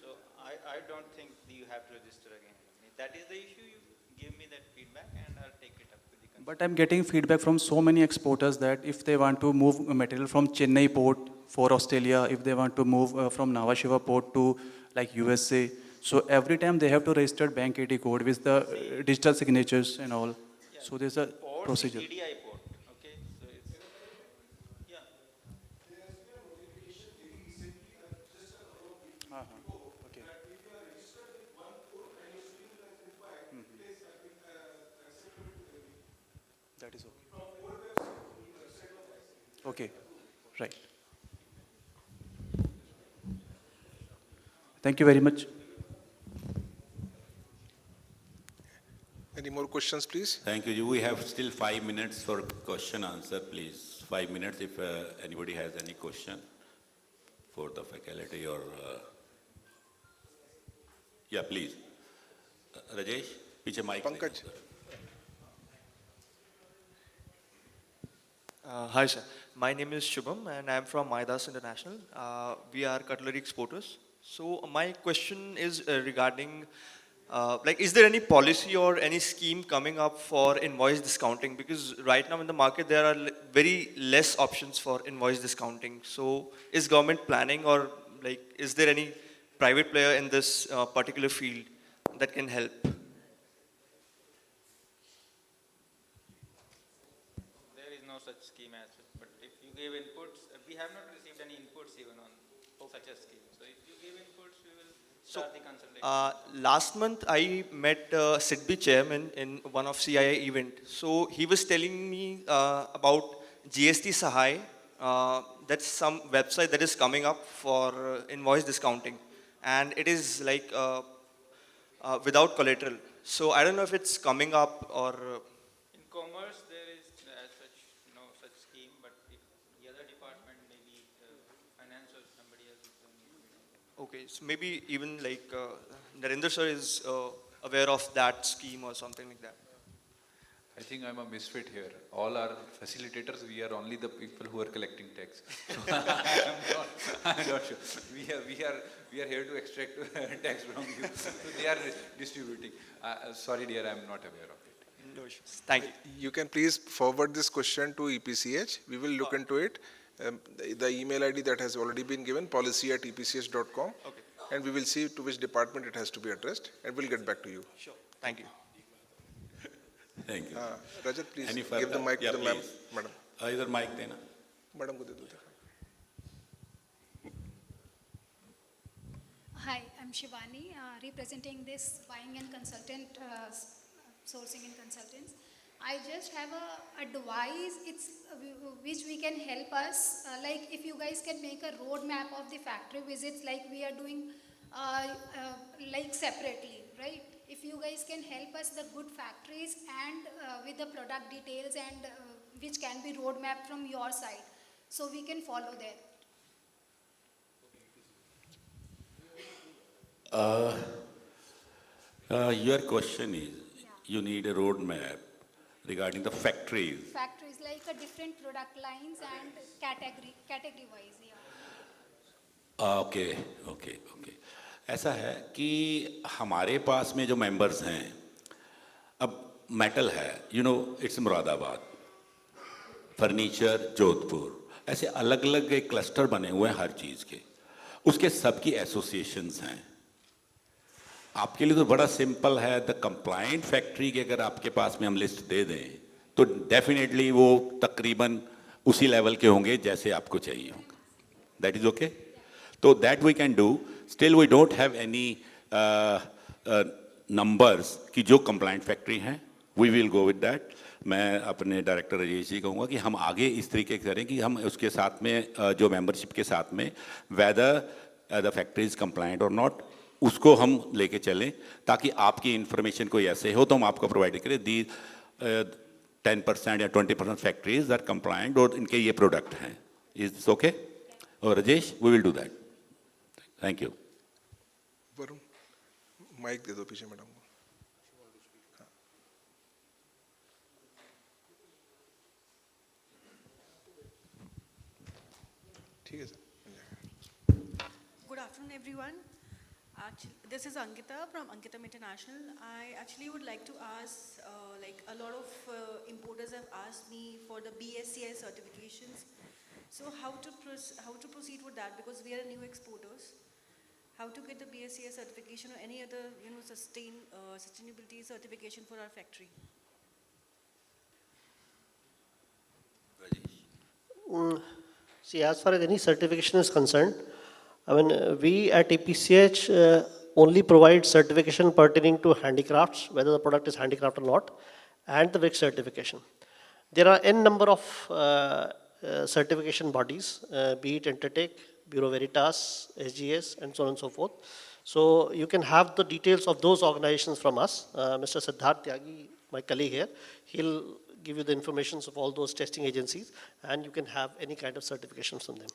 So I don't think you have to register again. If that is the issue, you give me that feedback and I'll take it up with the concern. But I'm getting feedback from so many exporters that if they want to move material from Chennai port for Australia, if they want to move from Nhava Sheva port to like USA, so every time they have to register bank AD code with the digital signatures and all. Yeah, So there's a port procedure. is EDI port, okay? So it's, yeah. Okay. That is okay. Okay, right. Thank you very much. Any more questions, please? Thank you. We have still 5 minutes for question answer, please. 5 minutes if anybody has any question for the faculty or... yeah, please. Rajesh, piche mic. Pankaj. Hi sir, my name is Shubham and I'm from Maidas International. We are cutlery exporters. So my question is regarding, is there any policy or any scheme coming up for invoice discounting? Because right now in the market there are very less options for invoice discounting. So is government planning or is there any private player in this particular field that can help? There is no such scheme as such, but if you give inputs, we have not received any inputs even on such a scheme. So if you give inputs, we will start the consultation. Last month I met SIDBI chairman in one of CIA event. So he was telling me about GST Sahay. That's some website that is coming up for invoice discounting, and it is without collateral. So I don't know if it's coming up or. In commerce, there is as such no such scheme, but if the other department, maybe finance or somebody else. Okay, so maybe even Narendra sir is aware of that scheme or something like that. I think I'm a misfit here. All our facilitators, we are only the people who are collecting tax. I'm not sure. We are here to extract tax from you. So they are distributing. Sorry dear, I'm not aware of it. No issues. Thank you. You can please forward this question to EPCH. We will look into it. The email ID that has already been given, policy@epch.com. Okay. And we will see to which department it has to be addressed, and we'll get back to you. Sure. Thank you. Thank you. Rajat, please Any give the mic yeah, to the ma'am. please. Madam. Either mic dena. Madam ko de do. Hi, I'm Shivani, representing this buying and sourcing and consultants. I just have a advice which we can help us. Like if you guys can make a roadmap of the factory visits, like we are doing separately, right? If you guys can help us the good factories and with the product details and which can be roadmap from your side, so we can follow there. Your question is, you need a roadmap regarding the factories. Factories like a different product lines and category wise, yeah. Okay ऐसा है कि हमारे पास में जो members हैं, अब metal है, it's Moradabad, furniture Jodhpur, ऐसे अलग अलग एक क्लस्टर बने हुए हैं हर चीज़ के, उसके सबकी एसोसिएशंस हैं. आपके लिए तो बड़ा सिंपल है, द कंप्लायंट फैक्ट्री की अगर आपके पास में हम लिस्ट दे दें तो डेफिनेटली वो तकरीबन उसी लेवल के होंगे जैसे आपको चाहिए होगा. That is okay. तो that we can do. Still we don't have any numbers कि जो कंप्लायंट फैक्ट्री हैं. We will go with that. मैं अपने डायरेक्टर राजेश जी कहूँगा कि हम आगे इस तरीके करें कि हम उसके साथ में जो मेंबरशिप के साथ में whether the factory is compliant और नॉट, उसको हम लेके चलें ताकि आपकी इन्फॉर्मेशन कोई ऐसे हो तो हम आपको प्रोवाइड करें. दी 10% या 20% फैक्ट्रीज आर कंप्लायंट और इनके ये प्रोडक्ट हैं. Is this okay? और Rajesh, we will do that. Thank you. Varun, mike दे दो पीछे मैडम को. ठीक है sir. Good afternoon, everyone. This is Ankita from Ankitam International. I actually would like to ask, a lot of importers have asked me for the BSCI certifications. So how to proceed with that, because we are new exporters. How to get the BSCI certification or any other, sustainability certification for our factory? See, as far as any certification is concerned, we at EPCH only provide certification pertaining to handicrafts, whether the product is handicraft or not, and the WIC certification. There are n number of certification bodies, be it Intertech, Bureau Veritas, SGS, and so on and so forth. So you can have the details of those organizations from us. Mr. Siddharth Tyagi, my colleague here, he'll give you the information of all those testing agencies, and you can have any kind of certifications from them.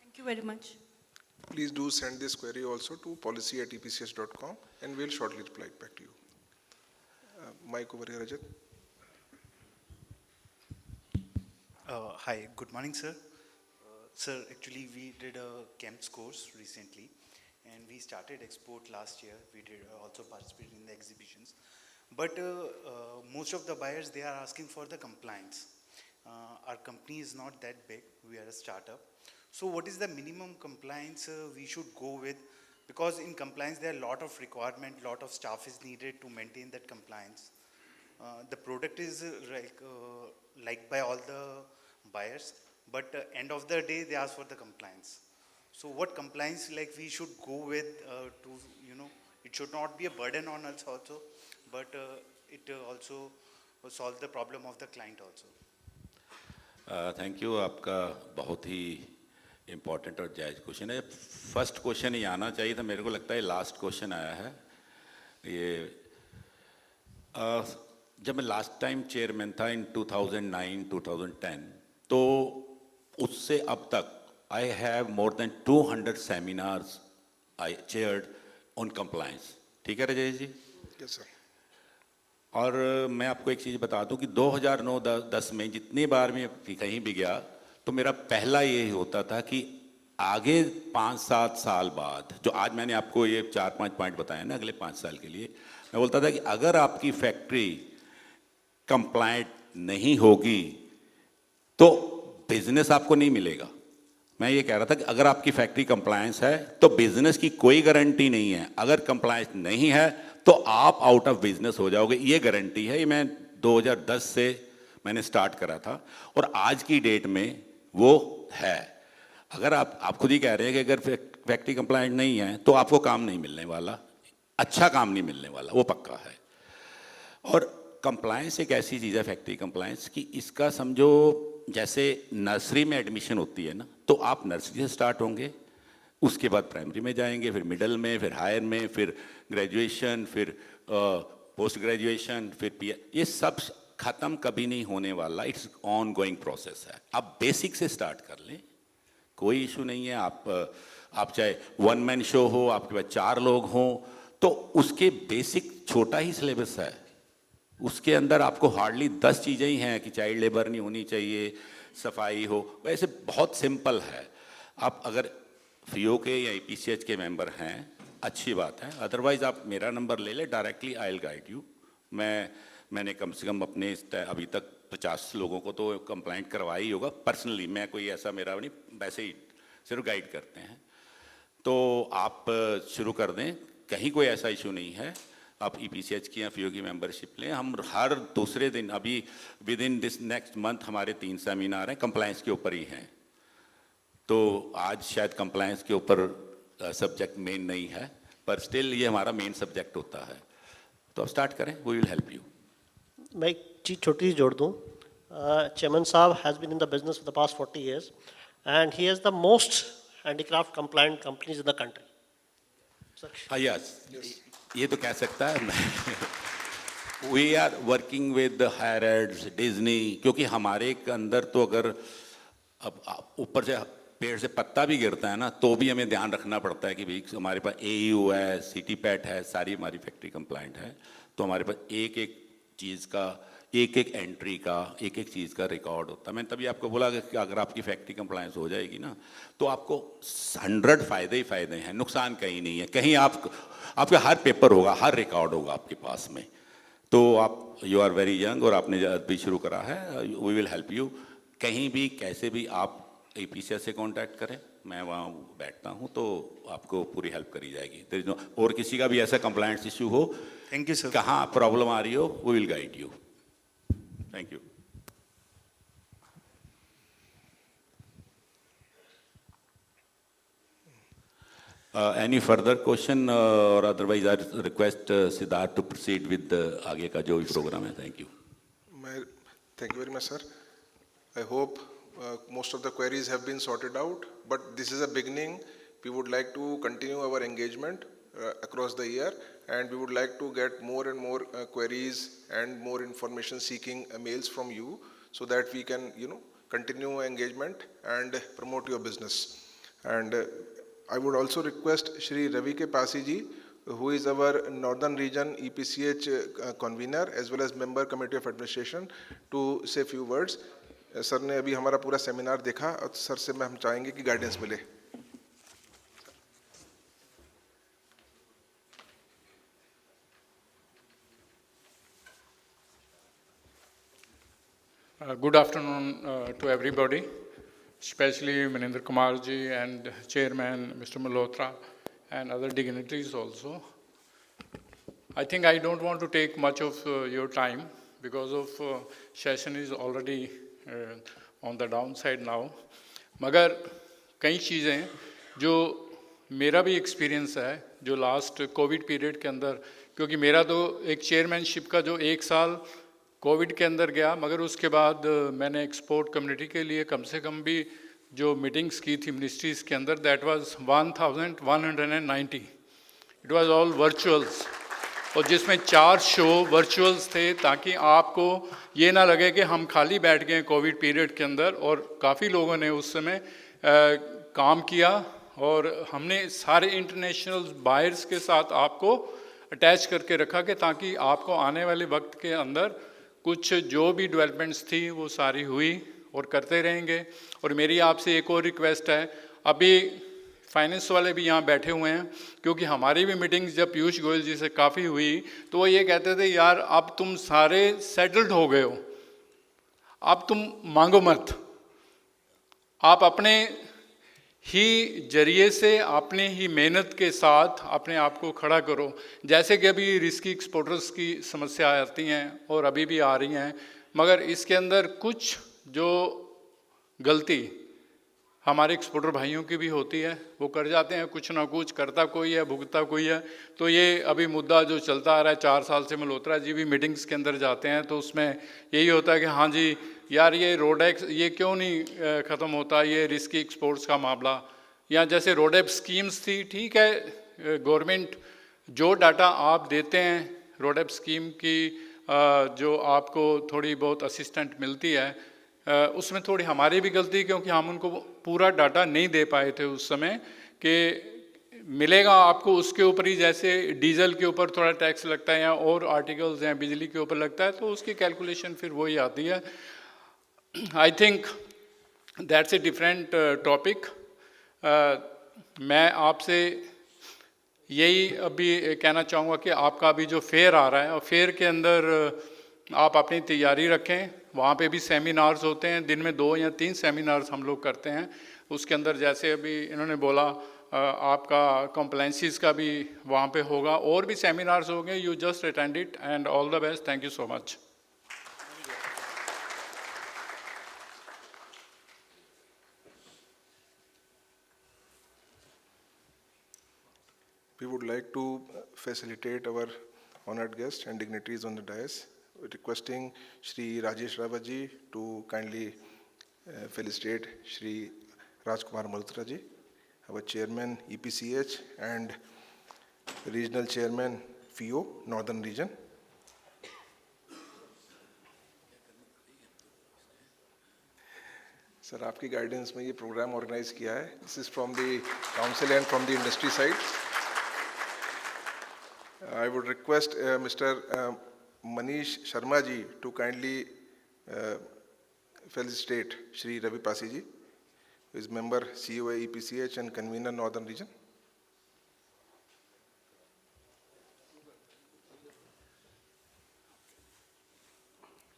Thank you very much. Please do send this query also to policy@epch.com and we'll shortly reply back to you. Mike over here, Rajat. Hi, good morning, sir. Sir, actually, we did a CAMPS course recently, and we started export last year. We did also participate in the exhibitions. But most of the buyers, they are asking for the compliance. Our company is not that big. We are a startup. So what is the minimum compliance we should go with? Because in compliance, there are a lot of requirement, lot of staff is needed to maintain that compliance. The product is liked by all the buyers, but end of the day, they ask for the compliance. So what compliance like we should go with to, it should not be a burden on us also, but it also solve the problem of the client also. Thank you आपका बहुत ही important और जायज़ question है first question ही आना चाहिए था मेरे को लगता है लास्ट क्वेश्चन आया है ये जब मैं लास्ट टाइम चेयरमैन था इन 2009-2010 तो उससे अब तक I have more than 200 seminars I chaired on compliance ठीक है राजेश जी यस सर और मैं आपको एक चीज़ बता दूं कि 2009-10 में जितनी बार मैं कहीं भी गया तो मेरा पहला यही होता था कि आगे 5-7 साल बाद जो आज मैंने आपको ये 4-5 पॉइंट बताए ना अगले 5 साल के लिए मैं बोलता था कि अगर आपकी फैक्ट्री कंप्लायंट नहीं होगी तो बिजनेस आपको नहीं मिलेगा मैं ये कह रहा था कि अगर आपकी फैक्ट्री कंप्लायंस है तो बिजनेस की कोई गारंटी नहीं है अगर कंप्लायंस नहीं है तो आप आउट ऑफ बिजनेस हो जाओगे ये गारंटी है ये मैं 2010 से मैंने स्टार्ट करा था और आज की डेट में वो है अगर आप खुद ही कह रहे हैं कि अगर फैक्ट्री कंप्लायंट नहीं है तो आपको काम नहीं मिलने वाला अच्छा काम नहीं मिलने वाला वो पक्का है और कंप्लायंस एक ऐसी चीज़ है फैक्ट्री कंप्लायंस कि इसका समझो जैसे नर्सरी में एडमिशन होती है ना तो आप नर्सरी से स्टार्ट होंगे उसके बाद प्राइमरी में जाएंगे फिर मिडिल में फिर हायर में फिर ग्रेजुएशन फिर पोस्ट ग्रेजुएशन फिर पीएच ये सब ख़त्म कभी नहीं होने वाला इट्स ऑन गोइंग प्रोसेस है आप बेसिक से स्टार्ट कर लें कोई इशू नहीं है आप चाहे वन मैन शो हो आपके पास 4 लोग हों तो उसके बेसिक छोटा ही सिलेबस है उसके अंदर आपको हार्डली 10 चीज़ें ही हैं कि चाइल्ड लेबर नहीं होनी चाहिए सफाई हो वैसे बहुत सिंपल है आप अगर फीओ के या ईपीसीएच के मेंबर हैं अच्छी बात है अदरवाइज़ आप मेरा नंबर ले लें directly I will guide you मैंने कम से कम अपने अभी तक 50 लोगों को तो कंप्लाइंट करवाया ही होगा पर्सनली मैं कोई ऐसा मेरा नहीं वैसे ही सिर्फ गाइड करते हैं तो आप शुरू कर दें कहीं कोई ऐसा इशू नहीं है आप ईपीसीएच की या फीओ की मेंबरशिप लें हम हर दूसरे दिन अभी with in this next month हमारे 3 सेमिनार हैं कंप्लायंस के ऊपर ही हैं तो आज शायद कंप्लायंस के ऊपर सब्जेक्ट मेन नहीं है पर स्टिल ये हमारा मेन सब्जेक्ट होता है तो आप स्टार्ट करें वी विल हेल्प यू मैं एक चीज़ छोटी सी जोड़ दूँ चेयरमैन साहब has been in the business for the past 40 years and he has the most handicraft compliant companies in the country. yes. ये तो कह सकता है we are working with Harrods Disney क्योंकि हमारे अंदर तो अगर अब ऊपर से पेड़ से पत्ता भी गिरता है ना तो भी हमें ध्यान रखना पड़ता है कि भाई हमारे पास एयू है सिटी पैट है सारी हमारी फैक्ट्री कंप्लाइंट है तो हमारे पास एक एक चीज़ का एक एक एंट्री का एक एक चीज़ का रिकॉर्ड होता है मैंने तभी आपको बोला कि अगर आपकी फैक्ट्री कंप्लायंस हो जाएगी ना तो आपको 100 फ़ायदे ही फ़ायदे हैं नुकसान कहीं नहीं है कहीं आपका हर पेपर होगा हर रिकॉर्ड होगा आपके पास में तो आप यू आर वेरी यंग और आपने अभी शुरू करा है वी विल हेल्प यू कहीं भी कैसे भी आप ईपीसीएस से कांटेक्ट करें मैं वहाँ बैठता हूँ तो आपको पूरी हेल्प करी जाएगी और किसी का भी ऐसा कंप्लायंस इशू हो थैंक यू सर कहाँ प्रॉब्लम आ रही हो we will guide you thank you any further question or otherwise I request Siddharth to proceed with आगे का जो भी प्रोग्राम है thank you thank you very much sir I hope most of the queries have been sorted out but this is a beginning we would like to continue our engagement across the year, and we would like to get more and more queries and more information seeking mails from you, so that we can, continue engagement and promote your business. And I would also request Shri Ravi K. Pasi ji, who is our Northern Region EPCH convener as well as member Committee of Administration, to say few words. Sir ने अभी हमारा पूरा seminar देखा और sir से हम चाहेंगे कि गाइडेंस मिले. Good afternoon to everybody, especially Maninder Kumar ji and Chairman Mr. Malhotra and other dignitaries also. I think I don't want to take much of your time because of session is already on the downside now. मगर कई चीज़ें जो मेरा भी experience है जो last Covid period के अंदर, क्योंकि मेरा तो एक चेयरमैनशिप का जो 1 साल कोविड के अंदर गया, मगर उसके बाद मैंने एक्सपोर्ट कम्युनिटी के लिए कम से कम भी जो मीटिंग्स की थी मिनिस्ट्रीज़ के अंदर, that was 1190. It was all वर्चुअल्स, और जिसमें 4 शो वर्चुअल्स थे, ताकि आपको ये ना लगे कि हम खाली बैठ गए कोविड पीरियड के अंदर. और काफ़ी लोगों ने उस समय काम किया, और हमने सारे इंटरनेशनल बायर्स के साथ आपको अटैच करके रखा कि ताकि आपको आने वाले वक्त के अंदर कुछ जो भी डेवलपमेंट्स थी वो सारी हुई और करते रहेंगे. और मेरी आपसे एक और रिक्वेस्ट है, अभी फाइनेंस वाले भी यहाँ बैठे हुए हैं, क्योंकि हमारी भी मीटिंग्स जब पीयूष गोयल जी से काफ़ी हुई तो वो ये कहते थे, यार अब तुम सारे सेटल्ड हो गए हो, अब तुम मांगो मत, आप अपने ही जरिए से अपने ही मेहनत के साथ अपने आप को खड़ा करो. जैसे कि अभी रिस्की एक्सपोर्टर्स की समस्या आती हैं और अभी भी आ रही हैं, मगर इसके अंदर कुछ जो गलती हमारे एक्सपोर्टर भाइयों की भी होती है, वो कर जाते हैं, कुछ ना कुछ करता कोई है, भुगता कोई है. तो ये अभी मुद्दा जो चलता आ रहा है 4 साल से, मल्होत्रा जी भी मीटिंग्स के अंदर जाते हैं तो उसमें यही होता है कि हाँ जी यार ये रोडेक्स ये क्यों नहीं ख़त्म होता, ये रिस्की एक्सपोर्ट्स का मामला. या जैसे रोडेप स्कीम्स थी, ठीक है, गवर्नमेंट जो डाटा आप देते हैं रोडेप स्कीम की, जो आपको थोड़ी बहुत असिस्टेंट मिलती है, उसमें थोड़ी हमारी भी गलती, क्योंकि हम उनको पूरा डाटा नहीं दे पाए थे उस समय कि मिलेगा आपको उसके ऊपर ही. जैसे डीजल के ऊपर थोड़ा टैक्स लगता है या और आर्टिकल्स हैं बिजली के ऊपर लगता है, तो उसकी कैलकुलेशन फिर वही आती है. I think that's a different topic. मैं आपसे यही अभी कहना चाहूँगा कि आपका अभी जो फेयर आ रहा है, और फेयर के अंदर आप अपनी तैयारी रखें. वहाँ पे भी सेमिनार्स होते हैं, दिन में 2 या 3 सेमिनार्स हम लोग करते हैं. उसके अंदर जैसे अभी इन्होंने बोला आपका कंप्लायंसेस का भी वहाँ पे होगा, और भी सेमिनार्स होंगे. You just attend it and all the best. Thank you so much. We would like to facilitate our honored guests and dignitaries on the dais, requesting Shri Rajesh Rawat ji to kindly felicitate Shri Rajkumar Malhotra ji, our chairman EPCH and regional chairman FIO Northern Region. Sir, आपकी guidance में ये programme organise किया है. This is from the council and from the industry side. I would request Mr. Manish Sharma ji to kindly felicitate Shri Ravi Pasi ji, who is member COA EPCH and convener Northern Region.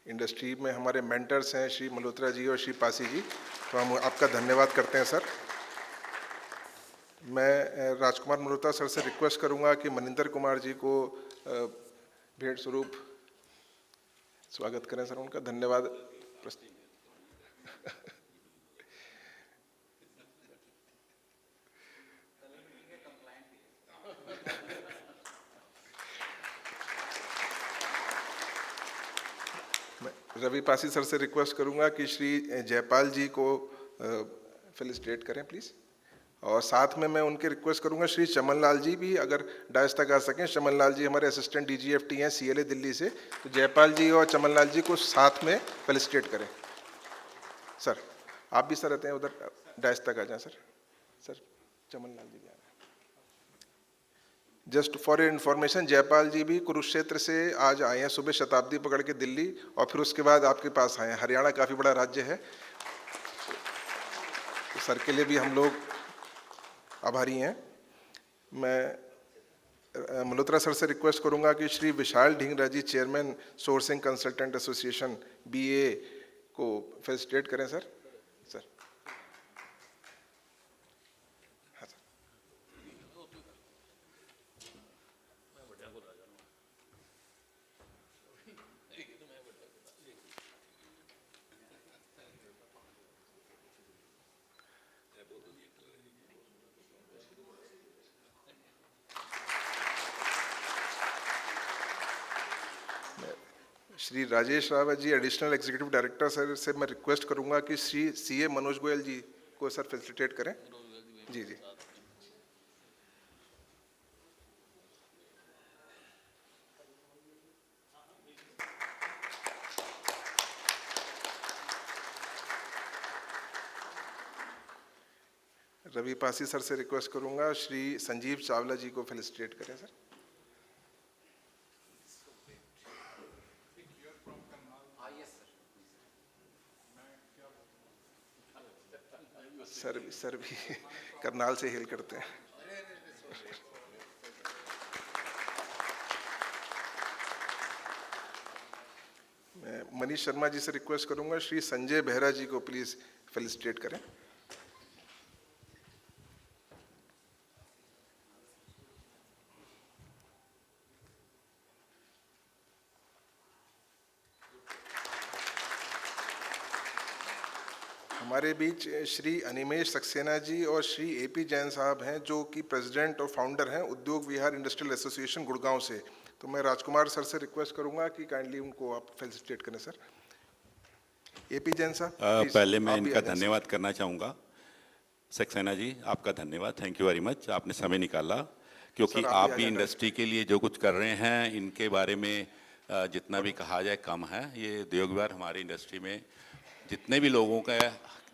Industry में हमारे mentors हैं श्री मल्होत्रा जी और श्री पासी जी, तो हम आपका धन्यवाद करते हैं सर. मैं राजकुमार मल्होत्रा सर से रिक्वेस्ट करूंगा कि मनिंदर कुमार जी को भेंट स्वरूप स्वागत करें सर. उनका धन्यवाद. रवि पासी सर से रिक्वेस्ट करूंगा कि श्री जयपाल जी को फेलिसिटेट करें प्लीज. और साथ में मैं उनके रिक्वेस्ट करूंगा श्री चमन लाल जी भी अगर डायस तक आ सकें। चमन लाल जी हमारे असिस्टेंट DGFT हैं CLA दिल्ली से, तो जयपाल जी और चमन लाल जी को साथ में फेलिसिटेट करें। सर आप भी सर रहते हैं उधर, डायस तक आ जाएं सर। सर चमन लाल जी भी आ रहे हैं। Just for your information, Jaipal ji भी कुरुक्षेत्र से आज आए हैं सुबह शताब्दी पकड़ के दिल्ली, और फिर उसके बाद आपके पास आए हैं। हरियाणा काफ़ी बड़ा राज्य है, तो सर के लिए भी हम लोग आभारी हैं। मैं मल्होत्रा सर से रिक्वेस्ट करूंगा कि Shri Vishal Dhingra ji, chairman sourcing consultant association BA को फेलिसिटेट करें सर। सर हाँ sir. Shri Rajesh Rawat ji, additional executive director sir से मैं रिक्वेस्ट करूंगा कि श्री CA मनोज गोयल जी को सर फेलिसिटेट करें। जी जी। रवि पासी सर से रिक्वेस्ट करूंगा श्री संजीव चावला जी को फेलिसिटेट करें सर। सर भी करनाल से हेल करते हैं। मैं मनीष शर्मा जी से रिक्वेस्ट करूंगा श्री संजय बेहरा जी को प्लीज फेलिसिटेट करें। हमारे बीच श्री अनिमेश सक्सेना जी और श्री AP जैन साहब हैं, जो कि प्रेसिडेंट और फाउंडर हैं उद्योग विहार इंडस्ट्रियल एसोसिएशन गुड़गांव से। तो मैं राजकुमार सर से रिक्वेस्ट करूंगा कि काइंडली उनको आप फेलिसिटेट करें सर। AP जैन साहब पहले मैं इनका धन्यवाद करना चाहूँगा। सक्सेना जी आपका धन्यवाद, थैंक यू वेरी मच, आपने समय निकाला, क्योंकि आप भी इंडस्ट्री के लिए जो कुछ कर रहे हैं इनके बारे में जितना भी कहा जाए कम है। ये उद्योग विहार हमारी इंडस्ट्री में जितने भी लोगों का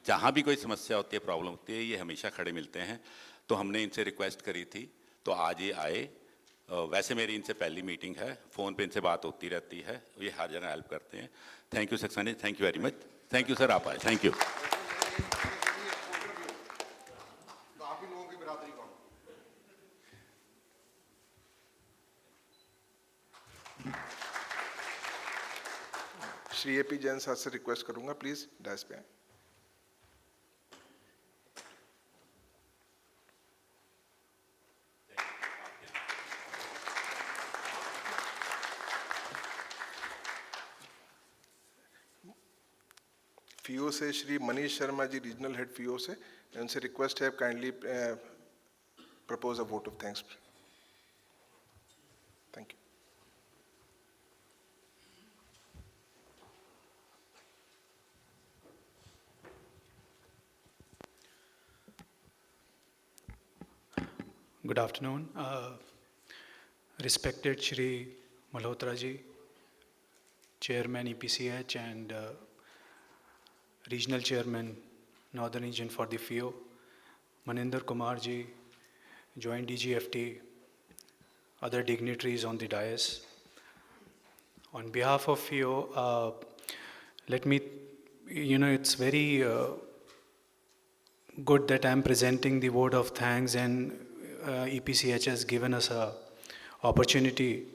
जहाँ भी कोई समस्या होती है, प्रॉब्लम होती है, ये हमेशा खड़े मिलते हैं। तो हमने इनसे रिक्वेस्ट करी थी, तो आज ये आए। वैसे मेरी इनसे पहली मीटिंग है, फ़ोन पे इनसे बात होती रहती है, ये हर जगह हेल्प करते हैं। Thank you Saxena ji, thank you very much. Thank you sir, आप आए, thank you. Shri AP Jain साहब से रिक्वेस्ट करूंगा प्लीज डायस पे आएं। FIO से Shri Manish Sharma ji, regional head FIO से, उनसे रिक्वेस्ट है kindly propose a vote of thanks. Thank you. Good afternoon. Respected Shri Malhotra ji, Chairman EPCH and Regional Chairman, Northern Region for the FIO, Maninder Kumar ji, Joint DGFT, other dignitaries on the dais. On behalf of FIO, let me, it's very good that I'm presenting the vote of thanks, and EPCH has given us a opportunity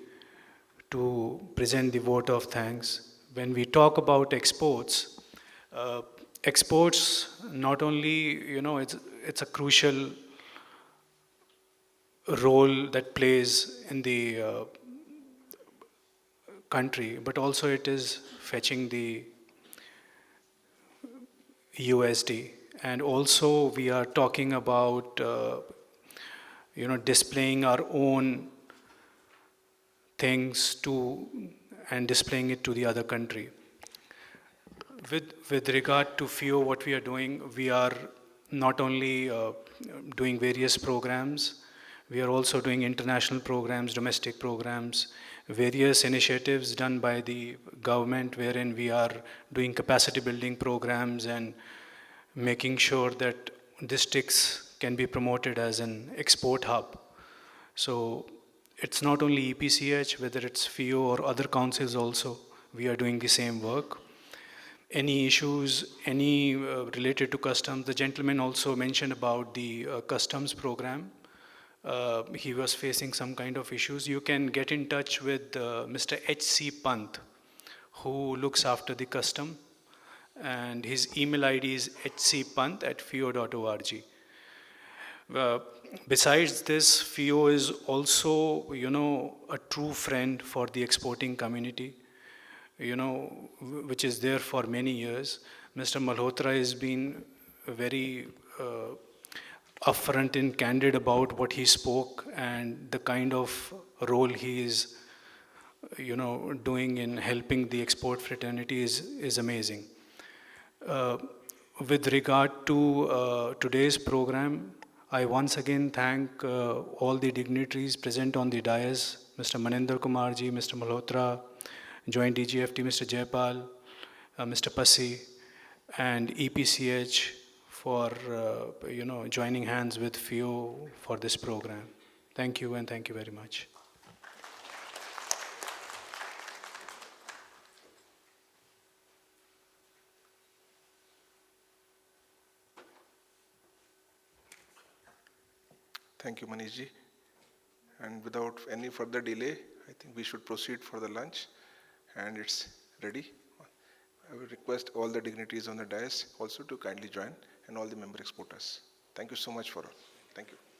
to present the vote of thanks. When we talk about exports, exports not only, it's a crucial role that plays in the country, but also it is fetching the USD. And also we are talking about displaying our own things and displaying it to the other country. With regard to FIO, what we are doing, we are not only doing various programs, we are also doing international programs, domestic programs, various initiatives done by the government wherein we are doing capacity building programs and making sure that districts can be promoted as an export hub. So it's not only EPCH, whether it's FIO or other councils also, we are doing the same work. Any issues, any related to customs, the gentleman also mentioned about the customs program. He was facing some kind of issues. You can get in touch with Mr. H.C. Pant, who looks after the custom, and his email ID is hcpant@fio.org. Besides this, FIO is also, a true friend for the exporting community, which is there for many years. Mr. Malhotra has been very upfront and candid about what he spoke and the kind of role he is, doing in helping the export fraternity is amazing. With regard to today's program, I once again thank all the dignitaries present on the dais, Mr. Maninder Kumarji, Mr. Malhotra, Joint DGFT, Mr. Jaipal, Mr. Pasi, and EPCH for, joining hands with FIO for this program. Thank you, and thank you very much. Thank you, Manishji. And without any further delay, I think we should proceed for the lunch. And it's ready. I will request all the dignitaries on the dais also to kindly join, and all the member exporters. Thank you so much for all. Thank you.